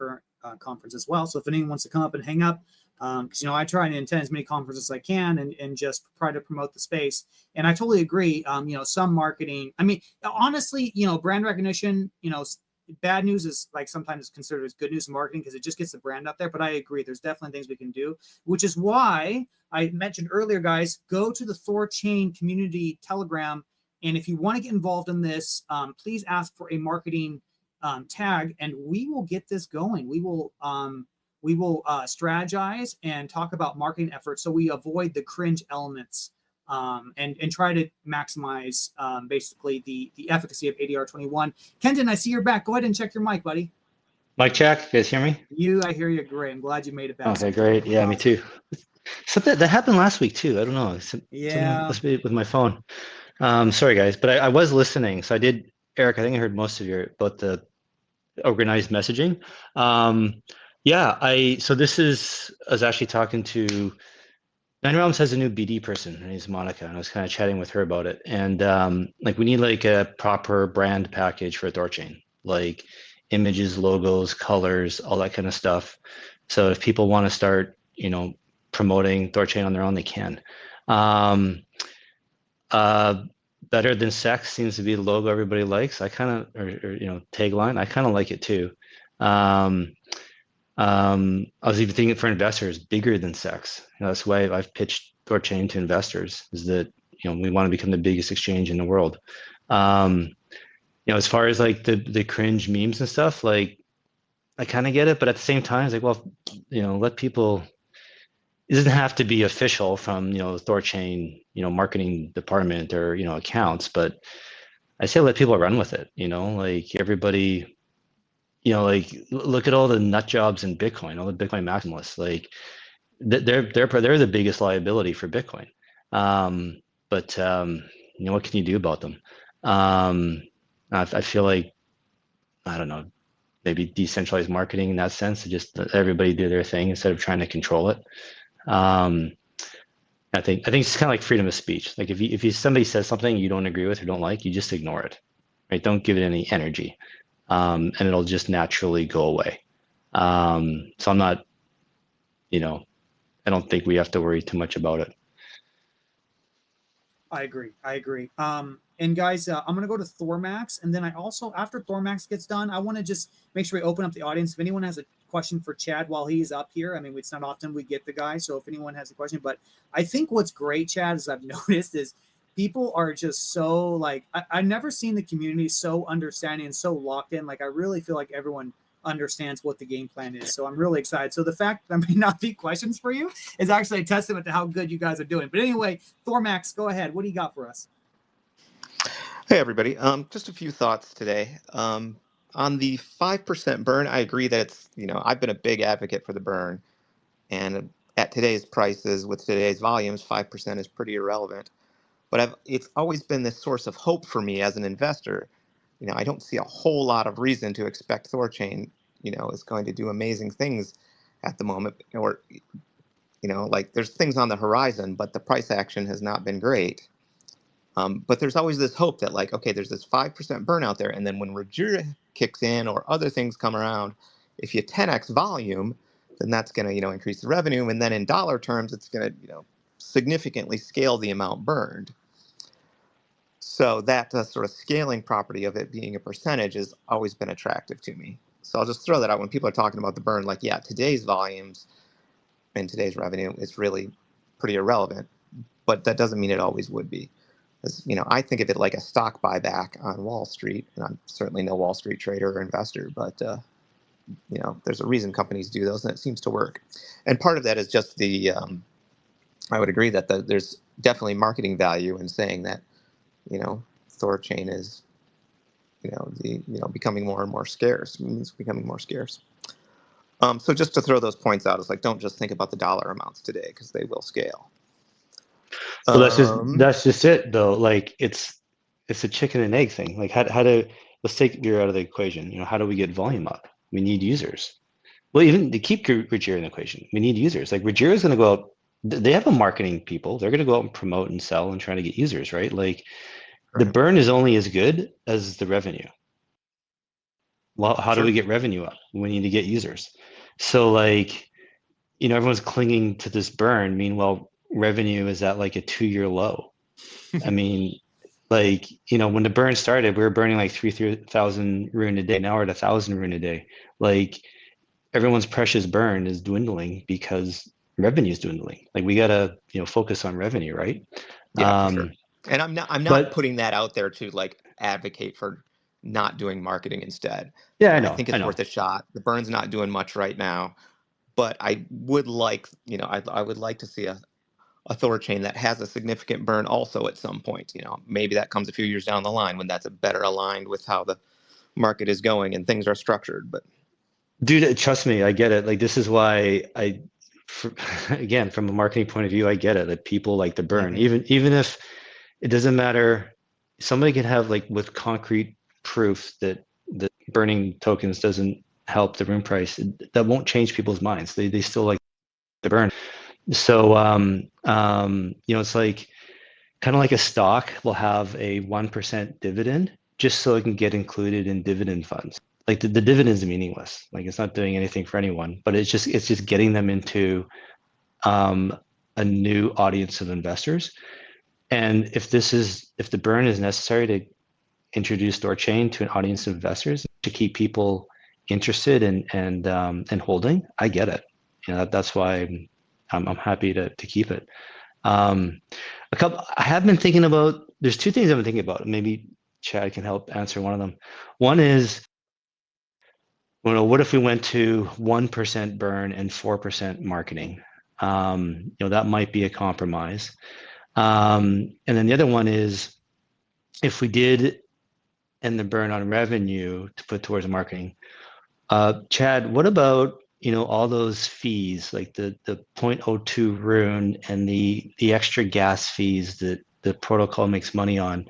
conference as well. So if anyone wants to come up and hang up, because I try and attend as many conferences as I can, and just try to promote the space. And I totally agree. Some marketing. I mean, honestly, brand recognition. Bad news is like sometimes considered as good news in marketing, because it just gets the brand up there. But I agree, there's definitely things we can do, which is why I mentioned earlier, guys, go to the THORChain community Telegram. And if you want to get involved in this, please ask for a marketing tag, and we will get this going. We will strategize and talk about marketing efforts, so we avoid the cringe elements, and try to maximize basically the efficacy of ADR21. Kenton, I see you're back. Go ahead and check your mic, buddy. Mic check. You guys hear me? I hear you great. I'm glad you made it back. Okay, great. Yeah, me too. Something that happened last week too. I don't know. Yeah. Must be with my phone. Sorry guys, but I was listening. So I did, Eric, I think I heard most of about the organized messaging. I was actually talking to, Nine Realms has a new BD person. Her name's Monica, and I was kind of chatting with her about it. And we need like a proper brand package for THORChain, like images, logos, colors, all that kind of stuff. So if people want to start, promoting THORChain on their own, they can. Better than sex seems to be the logo everybody likes. I kind of, or tagline. I kind of like it too. I was even thinking for investors, bigger than sex. That's why I've pitched THORChain to investors, is that we want to become the biggest exchange in the world. As far as like the cringe memes and stuff, like I kind of get it, but at the same time, it's like, well, let people. It doesn't have to be official from the THORChain marketing department or accounts, but I say let people run with it. Like everybody, like look at all the nut jobs in Bitcoin, all the Bitcoin maximalists. Like they're the biggest liability for Bitcoin. But what can you do about them? I feel like, I don't know, maybe decentralized marketing in that sense, to just let everybody do their thing instead of trying to control it. I think it's kind of like freedom of speech. Like if somebody says something you don't agree with or don't like, you just ignore it, right? Don't give it any energy, and it'll just naturally go away. So I'm not, I don't think we have to worry too much about it. I agree. And guys, I'm gonna go to THORMax, and then I also, after THORMax gets done, I want to just make sure we open up the audience. If anyone has a question for Chad while he's up here, I mean, it's not often we get the guy, so if anyone has a question, but I think what's great, Chad, as I've noticed, is people are just so like, I've never seen the community so understanding and so locked in. Like I really feel like everyone understands what the game plan is. So I'm really excited. So the fact that there may not be questions for you is actually a testament to how good you guys are doing. But anyway, THORmax, go ahead. What do you got for us? Hey everybody, just a few thoughts today. On the 5% burn, I agree that it's, I've been a big advocate for the burn, and at today's prices with today's volumes, 5% is pretty irrelevant. But it's always been this source of hope for me as an investor. I don't see a whole lot of reason to expect THORChain, is going to do amazing things at the moment, or, like there's things on the horizon, but the price action has not been great. But there's always this hope that, like, okay, there's this 5% burn out there, and then when Rebranding kicks in or other things come around, if you 10x volume, then that's going to, increase the revenue, and then in dollar terms, it's going to, significantly scale the amount burned. So that sort of scaling property of it being a percentage has always been attractive to me. So I'll just throw that out when people are talking about the burn, like, yeah, today's volumes and today's revenue is really pretty irrelevant, but that doesn't mean it always would be. I think of it like a stock buyback on Wall Street, and I'm certainly no Wall Street trader or investor, but there's a reason companies do those, and it seems to work. And part of that is just I would agree that there's definitely marketing value in saying that, THORChain is, becoming more and more scarce. It's becoming more scarce. So just to throw those points out, it's like, don't just think about the dollar amounts today, because they will scale. So that's just it though. Like it's a chicken and egg thing. Like let's take Gear out of the equation. How do we get volume up? We need users. Well, even to keep Rebranding in the equation, we need users. Like Rebranding is going to go out. They have a marketing people. They're going to go out and promote and sell and try to get users, right? Like the burn is only as good as the revenue. Well, how do we get revenue up? We need to get users. So like, everyone's clinging to this burn. Meanwhile, revenue is at like a 2-year low. I mean, like, when the burn started, we were burning like 3,000 rune a day. Now we're at 1,000 rune a day. Like everyone's precious burn is dwindling because revenue is dwindling. Like we gotta, focus on revenue, right? Yeah, for sure. And I'm not putting that out there to like advocate for not doing marketing instead. Yeah, I think it's worth a shot. The burn's not doing much right now, but I would like, I would like to see a THORChain that has a significant burn also at some point. Maybe that comes a few years down the line when that's better aligned with how the market is going and things are structured. But dude, trust me, I get it. Like this is why again, from a marketing point of view, I get it that people like the burn. Even if it doesn't matter, somebody can have like with concrete proof that the burning tokens doesn't help the rune price. That won't change people's minds. They still like the burn. So it's like kind of like a stock will have a 1% dividend just so it can get included in dividend funds. Like the dividend is meaningless. Like it's not doing anything for anyone, but it's just getting them into a new audience of investors. And if the burn is necessary to introduce THORChain to an audience of investors to keep people interested and holding, I get it. That's why I'm happy to keep it. I have been thinking about. There's two things I've been thinking about. Maybe Chad can help answer one of them. One is, what if we went to 1% burn and 4% marketing? That might be a compromise. And then the other one is, if we did end the burn on revenue to put towards marketing. Chad, what about all those fees, like the 0.02 rune and the extra gas fees that the protocol makes money on?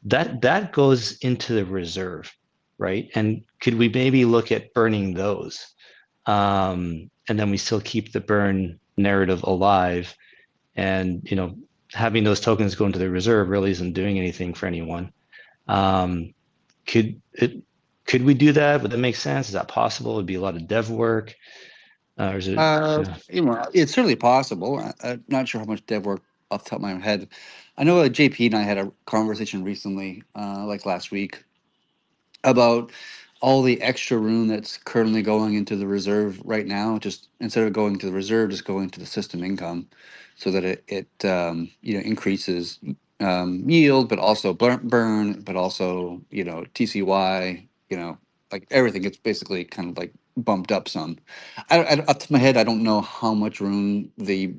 That goes into the reserve, right? And could we maybe look at burning those, and then we still keep the burn narrative alive? And having those tokens go into the reserve really isn't doing anything for anyone. Could we do that? Would that make sense? Is that possible? It would be a lot of dev work. Or is it? It's certainly possible. I'm not sure how much dev work off the top of my head. I know JP and I had a conversation recently, like last week, about all the extra rune that's currently going into the reserve right now. Just instead of going to the reserve, just going to the system income, so that it increases yield, but also burn, but also TCY, like everything, it's basically kind of like bumped up some. I up to my head, I don't know how much rune the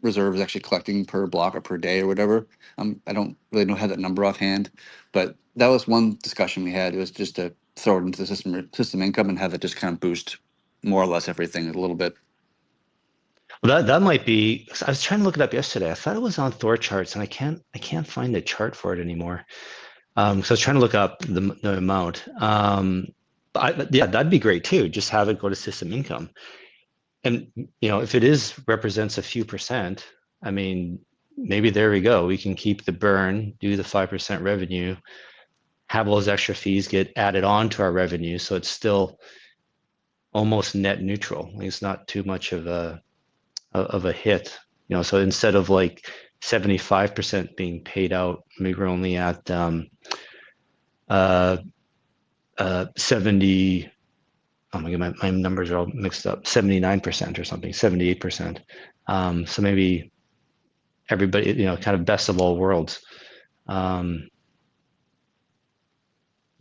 reserve is actually collecting per block or per day or whatever. I don't really know how that number offhand, but that was one discussion we had. It was just to throw it into the system income and have it just kind of boost more or less everything a little bit. Well, that might be. I was trying to look it up yesterday. I thought it was on THORcharts, and I can't find the chart for it anymore. So I was trying to look up the amount. Yeah, that'd be great too. Just have it go to system income, and if it represents a few percent, I mean, maybe there we go. We can keep the burn, do the 5% revenue, have those extra fees get added on to our revenue, so it's still almost net neutral. It's not too much of a hit. So instead of like 75% being paid out, maybe we're only at 70. Oh my god, my numbers are all mixed up. 79% or something, 78%. So maybe everybody, kind of best of all worlds. Yeah,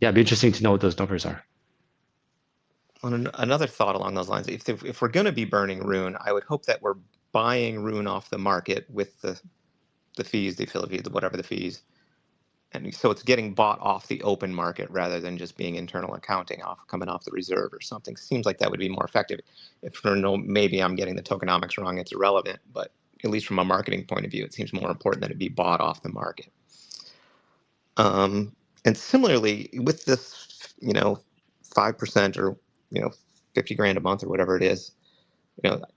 it'd be interesting to know what those numbers are. Another thought along those lines: if we're going to be burning rune, I would hope that we're buying rune off the market with the fees, the affiliate fees, whatever the fees, and so it's getting bought off the open market rather than just being internal accounting coming off the reserve or something. Seems like that would be more effective. Maybe I'm getting the tokenomics wrong. It's irrelevant, but at least from a marketing point of view, it seems more important that it be bought off the market. And similarly, with this, 5% or 50 grand a month or whatever it is,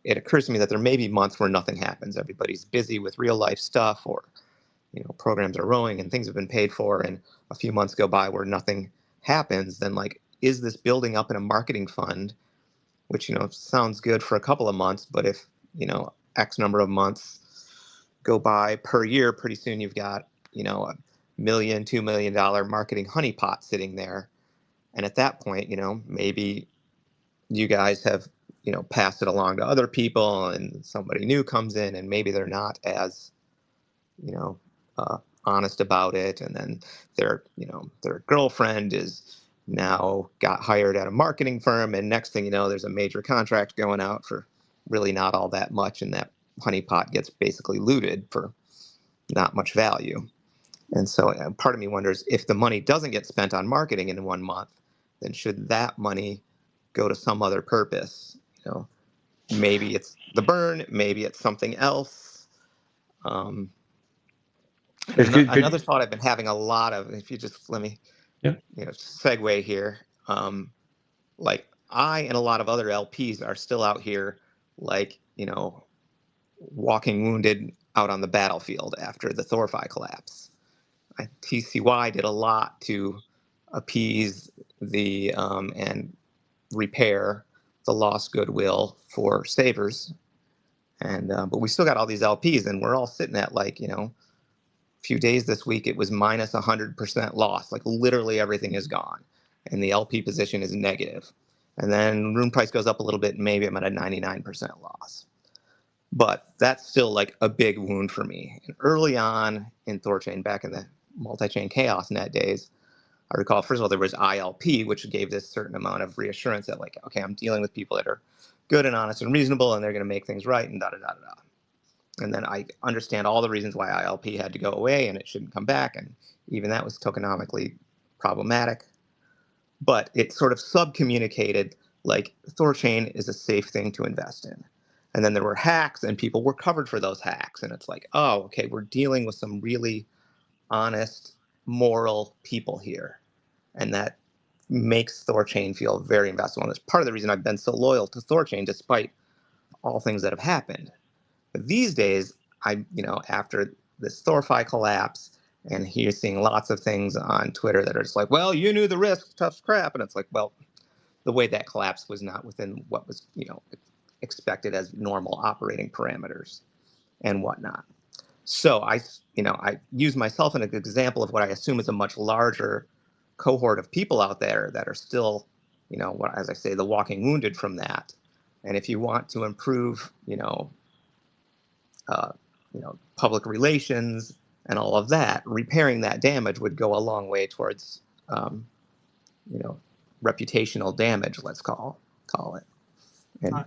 it occurs to me that there may be months where nothing happens. Everybody's busy with real life stuff, or programs are rowing and things have been paid for, and a few months go by where nothing happens. Then, like, is this building up in a marketing fund, which sounds good for a couple of months, but if X number of months go by per year, pretty soon you've got $1 million, $2 million marketing honeypot sitting there, and at that point, maybe you guys have passed it along to other people, and somebody new comes in, and maybe they're not as honest about it, and then their girlfriend is now got hired at a marketing firm, and next thing you know, there's a major contract going out for really not all that much, and that honeypot gets basically looted for not much value. And so part of me wonders, if the money doesn't get spent on marketing in 1 month, then should that money go to some other purpose? Maybe it's the burn, maybe it's something else. Another thought I've been having a lot of, if you just let me segue here, like I and a lot of other LPs are still out here, like, walking wounded out on the battlefield after the THORFi collapse. TCY did a lot to appease the and repair the lost goodwill for savers, and but we still got all these LPs, and we're all sitting at, like, a few days this week it was minus 100% loss, like literally everything is gone, and the LP position is negative. And then rune price goes up a little bit, and maybe I'm at a 99% loss. But that's still like a big wound for me. And early on in THORChain, back in the multi-chain chaos net days, I recall, first of all, there was ILP, which gave this certain amount of reassurance that, like, okay, I'm dealing with people that are good and honest and reasonable, and they're going to make things right, and da-da-da-da-da. And then I understand all the reasons why ILP had to go away and it shouldn't come back, and even that was tokenomically problematic. But it sort of sub-communicated, like, THORChain is a safe thing to invest in. And then there were hacks, and people were covered for those hacks. And it's like, oh, okay, we're dealing with some really honest, moral people here. And that makes THORChain feel very investable. And that's part of the reason I've been so loyal to THORChain, despite all things that have happened. But these days, after this THORFi collapse, and here seeing lots of things on Twitter that are just like, well, you knew the risk, tough crap. And it's like, well, the way that collapse was not within what was, expected as normal operating parameters and whatnot. So I use myself as an example of what I assume is a much larger cohort of people out there that are still, as I say, the walking wounded from that. And if you want to improve, public relations and all of that, repairing that damage would go a long way towards, reputational damage, let's call it. And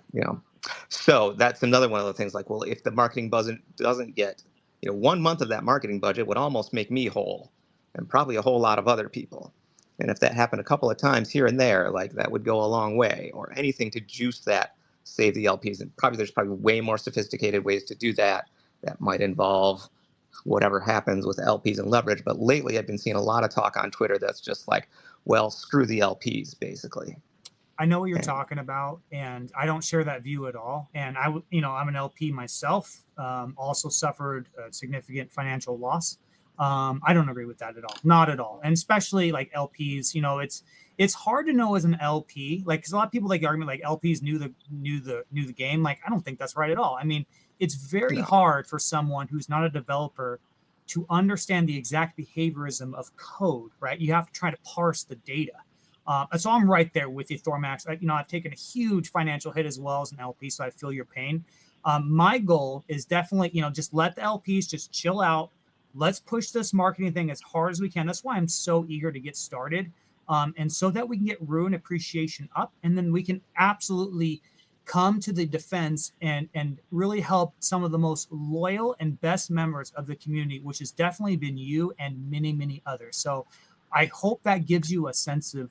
so that's another one of the things, like, well, if the marketing doesn't get, 1 month of that marketing budget would almost make me whole, and probably a whole lot of other people. And if that happened a couple of times here and there, like, that would go a long way. Or anything to juice that, save the LPs. And there's probably way more sophisticated ways to do that. That might involve whatever happens with LPs and leverage. But lately, I've been seeing a lot of talk on Twitter that's just like, well, screw the LPs, basically. I know what you're talking about, and I don't share that view at all. And I'm an LP myself, also suffered a significant financial loss. I don't agree with that at all, not at all. And especially like LPs, it's hard to know as an LP, like, because a lot of people like the argument like LPs knew the game. Like, I don't think that's right at all. I mean, it's very hard for someone who's not a developer to understand the exact behaviorism of code, right? You have to try to parse the data. So I'm right there with you, THORMax. I've taken a huge financial hit as well as an LP, so I feel your pain. My goal is definitely, just let the LPs just chill out. Let's push this marketing thing as hard as we can. That's why I'm so eager to get started, and so that we can get Ruin appreciation up, and then we can absolutely come to the defense and really help some of the most loyal and best members of the community, which has definitely been you and many, many others. So I hope that gives you a sense of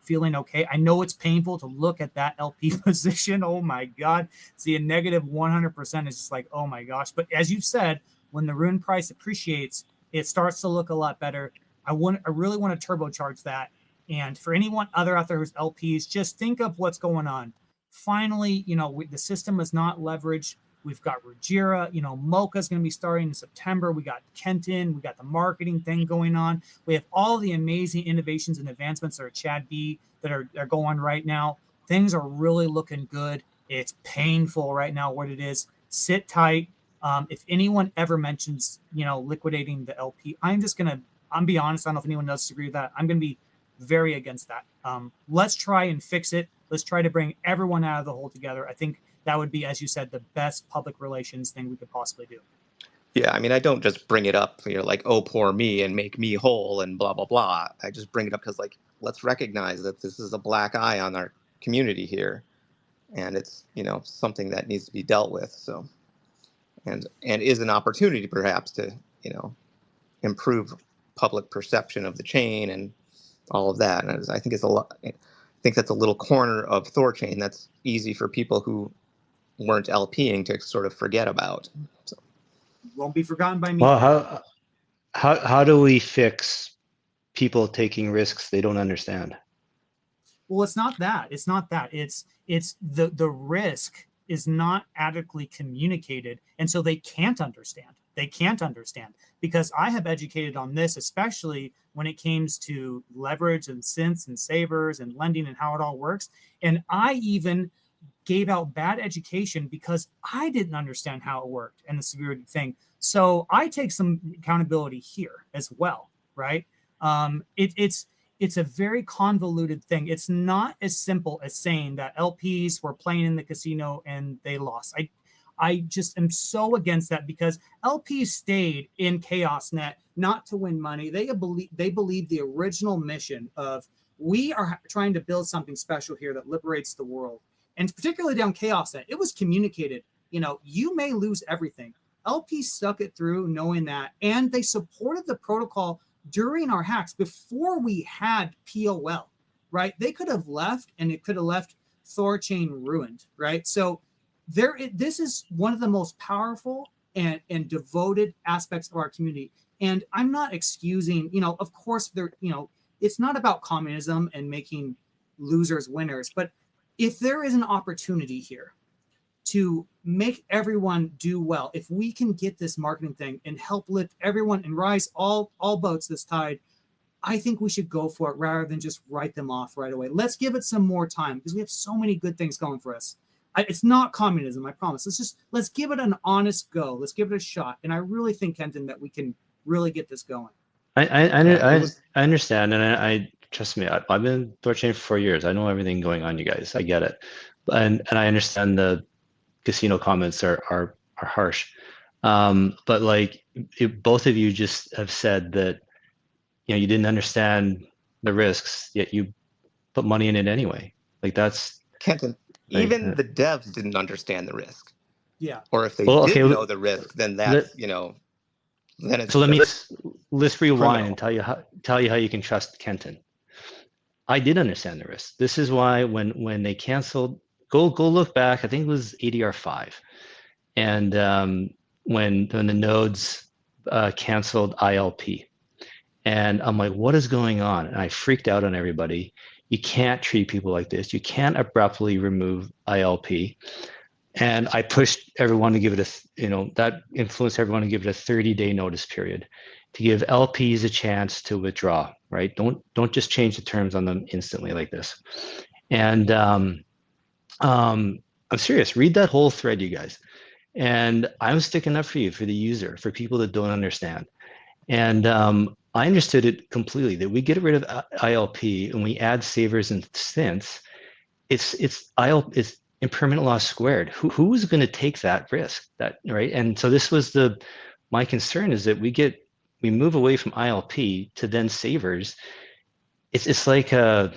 feeling okay. I know it's painful to look at that LP position. Oh my God. See a negative 100% is just like, oh my gosh. But as you've said, when the Ruin price appreciates, it starts to look a lot better. I really want to turbocharge that. And for anyone other out there who's LPs, just think of what's going on. Finally, the system is not leveraged. We've got Ruggiera, Mocha's going to be starting in September. We got Kenton. We got the marketing thing going on. We have all the amazing innovations and advancements that are Chad B that are going right now. Things are really looking good. It's painful right now what it is. Sit tight. If anyone ever mentions, liquidating the LP, I'm be honest. I don't know if anyone else agrees with that. I'm going to be very against that. Let's try and fix it. Let's try to bring everyone out of the hole together. I think that would be, as you said, the best public relations thing we could possibly do. Yeah, I mean, I don't just bring it up, like, oh, poor me and make me whole and blah, blah, blah. I just bring it up because, like, let's recognize that this is a black eye on our community here. And it's, something that needs to be dealt with. So, and is an opportunity perhaps to, improve public perception of the chain and all of that. And I think I think that's a little corner of THORChain that's easy for people who weren't LPing to sort of forget about. So. Won't be forgotten by me. Well, how do we fix people taking risks they don't understand? Well, it's not that. It's not that. It's the risk is not adequately communicated, and so they can't understand. They can't understand because I have educated on this, especially when it comes to leverage and synths and savers and lending and how it all works. And I even gave out bad education because I didn't understand how it worked and the severity thing. So I take some accountability here as well, right? It's a very convoluted thing. It's not as simple as saying that LPs were playing in the casino and they lost. I just am so against that because LPs stayed in ChaosNet not to win money. They believe the original mission of we are trying to build something special here that liberates the world. And particularly down ChaosNet, it was communicated, you may lose everything. LPs stuck it through knowing that, and they supported the protocol during our hacks before we had POL, right? They could have left and it could have left THORChain ruined, right? So this is one of the most powerful and devoted aspects of our community. And I'm not excusing, of course, it's not about communism and making losers winners, but if there is an opportunity here to make everyone do well, if we can get this marketing thing and help lift everyone and rise all boats this tide, I think we should go for it rather than just write them off right away. Let's give it some more time because we have so many good things going for us. It's not communism, I promise. Let's give it an honest go. Let's give it a shot. And I really think, Kenton, that we can really get this going. I understand, and I trust me. I've been in THORChain for 4 years. I know everything going on, you guys. I get it, and I understand the casino comments are harsh, but like both of you just have said that you didn't understand the risks, yet you put money in it anyway. Like that's Kenton, like, even the devs didn't understand the risk. Yeah. Or if they well, did okay. know the risk, then that's, then it's So let me just let's rewind criminal. and tell you how you can trust Kenton. I did understand the risk. This is why when they canceled, go look back. I think it was ADR5, and when the nodes canceled ILP, and I'm like, what is going on? And I freaked out on everybody. You can't treat people like this. You can't abruptly remove ILP. And I pushed everyone to give it that influenced everyone to give it a 30-day notice period, to give LPs a chance to withdraw, right? Don't just change the terms on them instantly like this. And I'm serious, read that whole thread, you guys. And I'm sticking up for you, for the user, for people that don't understand. And I understood it completely, that we get rid of ILP and we add savers and synths. It's impermanent loss squared. Who's going to take that risk? That right? And so this was my concern, is that we move away from ILP to then savers. It's like I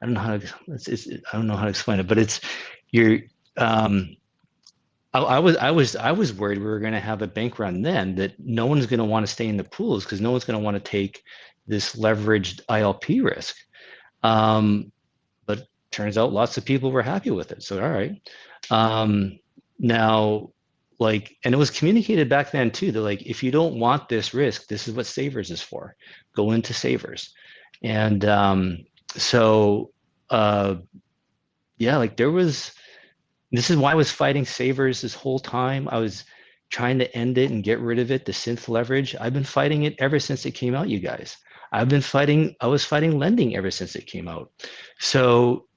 don't know how to I don't know how to explain it, but it's you're. I was worried we were going to have a bank run then, that no one's going to want to stay in the pools because no one's going to want to take this leveraged ILP risk. But turns out lots of people were happy with it. So, all right. Now, and it was communicated back then too, that if you don't want this risk, this is what savers is for. Go into savers. And this is why I was fighting savers this whole time. I was trying to end it and get rid of it, the synth leverage. I've been fighting it ever since it came out, you guys. I was fighting lending ever since it came out. So,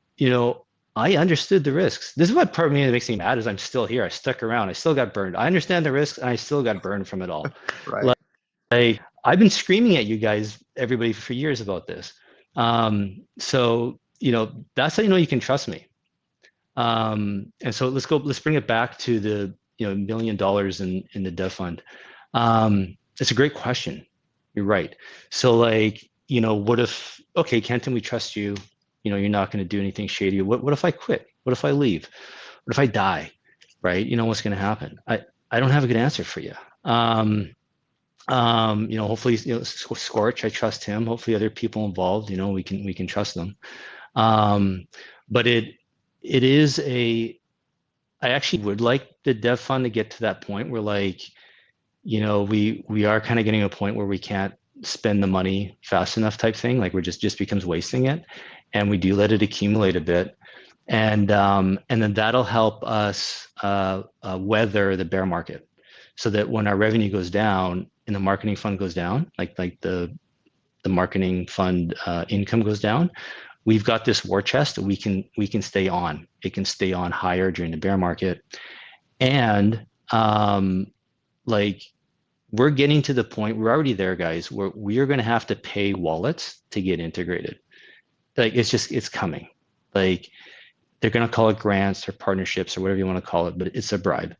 I understood the risks. This is what part of me that makes me mad, is I'm still here. I stuck around. I still got burned. I understand the risks, and I still got burned from it all. Right. I've been screaming at you guys, everybody, for years about this. So, that's how you can trust me. And so let's bring it back to the $1 million in the dev fund. It's a great question. You're right. So what if, okay, Kenton, we trust you, you're not going to do anything shady. What if I quit? What if I leave? What if I die? Right? What's going to happen? I don't have a good answer for you. Hopefully, Scorch, I trust him. Hopefully other people involved, we can trust them. But it is I actually would like the dev fund to get to that point where we are kind of getting a point where we can't spend the money fast enough type thing. We're just becomes wasting it. And we do let it accumulate a bit. And then that'll help us weather the bear market, so that when our revenue goes down and the marketing fund goes down, like the marketing fund income goes down, we've got this war chest that we can stay on. It can stay on higher during the bear market. And we're getting to the point, we're already there, guys, where we are going to have to pay wallets to get integrated. It's coming. They're going to call it grants or partnerships or whatever you want to call it, but it's a bribe.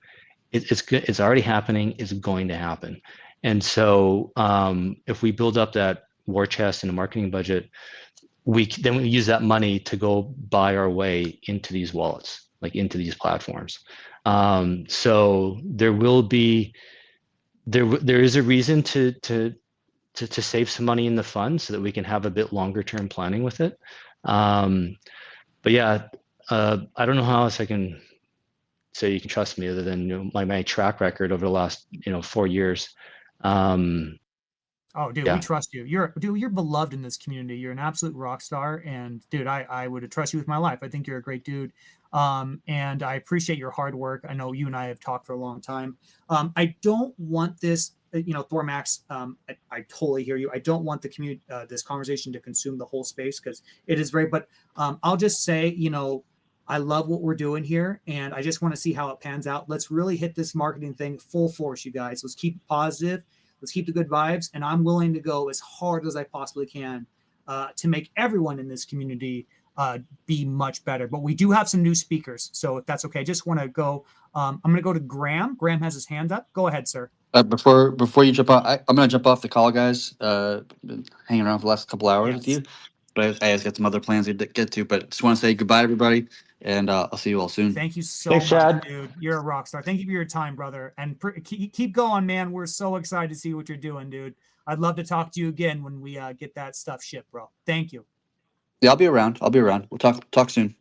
It's good. It's already happening. It's going to happen. And so if we build up that war chest and a marketing budget, we use that money to go buy our way into these wallets, into these platforms. So there is a reason to save some money in the fund so that we can have a bit longer term planning with it. But yeah, I don't know how else I can say you can trust me other than my track record over the last 4 years. Oh, dude, we trust you. You're beloved in this community. You're an absolute rock star, and dude, I would trust you with my life. I think you're a great dude, and I appreciate your hard work. I know you and I have talked for a long time. I don't want this, THORMax. I totally hear you. I don't want the community, this conversation to consume the whole space, because it is very. But I'll just say, I love what we're doing here, and I just want to see how it pans out. Let's really hit this marketing thing full force, you guys. Let's keep it positive. Let's keep the good vibes, and I'm willing to go as hard as I possibly can to make everyone in this community be much better. But we do have some new speakers, so if that's okay, I just want to go. I'm going to go to Graham. Graham has his hand up. Go ahead, sir. Before you jump off, I'm going to jump off the call, guys. Been hanging around for the last couple hours with you. but I just got some other plans to get to. But just want to say goodbye, everybody, and I'll see you all soon. Thank you so Thanks, much, Chad. dude. You're a rock star. Thank you for your time, brother. And keep going, man. We're so excited to see what you're doing, dude. I'd love to talk to you again when we get that stuff shipped, bro. Thank you. Yeah, I'll be around. We'll talk soon.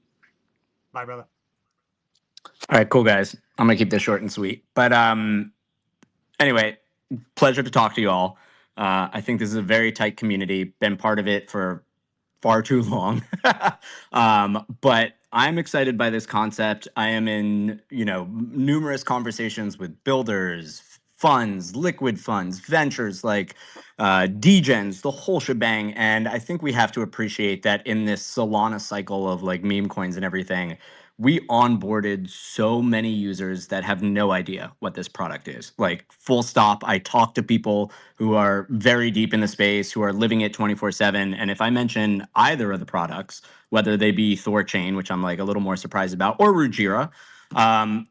Bye, brother. All right, cool guys. I'm gonna keep this short and sweet. But anyway, pleasure to talk to you all. I think this is a very tight community. Been part of it for far too long. But I'm excited by this concept. I am in, numerous conversations with builders, funds, liquid funds, ventures, like degens, the whole shebang. And I think we have to appreciate that in this Solana cycle of like meme coins and everything, we onboarded so many users that have no idea what this product is. Like, full stop. I talk to people who are very deep in the space, who are living it 24/7. And if I mention either of the products, whether they be THORChain, which I'm like a little more surprised about, or Rujira,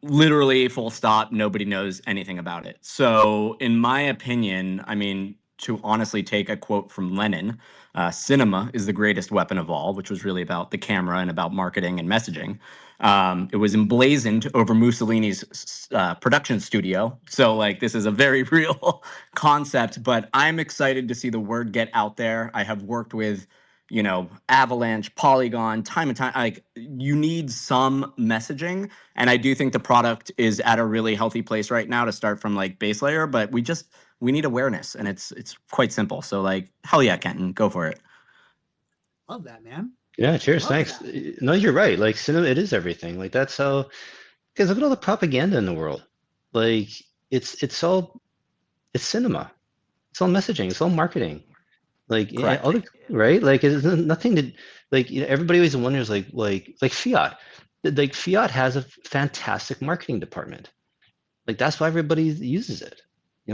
literally full stop, nobody knows anything about it. So in my opinion, I mean, to honestly take a quote from Lenin, cinema is the greatest weapon of all, which was really about the camera and about marketing and messaging. It was emblazoned over Mussolini's production studio. So like, this is a very real concept, but I'm excited to see the word get out there. I have worked with, Avalanche, Polygon, time and time. Like, you need some messaging. And I do think the product is at a really healthy place right now to start from like base layer, but we need awareness, and it's quite simple. So like, hell yeah, Kenton, go for it. Love that, man. Yeah, cheers. Love Thanks. that. No, you're right. Like, cinema, it is everything. Like, that's how, because look at all the propaganda in the world. Like, it's cinema. It's all messaging. It's all marketing. Like, yeah, Correct. all the, right? Like, it's nothing to, like, everybody always wonders, like Fiat. Like, Fiat has a fantastic marketing department. Like, that's why everybody uses it.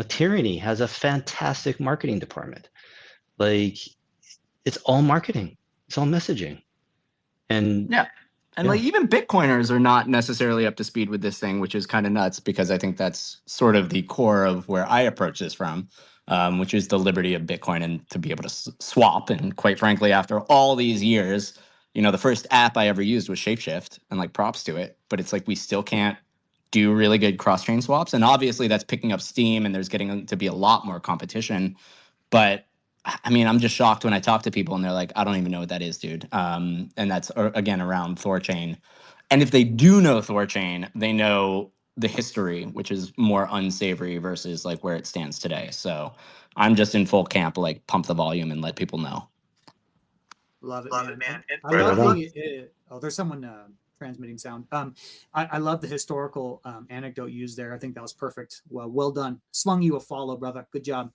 Tyranny has a fantastic marketing department. Like, it's all marketing. It's all messaging. And Yeah. And like, even Bitcoiners are not necessarily up to speed with this thing, which is kind of nuts, because I think that's sort of the core of where I approach this from, which is the liberty of Bitcoin and to be able to swap. And quite frankly, after all these years, the first app I ever used was Shapeshift, and like, props to it. But it's like, we still can't do really good cross-chain swaps. And obviously that's picking up steam, and there's getting to be a lot more competition. But I mean, I'm just shocked when I talk to people and they're like, I don't even know what that is, dude. And that's, again, around THORChain. And if they do know THORChain, they know the history, which is more unsavory versus like where it stands today. So I'm just in full camp, like, pump the volume and let people know. Love it, man. I Right love on. there's someone transmitting sound. I love the historical anecdote used there. I think that was perfect. Well done. Slung you a follow, brother. Good job.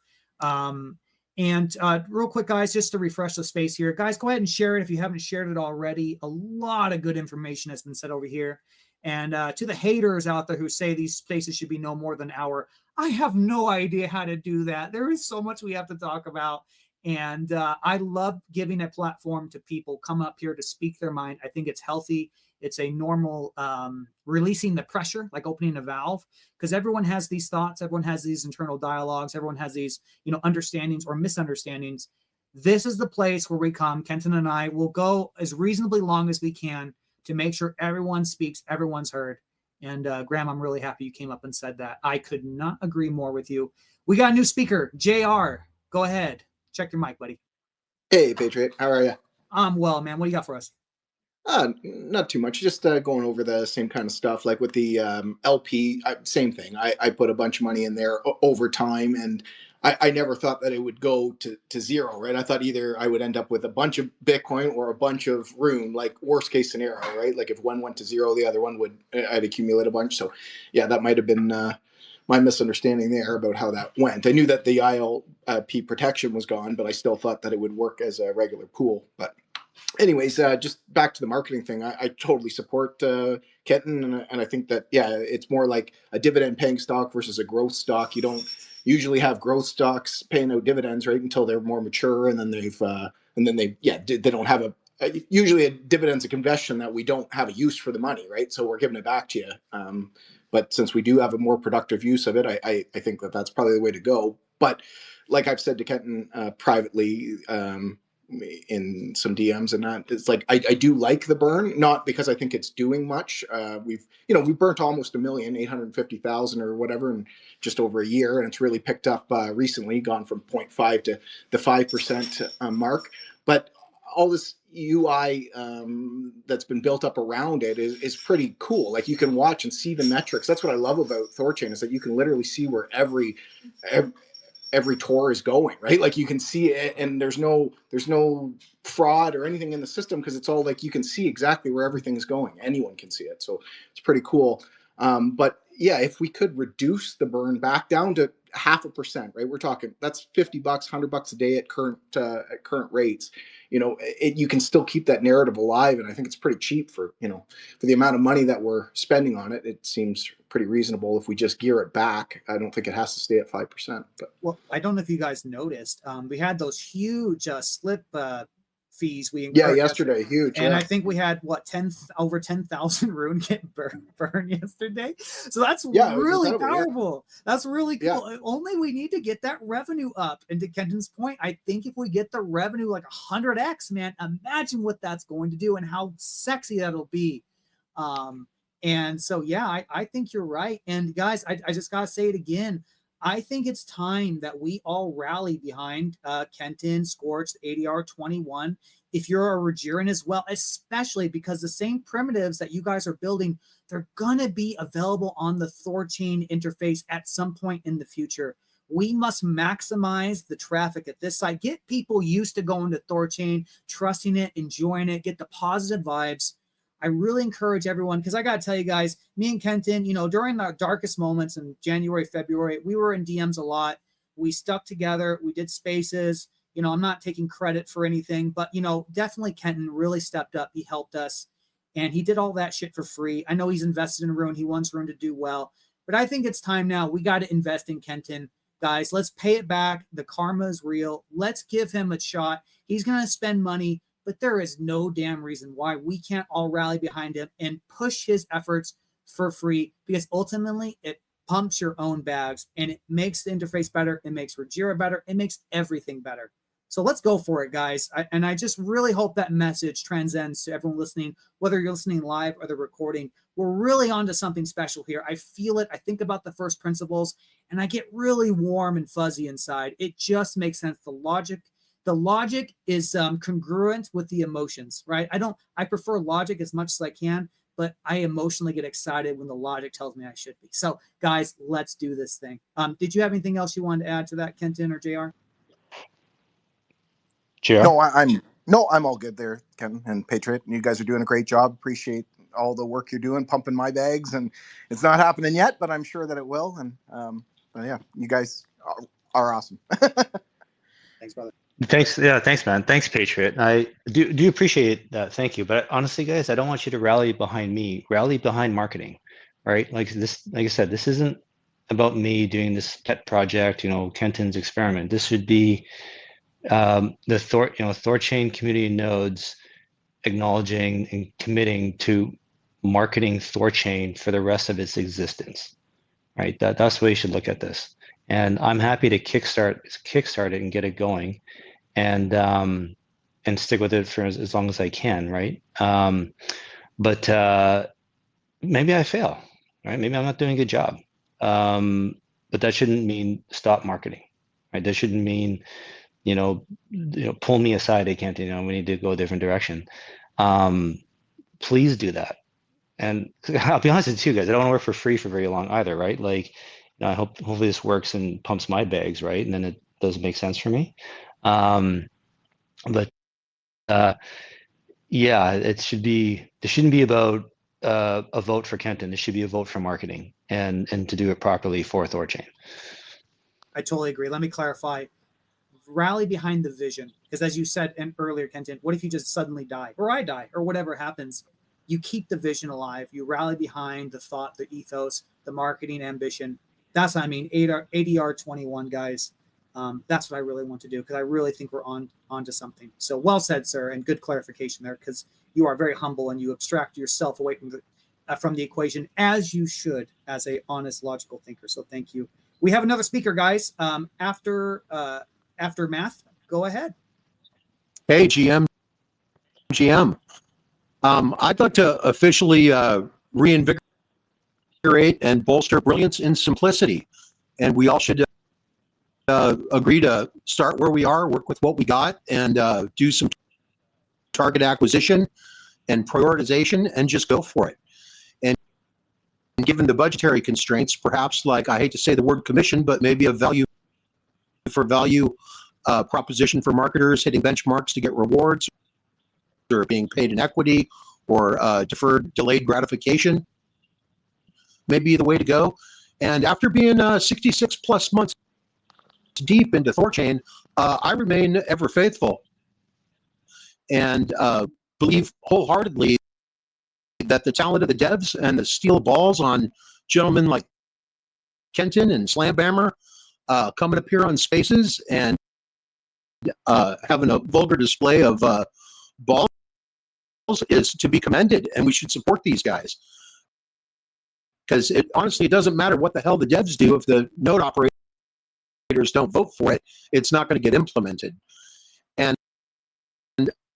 And real quick, guys, just to refresh the space here, guys, go ahead and share it if you haven't shared it already. A lot of good information has been said over here. And to the haters out there who say these spaces should be no more than an hour, I have no idea how to do that. There is so much we have to talk about. And I love giving a platform to people come up here to speak their mind. I think it's healthy. It's a normal releasing the pressure, like opening a valve, because everyone has these thoughts. Everyone has these internal dialogues. Everyone has these, understandings or misunderstandings. This is the place where we come. Kenton and I will go as reasonably long as we can to make sure everyone speaks, everyone's heard. And Graham, I'm really happy you came up and said that. I could not agree more with you. We got a new speaker, JR. Go ahead. Check your mic, buddy. Hey, Patriot. How are you? I'm well, man. What do you got for us? Not too much. Just going over the same kind of stuff. Like with the LP, same thing. I put a bunch of money in there over time, and I never thought that it would go to zero, right? I thought either I would end up with a bunch of Bitcoin or a bunch of Rune, like worst case scenario, right? Like if one went to zero, the other one I'd accumulate a bunch. So yeah, that might have been my misunderstanding there about how that went. I knew that the ILP protection was gone, but I still thought that it would work as a regular pool. But anyways, just back to the marketing thing. I totally support Kenton, and I think that, yeah, it's more like a dividend paying stock versus a growth stock. You don't usually have growth stocks paying out dividends, right, until they're more mature, and then they don't have usually a dividend's a confession that we don't have a use for the money, right? So we're giving it back to you. But since we do have a more productive use of it, I think that that's probably the way to go. But like I've said to Kenton privately, in some DMs and that. It's like I do like the burn, not because I think it's doing much. We burnt almost 1,850,000 or whatever in just over a year, and it's really picked up recently, gone from 0.5 to the 5% mark. But all this UI that's been built up around it is pretty cool. Like you can watch and see the metrics. That's what I love about THORChain, is that you can literally see where every Tor is going, right? Like you can see it, and there's no fraud or anything in the system, because it's all like you can see exactly where everything is going. Anyone can see it, so it's pretty cool. But yeah, if we could reduce the burn back down to 0.5%, right? We're talking that's $50, $100 a day at current rates. You can still keep that narrative alive, and I think it's pretty cheap for the amount of money that we're spending on it. It seems pretty reasonable if we just gear it back. I don't think it has to stay at 5%. But well, I don't know if you guys noticed, we had those huge slip fees we incurred yesterday, huge, and I think we had over 10,000 rune get burned yesterday. So that's really powerful. That's really cool. Only we need to get that revenue up. And to Kenton's point, I think if we get the revenue like 100x, man, imagine what that's going to do and how sexy that'll be. And so I think you're right. And guys, I just gotta say it again. I think it's time that we all rally behind Kenton, Scorch, ADR21. If you're a Regerin as well, especially because the same primitives that you guys are building, they're going to be available on the THORChain interface at some point in the future. We must maximize the traffic at this site. Get people used to going to THORChain, trusting it, enjoying it, get the positive vibes. I really encourage everyone, because I got to tell you guys, me and Kenton, during our darkest moments in January, February, we were in DMs a lot. We stuck together. We did spaces. I'm not taking credit for anything, but, definitely Kenton really stepped up. He helped us, and he did all that shit for free. I know he's invested in Rune. He wants Rune to do well, but I think it's time now. We got to invest in Kenton. Guys, let's pay it back. The karma is real. Let's give him a shot. He's going to spend money, but there is no damn reason why we can't all rally behind him and push his efforts for free, because ultimately it pumps your own bags and it makes the interface better. It makes Regira better. It makes everything better. So let's go for it, guys. And I just really hope that message transcends to everyone listening, whether you're listening live or the recording. We're really onto something special here. I feel it. I think about the first principles, and I get really warm and fuzzy inside. It just makes sense. The logic is congruent with the emotions, right? I prefer logic as much as I can, but I emotionally get excited when the logic tells me I should be. So guys, let's do this thing. Did you have anything else you wanted to add to that, Kenton or JR? No, I'm all good there, Ken and Patriot. You guys are doing a great job. Appreciate all the work you're doing, pumping my bags, and it's not happening yet, but I'm sure that it will. And you guys are awesome. Thanks, brother. Thanks, man. Thanks, Patriot. I do appreciate that. Thank you. But honestly, guys, I don't want you to rally behind me. Rally behind marketing, right? Like I said, this isn't about me doing this pet project, Kenton's experiment. This should be the THORChain community nodes acknowledging and committing to marketing THORChain for the rest of its existence, right? That's the way you should look at this. And I'm happy to kickstart it and get it going, and stick with it for as long as I can, right? But maybe I fail, right? Maybe I'm not doing a good job. But that shouldn't mean stop marketing, right? That shouldn't mean pull me aside. I can't. We need to go a different direction. Please do that. And I'll be honest with you guys, I don't want to work for free for very long either, right? Like, I hopefully this works and pumps my bags, right? And then it does make sense for me. But it shouldn't be about a vote for Kenton. It should be a vote for marketing and to do it properly for THORChain. I totally agree. Let me clarify. Rally behind the vision, because as you said earlier, Kenton, what if you just suddenly die, or I die, or whatever happens? You keep the vision alive. You rally behind the thought, the ethos, the marketing ambition. That's what I mean. ADR21, guys. That's what I really want to do, because I really think we're onto something. So well said, sir, and good clarification there, because you are very humble and you abstract yourself away from the equation, as you should, as a honest, logical thinker. So thank you. We have another speaker, guys. After math, go ahead. Hey, GM. I'd like to officially reinvigorate and bolster brilliance in simplicity. And we all should agree to start where we are, work with what we got, and do some target acquisition and prioritization and just go for it. And given the budgetary constraints, perhaps, like, I hate to say the word commission, but maybe a value for value proposition for marketers, hitting benchmarks to get rewards, or being paid in equity, or deferred delayed gratification may be the way to go. And after being 66 plus months deep into THORChain, I remain ever faithful and believe wholeheartedly that the talent of the devs and the steel balls on gentlemen like Kenton and Slambammer coming up here on spaces and having a vulgar display of balls is to be commended, and we should support these guys. Because honestly, it doesn't matter what the hell the devs do if the node operators don't vote for it, it's not going to get implemented. And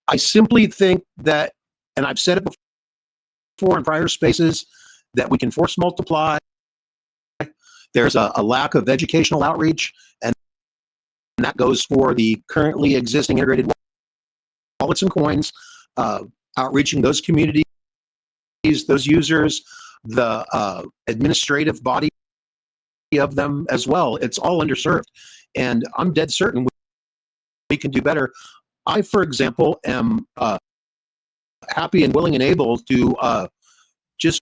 I simply think that, and I've said it before in prior spaces, that we can force multiply. There's a lack of educational outreach, and that goes for the currently existing integrated wallets and coins, outreaching those communities, those users, the administrative body of them as well. It's all underserved, and I'm dead certain we can do better. I, for example, am happy and willing and able to just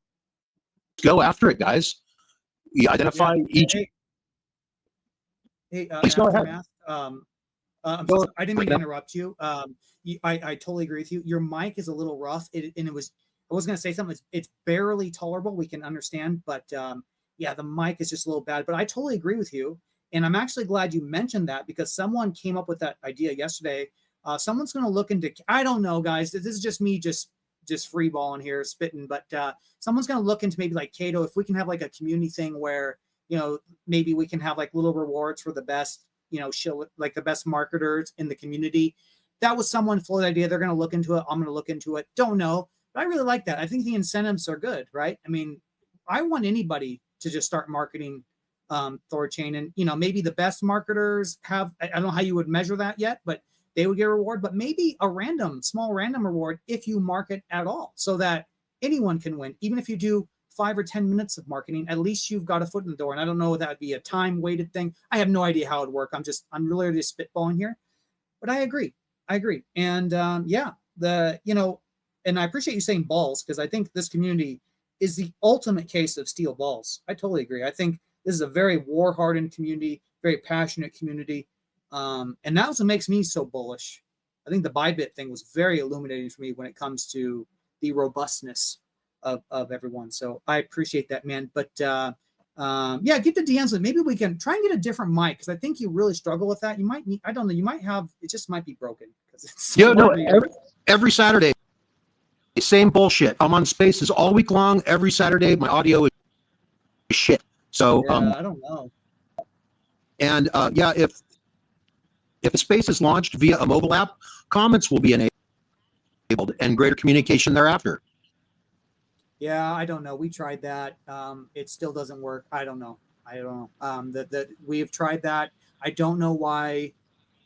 go after it, guys. We identify each. Hey, go ahead. I'm sorry, I didn't mean to interrupt you. I totally agree with you. Your mic is a little rough, I was going to say something. It's barely tolerable. We can understand, but yeah, the mic is just a little bad. But I totally agree with you, and I'm actually glad you mentioned that, because someone came up with that idea yesterday. Someone's going to look into. I don't know, guys. This is just me, just freeballing here, spitting. But someone's going to look into maybe like Cato, if we can have like a community thing where, you know, maybe we can have like little rewards for the best, you know, show like the best marketers in the community. That was someone floated idea. They're going to look into it. I'm going to look into it. Don't know, but I really like that. I think the incentives are good, right? I mean, I want anybody to just start marketing THORChain, and, you know, maybe the best marketers have, I don't know how you would measure that yet, but they would get a reward, but maybe a small random reward if you market at all, so that anyone can win. Even if you do 5 or 10 minutes of marketing, at least you've got a foot in the door. And I don't know if that would be a time weighted thing. I have no idea how it would work. I'm really just spitballing here, but I agree. And yeah, and I appreciate you saying balls, because I think this community is the ultimate case of steel balls. I totally agree. I think this is a very war-hardened community, very passionate community. And that's what makes me so bullish. I think the Bybit thing was very illuminating for me when it comes to the robustness of everyone. So I appreciate that, man. But yeah, get the DMs. Maybe we can try and get a different mic, because I think you really struggle with that. You might need, I don't know, you might have, it just might be broken, because it's so every Saturday, same bullshit. I'm on spaces all week long. Every Saturday, my audio is shit. So yeah, I don't know. And yeah, if a space is launched via a mobile app, comments will be enabled and greater communication thereafter. Yeah, I don't know. We tried that. It still doesn't work. I don't know. We have tried that. I don't know why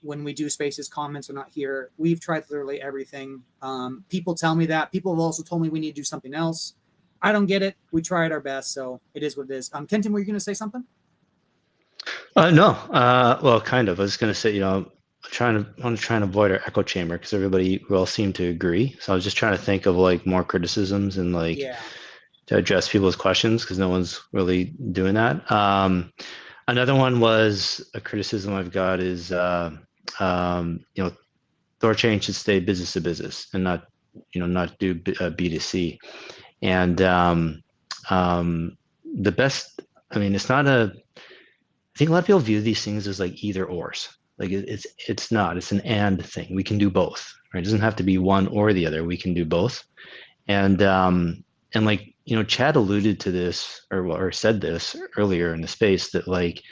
when we do spaces, comments are not here. We've tried literally everything. People tell me that. People have also told me we need to do something else. I don't get it. We tried our best, so it is what it is. Kenton, were you going to say something? No. Well, kind of. I was going to say, you know, I want to try and avoid our echo chamber, because everybody will seem to agree. So I was just trying to think of like more criticisms and like to address people's questions, because no one's really doing that. Another one was a criticism I've got is, you know, THORChain should stay business to business and not, you know, not do B2C. And the best, I mean, it's not a, I think a lot of people view these things as like either ors. Like it's not, it's an and thing. We can do both, right? It doesn't have to be one or the other. We can do both. And like, you know, Chad alluded to this or said this earlier in the space, that like,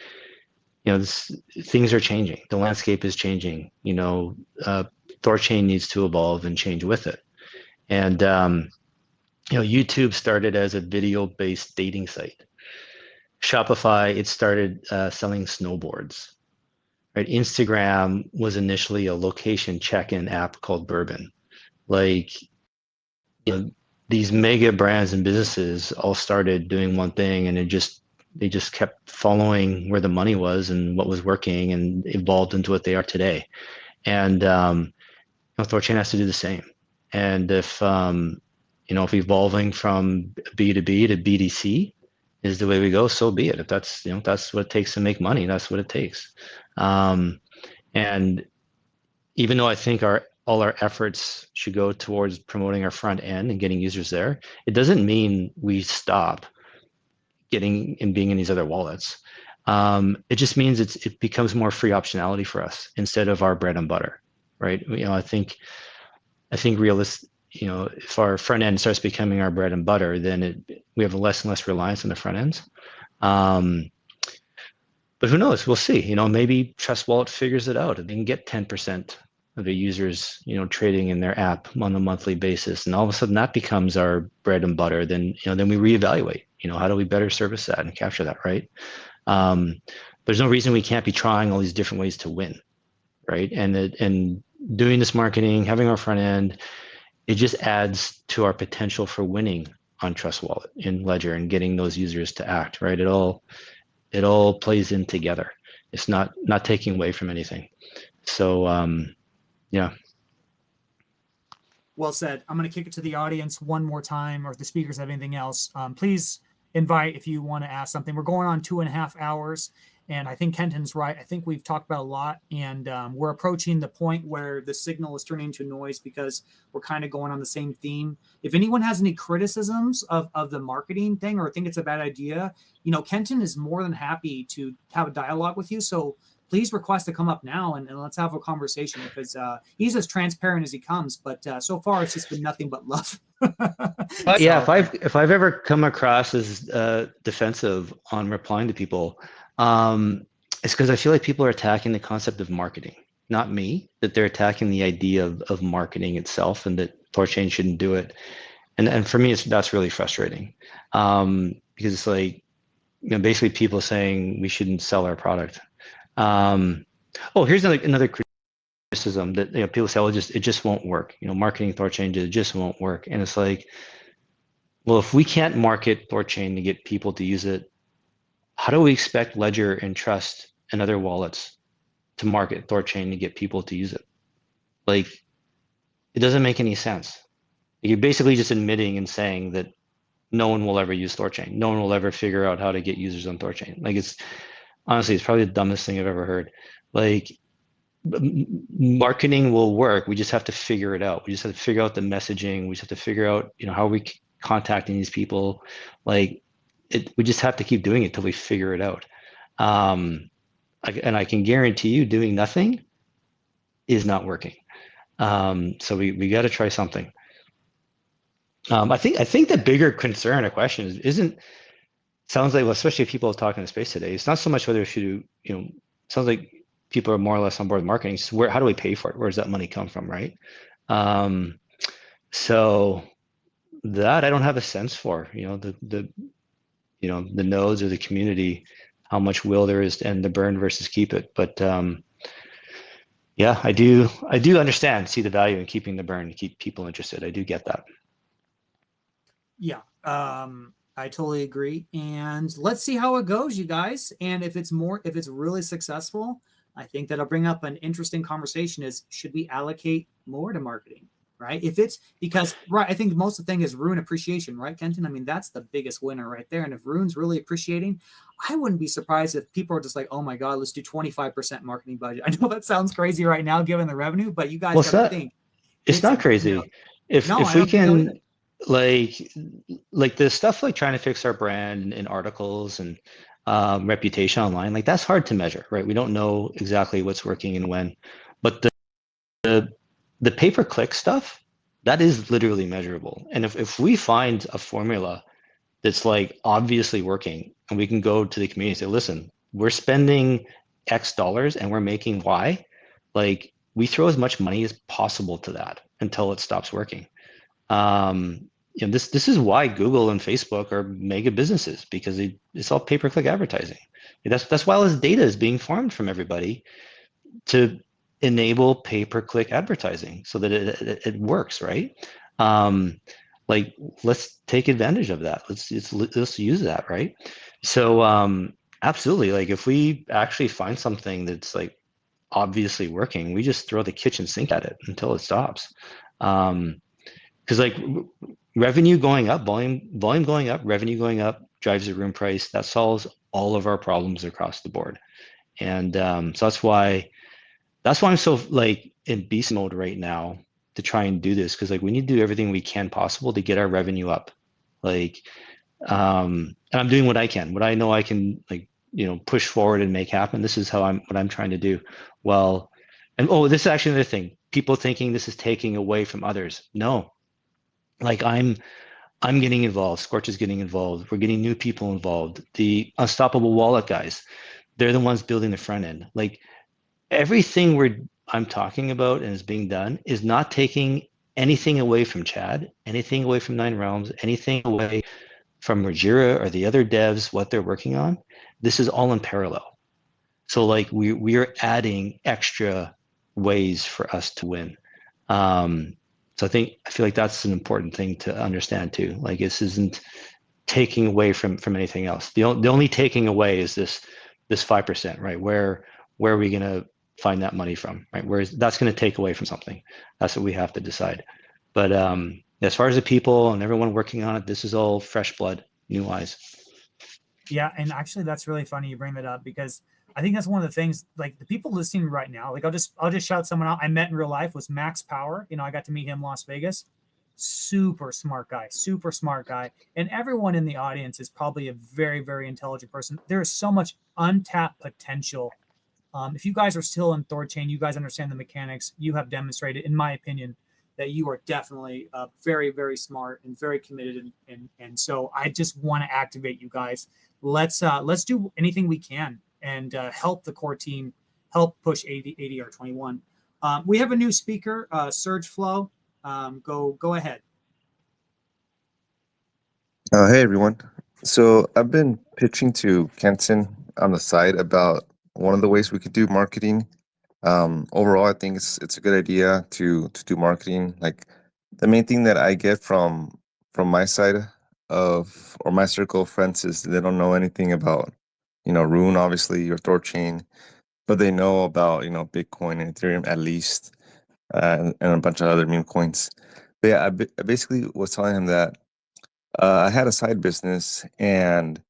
you know, things are changing. The landscape is changing. You know, THORChain needs to evolve and change with it. And YouTube started as a video-based dating site. Shopify, it started selling snowboards. Right? Instagram was initially a location check-in app called Bourbon. Like, these mega brands and businesses all started doing one thing, and they just kept following where the money was and what was working, and evolved into what they are today. And THORChain has to do the same. And if if evolving from B2B to BDC is the way we go, so be it. If that's that's what it takes to make money, that's what it takes. And even though I think all our efforts should go towards promoting our front end and getting users there, it doesn't mean we stop getting and being in these other wallets. It just means it becomes more free optionality for us instead of our bread and butter, right? I think if our front end starts becoming our bread and butter, then we have less and less reliance on the front ends. But who knows? We'll see. Maybe Trust Wallet figures it out, and they can get 10% of the users, trading in their app on a monthly basis, and all of a sudden that becomes our bread and butter. Then we reevaluate. How do we better service that and capture that, right? There's no reason we can't be trying all these different ways to win, right? And doing this marketing, having our front end, it just adds to our potential for winning on Trust Wallet in Ledger and getting those users to act, right? It all plays in together. It's not taking away from anything. So yeah. Well said. I'm going to kick it to the audience one more time, or if the speakers have anything else, please invite if you want to ask something. We're going on 2.5 hours, and I think Kenton's right. I think we've talked about a lot, and we're approaching the point where the signal is turning into noise because we're kind of going on the same theme. If anyone has any criticisms of the marketing thing or think it's a bad idea, Kenton is more than happy to have a dialogue with you. So please request to come up now and let's have a conversation, because he's as transparent as he comes. But so far, it's just been nothing but love. Yeah, if I've ever come across as defensive on replying to people, it's because I feel like people are attacking the concept of marketing, not me. That they're attacking the idea of marketing itself, and that THORChain shouldn't do it. And for me, that's really frustrating, because it's like basically people saying we shouldn't sell our product. Here's another criticism that people say, it just won't work. Marketing THORChain, it just won't work. And it's like, well, if we can't market THORChain to get people to use it, how do we expect Ledger and Trust and other wallets to market THORChain to get people to use it? Like, it doesn't make any sense. You're basically just admitting and saying that no one will ever use THORChain. No one will ever figure out how to get users on THORChain. Like, honestly, it's probably the dumbest thing I've ever heard. Like, marketing will work. We just have to figure it out. We just have to figure out the messaging. We just have to figure out, how are we contacting these people? Like, we just have to keep doing it till we figure it out. And I can guarantee you, doing nothing is not working. So we got to try something. I think the bigger concern or question sounds like, well, especially if people are talking in the space today, it's not so much whether we should it sounds like people are more or less on board with marketing. It's how do we pay for it? Where does that money come from, right? So that I don't have a sense for, the nodes or the community, how much will there is and the burn versus keep it. But yeah, I do understand, see the value in keeping the burn to keep people interested. I do get that. Yeah. I totally agree. And let's see how it goes, you guys. And if it's really successful, I think that'll bring up an interesting conversation is, should we allocate more to marketing, right? I think most of the thing is Rune appreciation, right, Kenton? I mean, that's the biggest winner right there. And if Rune's really appreciating, I wouldn't be surprised if people are just like, oh my God, let's do 25% marketing budget. I know that sounds crazy right now, given the revenue, but you guys got to think. It's not crazy. If we can, like the stuff like trying to fix our brand in articles and reputation online, like that's hard to measure, right? We don't know exactly what's working and when, but the pay-per-click stuff, that is literally measurable. And if we find a formula that's like obviously working, and we can go to the community and say, listen, we're spending X dollars and we're making Y, like we throw as much money as possible to that until it stops working. This is why Google and Facebook are mega businesses, because it's all pay-per-click advertising. That's why all this data is being farmed from everybody to enable pay-per-click advertising so that it works, right? Like, let's take advantage of that. Let's use that, right? So absolutely, like if we actually find something that's like obviously working, we just throw the kitchen sink at it until it stops. Because like revenue going up, volume going up, revenue going up drives the room price. That solves all of our problems across the board. And so that's why I'm so like in beast mode right now to try and do this, because like we need to do everything we can possible to get our revenue up. Like and I'm doing what I can, what I know I can, like, push forward and make happen. This is what I'm trying to do. Well, and this is actually another thing. People thinking this is taking away from others. No, like I'm getting involved. Scorch is getting involved. We're getting new people involved. The Unstoppable Wallet guys, they're the ones building the front end. Like everything I'm talking about and is being done is not taking anything away from Chad, anything away from Nine Realms, anything away from Rajira or the other devs, what they're working on. This is all in parallel. So like we are adding extra ways for us to win. So I feel like that's an important thing to understand too. Like this isn't taking away from anything else. The only taking away is this 5%, right? Where are we going to find that money from, right? That's going to take away from something. That's what we have to decide. But as far as the people and everyone working on it, this is all fresh blood, new eyes. Yeah, and actually that's really funny you bring that up, because I think that's one of the things, like the people listening right now, like I'll just shout someone out I met in real life, was Max Power. I got to meet him in Las Vegas. Super smart guy. And everyone in the audience is probably a very, very intelligent person. There is so much untapped potential. If you guys are still in THORChain, you guys understand the mechanics. You have demonstrated, in my opinion, that you are definitely very, very smart and very committed. And so I just want to activate you guys. Let's do anything we can and help the core team, help push ADR21. We have a new speaker, Surge Flow. Go ahead. Hey everyone. So I've been pitching to Kenton on the side about one of the ways we could do marketing. Overall, I think it's a good idea to do marketing. Like the main thing that I get from my side of, or my circle of friends, is they don't know anything about Rune, obviously, or THORChain, but they know about Bitcoin and Ethereum at least, and a bunch of other meme coins. But yeah, I basically was telling him that I had a side business, and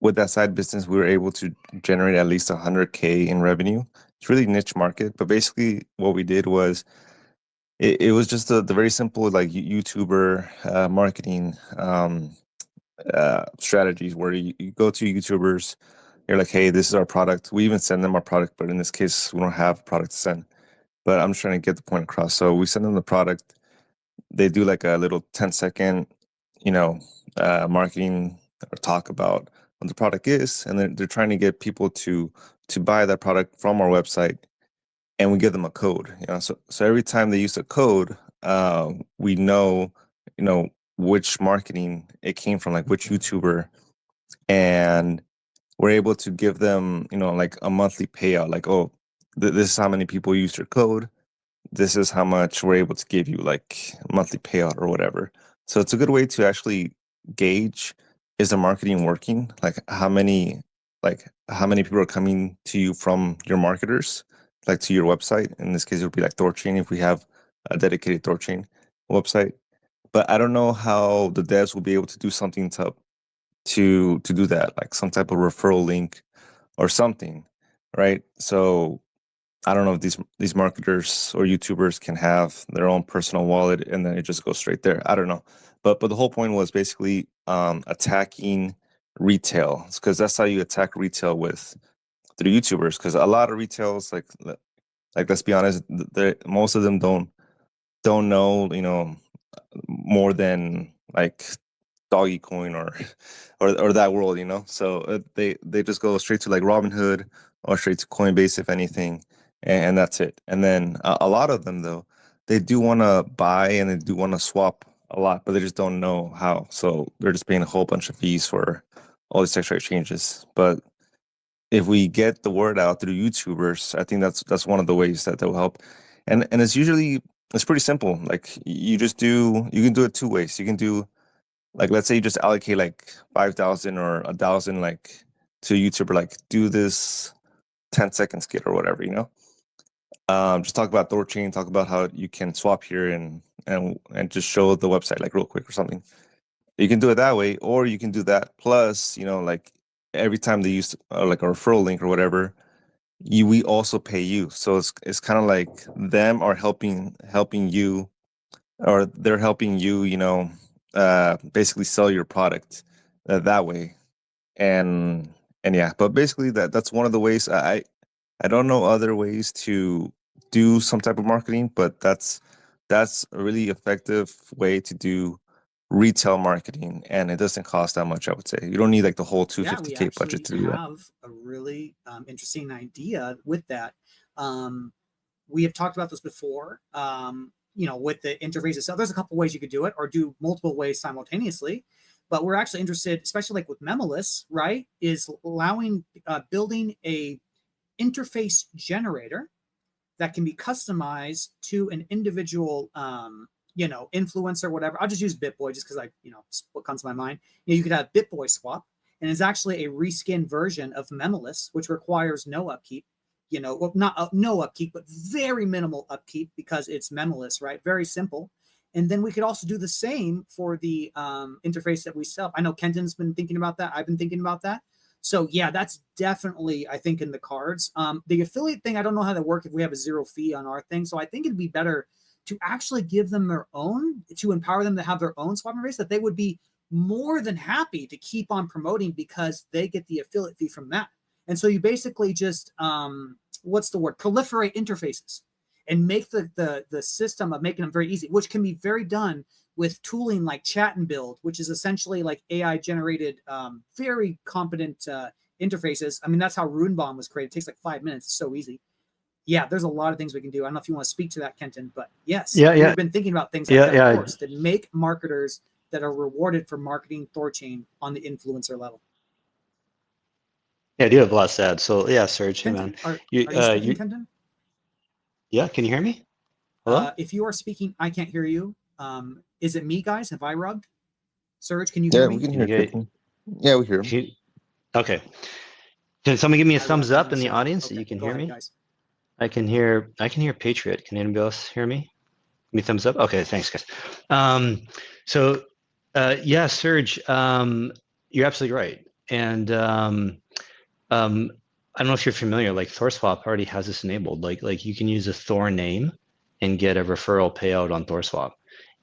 with that side business, we were able to generate at least 100K in revenue. It's really niche market, but basically what we did was it was just the very simple like YouTuber marketing strategies where you go to YouTubers, you're like, hey, this is our product. We even send them our product, but in this case, we don't have a product to send. But I'm just trying to get the point across. So we send them the product. They do like a little 10-second, marketing or talk about what the product is, and they're trying to get people to buy that product from our website, and we give them a code. So every time they use a code, we know, which marketing it came from, like which YouTuber, and we're able to give them, like a monthly payout. Like, oh, this is how many people used your code. This is how much we're able to give you, like a monthly payout or whatever. So it's a good way to actually gauge, is the marketing working? Like how many people are coming to you from your marketers, like to your website. In this case, it would be like THORChain if we have a dedicated THORChain website. But I don't know how the devs will be able to do something to do that, like some type of referral link or something, right? So I don't know if these marketers or YouTubers can have their own personal wallet and then it just goes straight there. I don't know, but the whole point was basically attacking retail, because that's how you attack retail through YouTubers. Because a lot of retails, like let's be honest, most of them don't know more than like Doggy Coin or or that world. So they just go straight to like Robinhood or straight to Coinbase, if anything, and that's it. And then a lot of them though, they do want to buy and they do want to swap a lot, but they just don't know how. So they're just paying a whole bunch of fees for all these extra exchanges. But if we get the word out through YouTubers, I think that's one of the ways that will help. And it's pretty simple. Like you can do it two ways. You can do, like, let's say you just allocate like 5,000 or 1,000 like to a YouTuber, like do this 10-second skit or whatever, you know. Just talk about THORChain, talk about how you can swap here and just show the website like real quick or something. You can do it that way, or you can do that plus, you know, like every time they use like a referral link or whatever, we also pay you. So it's kind of like them are helping you, or they're helping you, you know, basically sell your product that way. And yeah, but basically that's one of the ways. I don't know other ways to do some type of marketing, but that's a really effective way to do retail marketing, and it doesn't cost that much. I would say you don't need like the whole Yeah, we 250K budget actually to do that. have a really interesting idea with that. We have talked about this before. You know, with the interface itself, there's a couple ways you could do it, or do multiple ways simultaneously. But we're actually interested, especially like with Memoless, right, is allowing building a interface generator that can be customized to an individual you know, influencer, whatever. I'll just use BitBoy just because I, you know, what comes to my mind. You know, you could have BitBoy swap, and it's actually a reskin version of Memoless, which requires no upkeep. You know, well, not no upkeep, but very minimal upkeep because it's Memoless, right? Very simple. And then we could also do the same for the interface that we sell. I know Kenton's been thinking about that. I've been thinking about that. So yeah, that's definitely, I think, in the cards. The affiliate thing, I don't know how that works if we have a zero fee on our thing. So I think it'd be better to actually give them their own, to empower them to have their own swap race, that they would be more than happy to keep on promoting because they get the affiliate fee from that. And so you basically just, what's the word? Proliferate interfaces and make the system of making them very easy, which can be very done with tooling like Chat and Build, which is essentially like AI generated, very competent interfaces. I mean, that's how Runebomb was created. It takes like 5 minutes. It's so easy. Yeah, there's a lot of things we can do. I don't know if you want to speak to that, Kenton, but yes, we've been thinking about things like that, of course, that make marketers that are rewarded for marketing THORChain on the influencer level. Yeah, I do have a lot said. So yeah, Serge, hey Kenton, man. are you speaking, Kenton? Yeah, can you hear me? Hello? If you are speaking, I can't hear you. Is it me, guys? Have I rubbed? Serge, can you hear me? We can hear you. Yeah, we hear him. Okay. Can someone give me a I thumbs rubbed up in the myself. audience Okay, that you can go hear ahead, me? guys. I can hear Patriot. Can anybody else hear me? Give me a thumbs up. Okay, thanks, guys. Yeah, Serge, you're absolutely right. And I don't know if you're familiar, like THORSwap already has this enabled. Like you can use a Thor name and get a referral payout on THORSwap.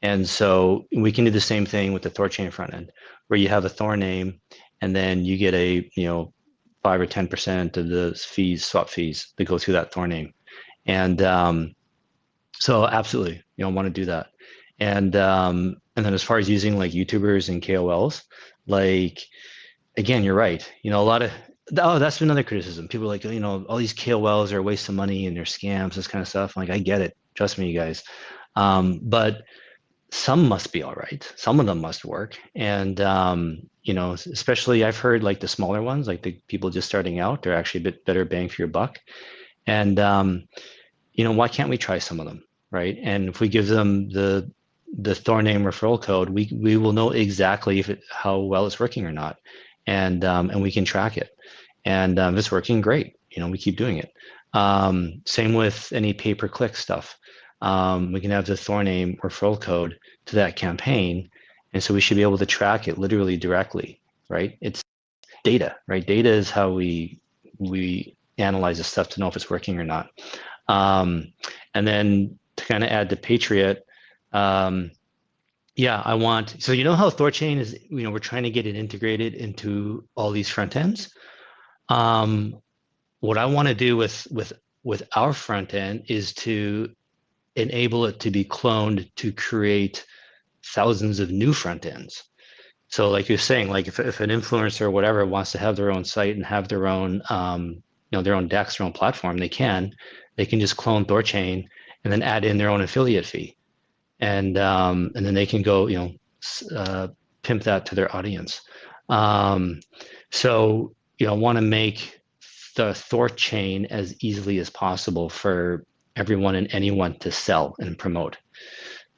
And so we can do the same thing with the THORChain front end, where you have a Thor name and then you get a, you know, 5 or 10% of the fees, swap fees that go through that Thor name. And so absolutely, you know, want to do that. And then as far as using like YouTubers and KOLs, like, again, you're right. You know, a lot of, oh, that's been another criticism. People are like, you know, all these KOLs are a waste of money and they're scams, this kind of stuff. Like, I get it. Trust me, you guys. But some must be all right. Some of them must work. And, you know, especially I've heard like the smaller ones, like the people just starting out, they're actually a bit better bang for your buck. And, you know, why can't we try some of them, right? And if we give them the Thor name referral code, we will know exactly if how well it's working or not. And we can track it. And if it's working, great. You know, we keep doing it. Same with any pay-per-click stuff. We can have the Thor name referral code to that campaign. And so we should be able to track it literally directly, right? It's data, right? Data is how we analyze this stuff to know if it's working or not. And then to kind of add to Patriot, yeah, I want, so you know how THORChain is, you know, we're trying to get it integrated into all these front ends. What I want to do with our front end is to enable it to be cloned to create thousands of new front ends. So like you're saying, like if an influencer or whatever wants to have their own site and have their own their own DEX, their own platform, they can just clone THORChain and then add in their own affiliate fee, and then they can go pimp that to their audience. So want to make the THORChain as easily as possible for everyone and anyone to sell and promote.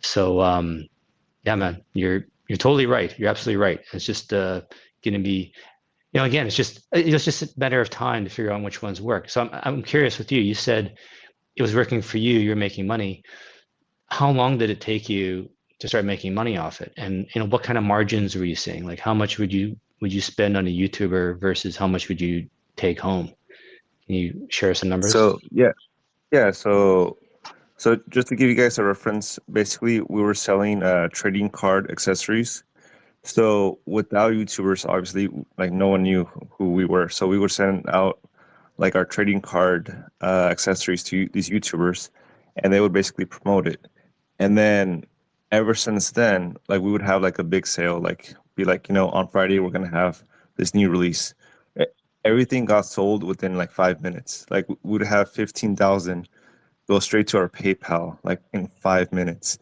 So yeah, man, you're totally right. You're absolutely right. It's just going to be, again, it's just a matter of time to figure out which ones work. So I'm curious with you. You said it was working for you. You're making money. How long did it take you to start making money off it? And what kind of margins were you seeing? Like, how much would you spend on a YouTuber versus how much would you take home? Can you share some numbers? So yeah. So just to give you guys a reference, basically we were selling trading card accessories. So without YouTubers, obviously, like no one knew who we were. So we would send out like our trading card accessories to these YouTubers, and they would basically promote it. And then ever since then, like we would have like a big sale, like be like, on Friday we're gonna have this new release. E- Everything got sold within like 5 minutes. Like we would have 15,000 go straight to our PayPal like in 5 minutes.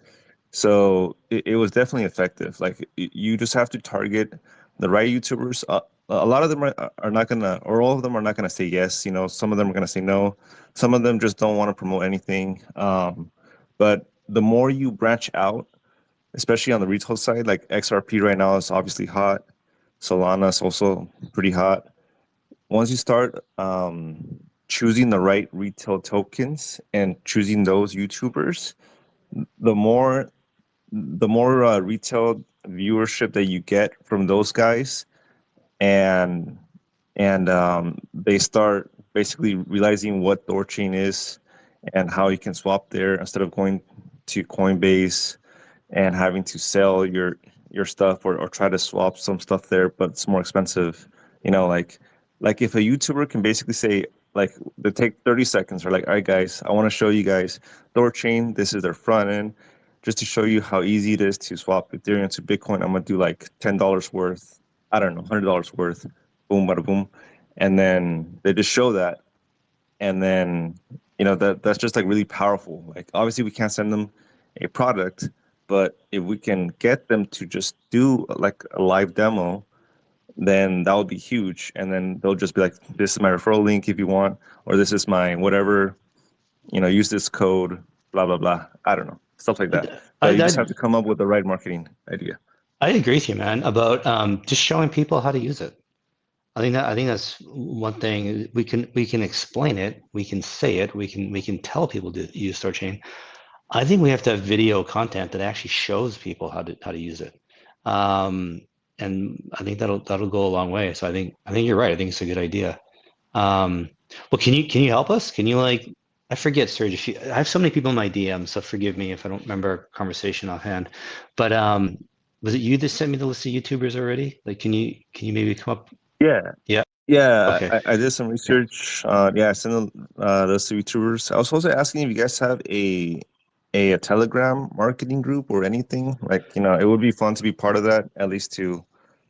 So it was definitely effective. Like you just have to target the right YouTubers. A lot of them are not gonna, or all of them are not gonna say yes. Some of them are gonna say no. Some of them just don't want to promote anything. But the more you branch out, especially on the retail side, like XRP right now is obviously hot. Solana is also pretty hot. Once you start choosing the right retail tokens and choosing those YouTubers, the more retail viewership that you get from those guys, and they start basically realizing what THORChain is and how you can swap there instead of going to Coinbase and having to sell your stuff, or try to swap some stuff there, but it's more expensive. Like if a YouTuber can basically say, like, they take 30 seconds, or like, all right guys, I want to show you guys THORChain, this is their front end, just to show you how easy it is to swap Ethereum to Bitcoin. I'm gonna do like $10 worth, I don't know, $100 worth, boom, bada boom. And then they just show that, and then that's just like really powerful. Like obviously we can't send them a product, but if we can get them to just do like a live demo, then that would be huge. And then they'll just be like, this is my referral link if you want, or this is my whatever, use this code, blah blah blah, I don't know, stuff like that. But you just have to come up with the right marketing idea. I agree with you, man, about just showing people how to use it. I think that's one thing. We can explain it, we can say it, we can tell people to use THORChain. I think we have to have video content that actually shows people how to use it, and I think that'll go a long way. So I think you're right. I think it's a good idea. Well, can you help us? Can you, like, I forget, Serge. I have so many people in my DM, so forgive me if I don't remember our conversation offhand. But was it you that sent me the list of YouTubers already? Like, can you maybe come up? Yeah. Yeah. Yeah, Okay. I did some research. Yeah, I sent those to YouTubers. I was also asking if you guys have a Telegram marketing group or anything. Like, it would be fun to be part of that, at least to,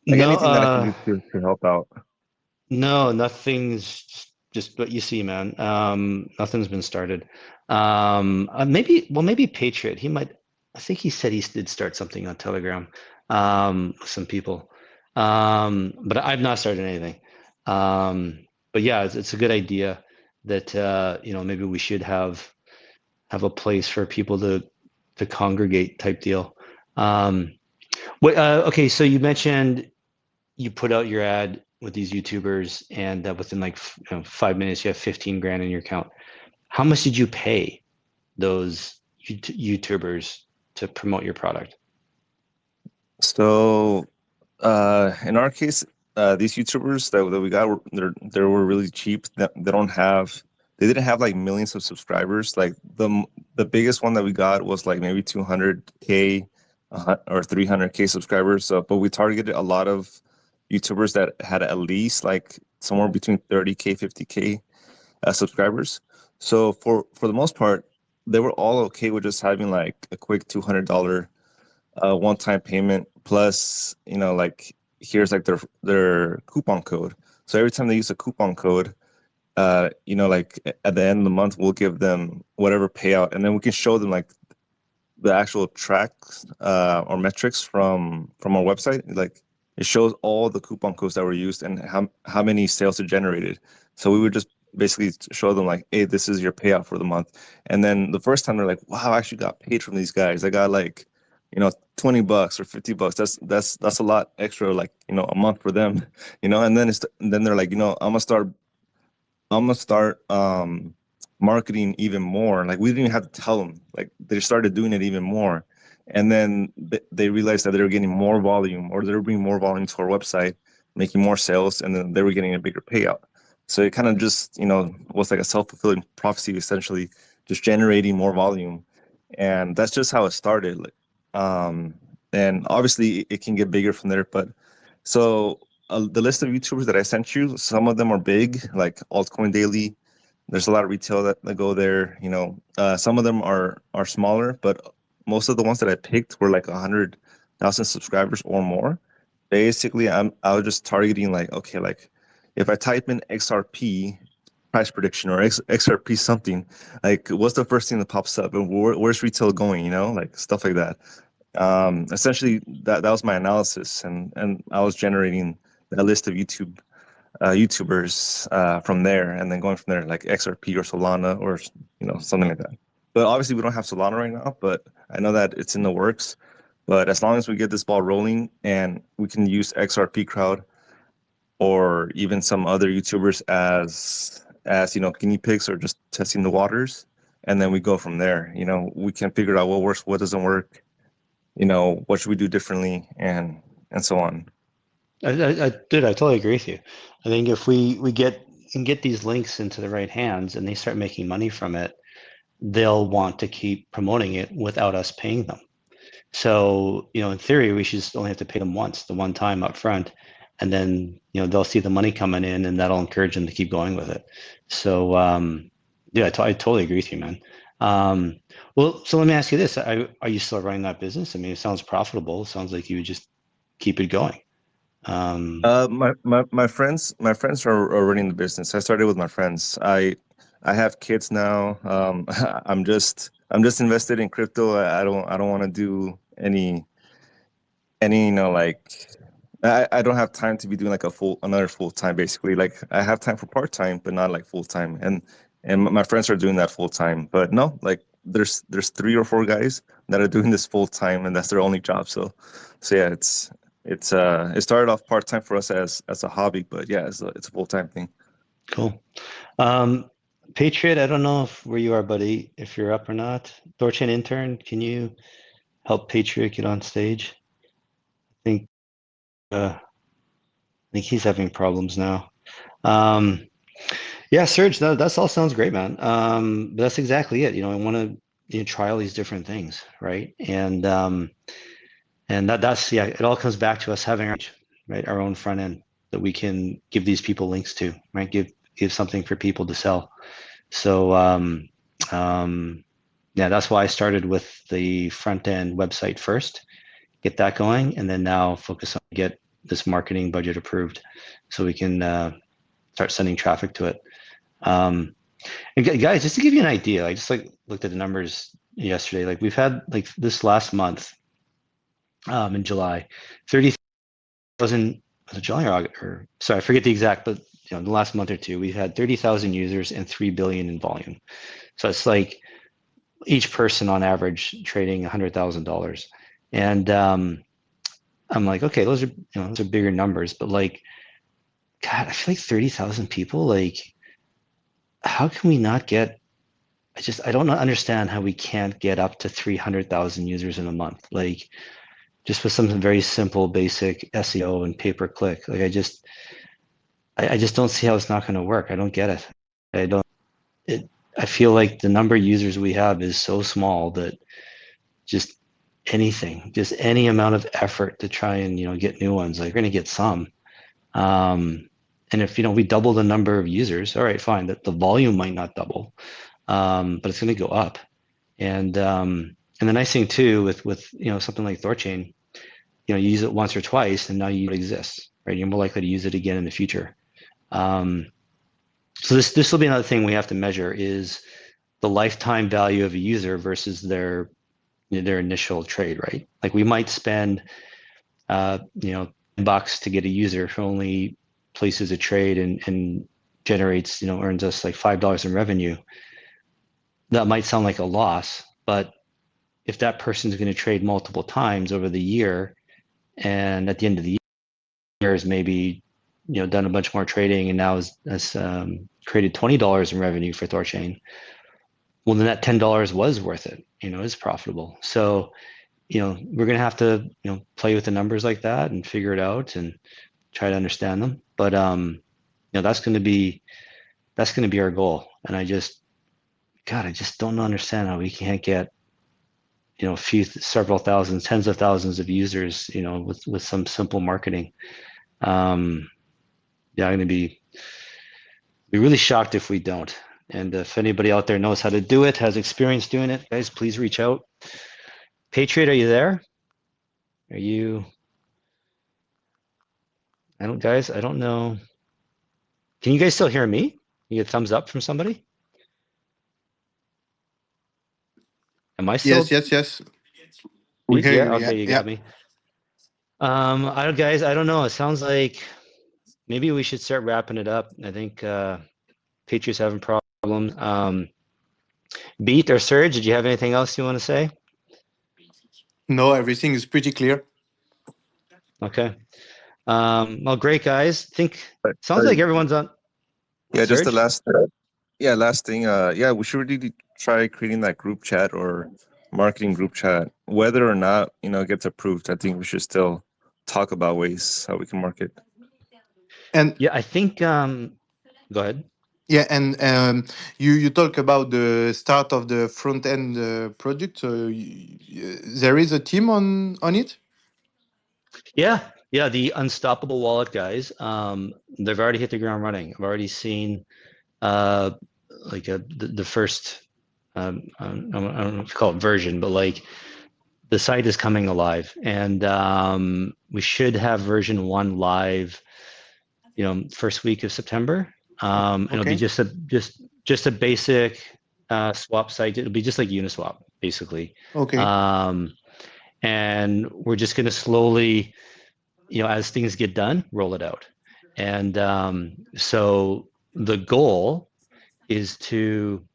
like, No. anything that I can do to help out. No, nothing's just what you see, man. Nothing's been started. Maybe Patriot. I think he said he did start something on Telegram, with some people. But I've not started anything. But yeah, it's a good idea that maybe we should have a place for people to congregate type deal. Okay, so you mentioned you put out your ad with these YouTubers, and within like 5 minutes, you have 15 grand in your account. How much did you pay those YouTubers to promote your product? So, in our case, these YouTubers that we got, they were really cheap. They didn't have like millions of subscribers. Like the biggest one that we got was like maybe 200K or 300K subscribers. But we targeted a lot of YouTubers that had at least like somewhere between 30K, 50K subscribers. So for the most part, they were all okay with just having like a quick $200 one-time payment, plus like here's like their coupon code. So every time they use a coupon code, you know, like at the end of the month, we'll give them whatever payout, and then we can show them like the actual tracks or metrics from our website. Like it shows all the coupon codes that were used and how many sales it generated. So we would just basically show them like, hey, this is your payout for the month. And then the first time they're like, wow, I actually got paid from these guys. I got like, you know, $20 or $50. That's a lot extra, like, you know, a month for them, you know. And then they're like, you know, I'm gonna start marketing even more. Like we didn't even have to tell them. Like they started doing it even more, and then they realized that they were getting more volume, or they were bringing more volume to our website, making more sales, and then they were getting a bigger payout. So it kind of just, you know, was like a self-fulfilling prophecy, essentially, just generating more volume, and that's just how it started. Like, and obviously it can get bigger from there, but so the list of YouTubers that I sent you, some of them are big, like Altcoin Daily. There's a lot of retail that go there. You know, some of them are smaller, but most of the ones that I picked were like 100,000 subscribers or more. Basically, I was just targeting like, okay, like if I type in XRP price prediction or XRP something, like what's the first thing that pops up, and where's retail going? You know, like stuff like that. Essentially, that was my analysis, and I was generating a list of YouTubers from there, and then going from there, like XRP or Solana or, you know, something like that. But obviously, we don't have Solana right now, but I know that it's in the works. But as long as we get this ball rolling and we can use XRP crowd or even some other YouTubers as you know, guinea pigs or just testing the waters, and then we go from there. You know, we can figure out what works, what doesn't work. You know, what should we do differently, and so on. I totally agree with you. I think if we get these links into the right hands and they start making money from it, they'll want to keep promoting it without us paying them. So, you know, in theory, we should just only have to pay them once, the one time up front, and then, you know, they'll see the money coming in, and that'll encourage them to keep going with it. So, yeah, I totally agree with you, man. Well, so let me ask you this: are you still running that business? I mean, it sounds profitable. It sounds like you would just keep it going. My friends are running the business. I started with my friends. I have kids now. I'm just invested in crypto. I don't want to do any you know, like I don't have time to be doing like another full time, basically. Like I have time for part time, but not like full time. And my friends are doing that full time. But no, like there's 3 or 4 guys that are doing this full time, and that's their only job. So yeah, it started off part time for us as a hobby, but yeah, it's a full time thing. Cool. Patriot, I don't know where you are, buddy, if you're up or not. THORChain intern, can you help Patriot get on stage? I think he's having problems now. Yeah, Serge, that's all sounds great, man. But that's exactly it. You know, I want to try all these different things, right? And that's it all comes back to us having our own front end that we can give these people links to, right? Give something for people to sell. So yeah, that's why I started with the front end website first, get that going, and then now focus on get this marketing budget approved so we can start sending traffic to it. And guys, just to give you an idea, I just looked at the numbers yesterday. Like we've had like this last month, in July, 30,000. Was it July or August? Or sorry, I forget the exact, but you know, the last month or two, we've had 30,000 users and 3 billion in volume. So it's like each person on average trading $100,000, and I'm like, okay, those are bigger numbers, but like, God, I feel like 30,000 people. Like, how can we not get? I don't understand how we can't get up to 300,000 users in a month. Like, just with some very simple, basic SEO and pay per click. Like, I just don't see how it's not going to work. I don't get it. I feel like the number of users we have is so small that just any amount of effort to try and get new ones, like you're going to get some. And if we double the number of users, all right, fine. That the volume might not double, but it's going to go up. And the nice thing too with something like THORChain, you use it once or twice, and now you exist, right? You're more likely to use it again in the future. So this will be another thing we have to measure is the lifetime value of a user versus their initial trade, right? Like we might spend $10 to get a user who only places a trade and generates, earns us like $5 in revenue. That might sound like a loss, but if that person is going to trade multiple times over the year, and at the end of the year is maybe done a bunch more trading and now has created $20 in revenue for THORChain, well then that $10 was worth it, is profitable. So we're going to have to play with the numbers like that and figure it out and try to understand them. But that's going to be our goal. And I just don't understand how we can't get several thousands, tens of thousands of users, with some simple marketing. I'm going to be really shocked if we don't. And if anybody out there knows how to do it, has experience doing it, guys, please reach out. Patriot, are you there? Are you? I don't know. Can you guys still hear me? You get a thumbs up from somebody? Am I still? Yes. We hear Yeah, you. okay, you Yeah. got me. I don't know. It sounds like maybe we should start wrapping it up. I think Patriot's having problems. Beat or Serge, did you have anything else you want to say? No, everything is pretty clear. Okay. Well, great, guys. Sounds Uh, like everyone's on. yeah, just the Serge? last thing. Yeah, we should really try creating that group chat or marketing group chat. Whether or not it gets approved, I think we should still talk about ways how we can market. And Yeah, I think. Go ahead. yeah, and you talk about the start of the front end project. So there is a team on it. Yeah, the Unstoppable Wallet guys. They've already hit the ground running. I've already seen like the first. I don't know if you call it version, but like the site is coming alive, and we should have version 1 live. First week of September. And it'll be Okay. just a basic swap site. It'll be just like Uniswap, basically. Okay. And we're just going to slowly, as things get done, roll it out. And so the goal is to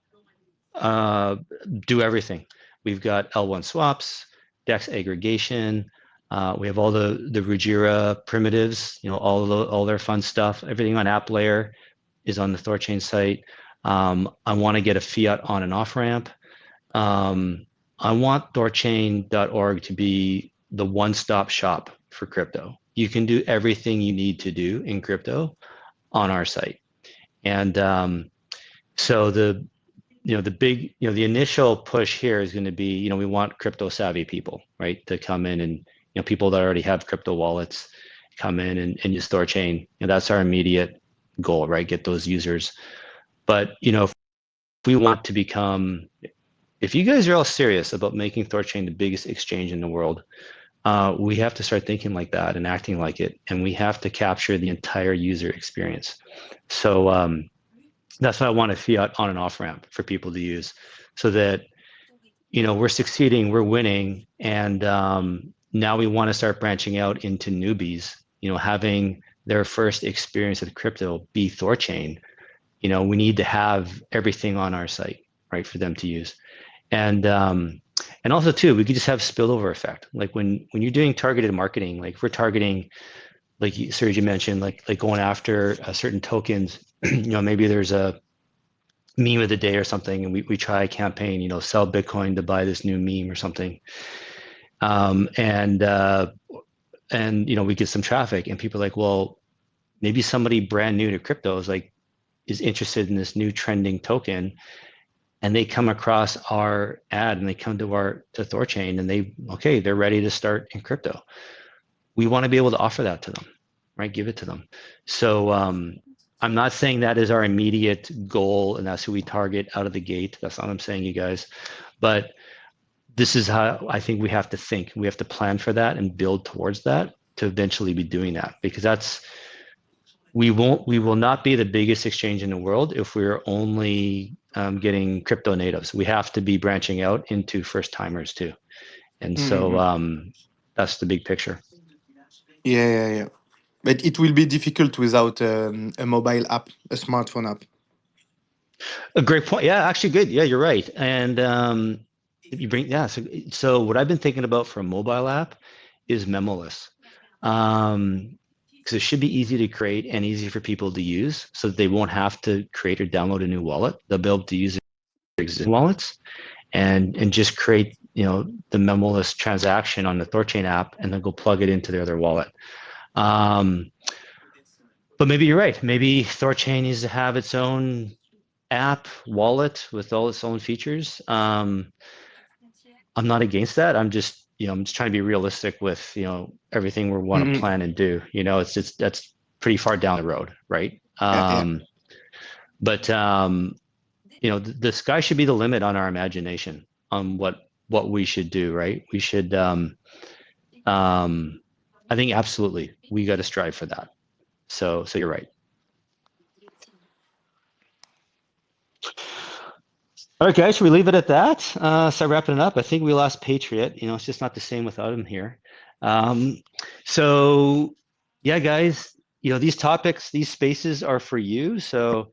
do everything. We've got L1 swaps, DEX aggregation. We have all the Rujira primitives, all their fun stuff. Everything on app layer is on the THORChain site. I want to get a fiat on and off ramp. I want THORChain.org to be the one-stop shop for crypto. You can do everything you need to do in crypto on our site. And so the initial push here is going to be, we want crypto savvy people, right, to come in and, people that already have crypto wallets come in and use THORChain. That's our immediate goal, right? Get those users. But, if we want to become, if you guys are all serious about making THORChain the biggest exchange in the world, we have to start thinking like that and acting like it. And we have to capture the entire user experience. So that's why I want a fiat on and off ramp for people to use so that, we're succeeding, we're winning. And now we want to start branching out into newbies, having their first experience with crypto be THORChain. We need to have everything on our site, right, for them to use. And also too, we could just have spillover effect. Like when you're doing targeted marketing, like if we're targeting, like Serge mentioned, like going after certain tokens, maybe there's a meme of the day or something, and we try a campaign, sell Bitcoin to buy this new meme or something. And we get some traffic and people are like, well, maybe somebody brand new to crypto is interested in this new trending token, and they come across our ad and they come to THORChain and they're ready to start in crypto. We want to be able to offer that to them, right? Give it to them. So I'm not saying that is our immediate goal and that's who we target out of the gate. That's not what I'm saying, you guys. But this is how I think we have to think. We have to plan for that and build towards that to eventually be doing that, because we will not be the biggest exchange in the world if we're only getting crypto natives. We have to be branching out into first timers too. And so that's the big picture. Yeah. But it will be difficult without a mobile app, a smartphone app. A great point. Yeah, actually good. Yeah, you're right. And you bring, yeah. So what I've been thinking about for a mobile app is Memoless. Because it should be easy to create and easy for people to use, so that they won't have to create or download a new wallet. They'll be able to use their existing wallets and just create, the Memoless transaction on the THORChain app, and then go plug it into their other wallet. But maybe you're right. Maybe THORChain needs to have its own app wallet with all its own features. I'm not against that. I'm just trying to be realistic with everything we want to plan and do. That's pretty far down the road, right? But the sky should be the limit on our imagination on what we should do, right? We should. I think absolutely we got to strive for that. So you're right. All right, guys, should we leave it at that? Start wrapping it up. I think we lost Patriot. It's just not the same without him here. So yeah, guys, these topics, these spaces are for you. So,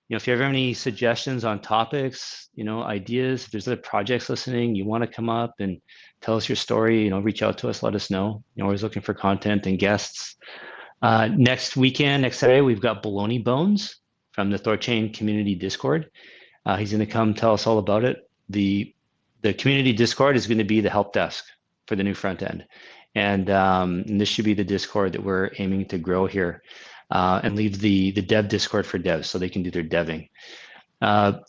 if you have any suggestions on topics, ideas, if there's other projects listening, you want to come up and tell us your story, reach out to us, let us know. Always looking for content and guests. Next Saturday, we've got Baloney Bones from the THORChain community Discord. He's going to come tell us all about it. The community Discord is going to be the help desk for the new front end. And this should be the Discord that we're aiming to grow here, and leave the dev Discord for devs so they can do their deving.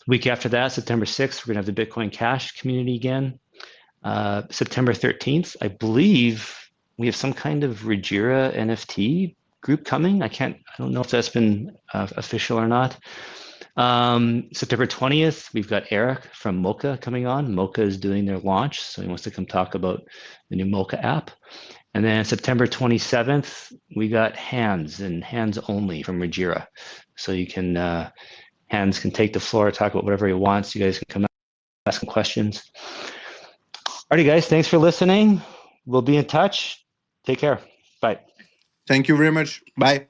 Week after that, September 6th, we're going to have the Bitcoin Cash community again. September 13th, I believe we have some kind of Regira NFT group coming. I don't know if that's been official or not. September 20th, we've got Eric from Mocha coming on. Mocha is doing their launch, so he wants to come talk about the new Mocha app. And then September 27th, we got Hands and Hands Only from Regira. So you can, Hands can take the floor, talk about whatever he wants. You guys can come ask some questions. Alrighty, guys, thanks for listening. We'll be in touch. Take care. Bye. Thank you very much. Bye.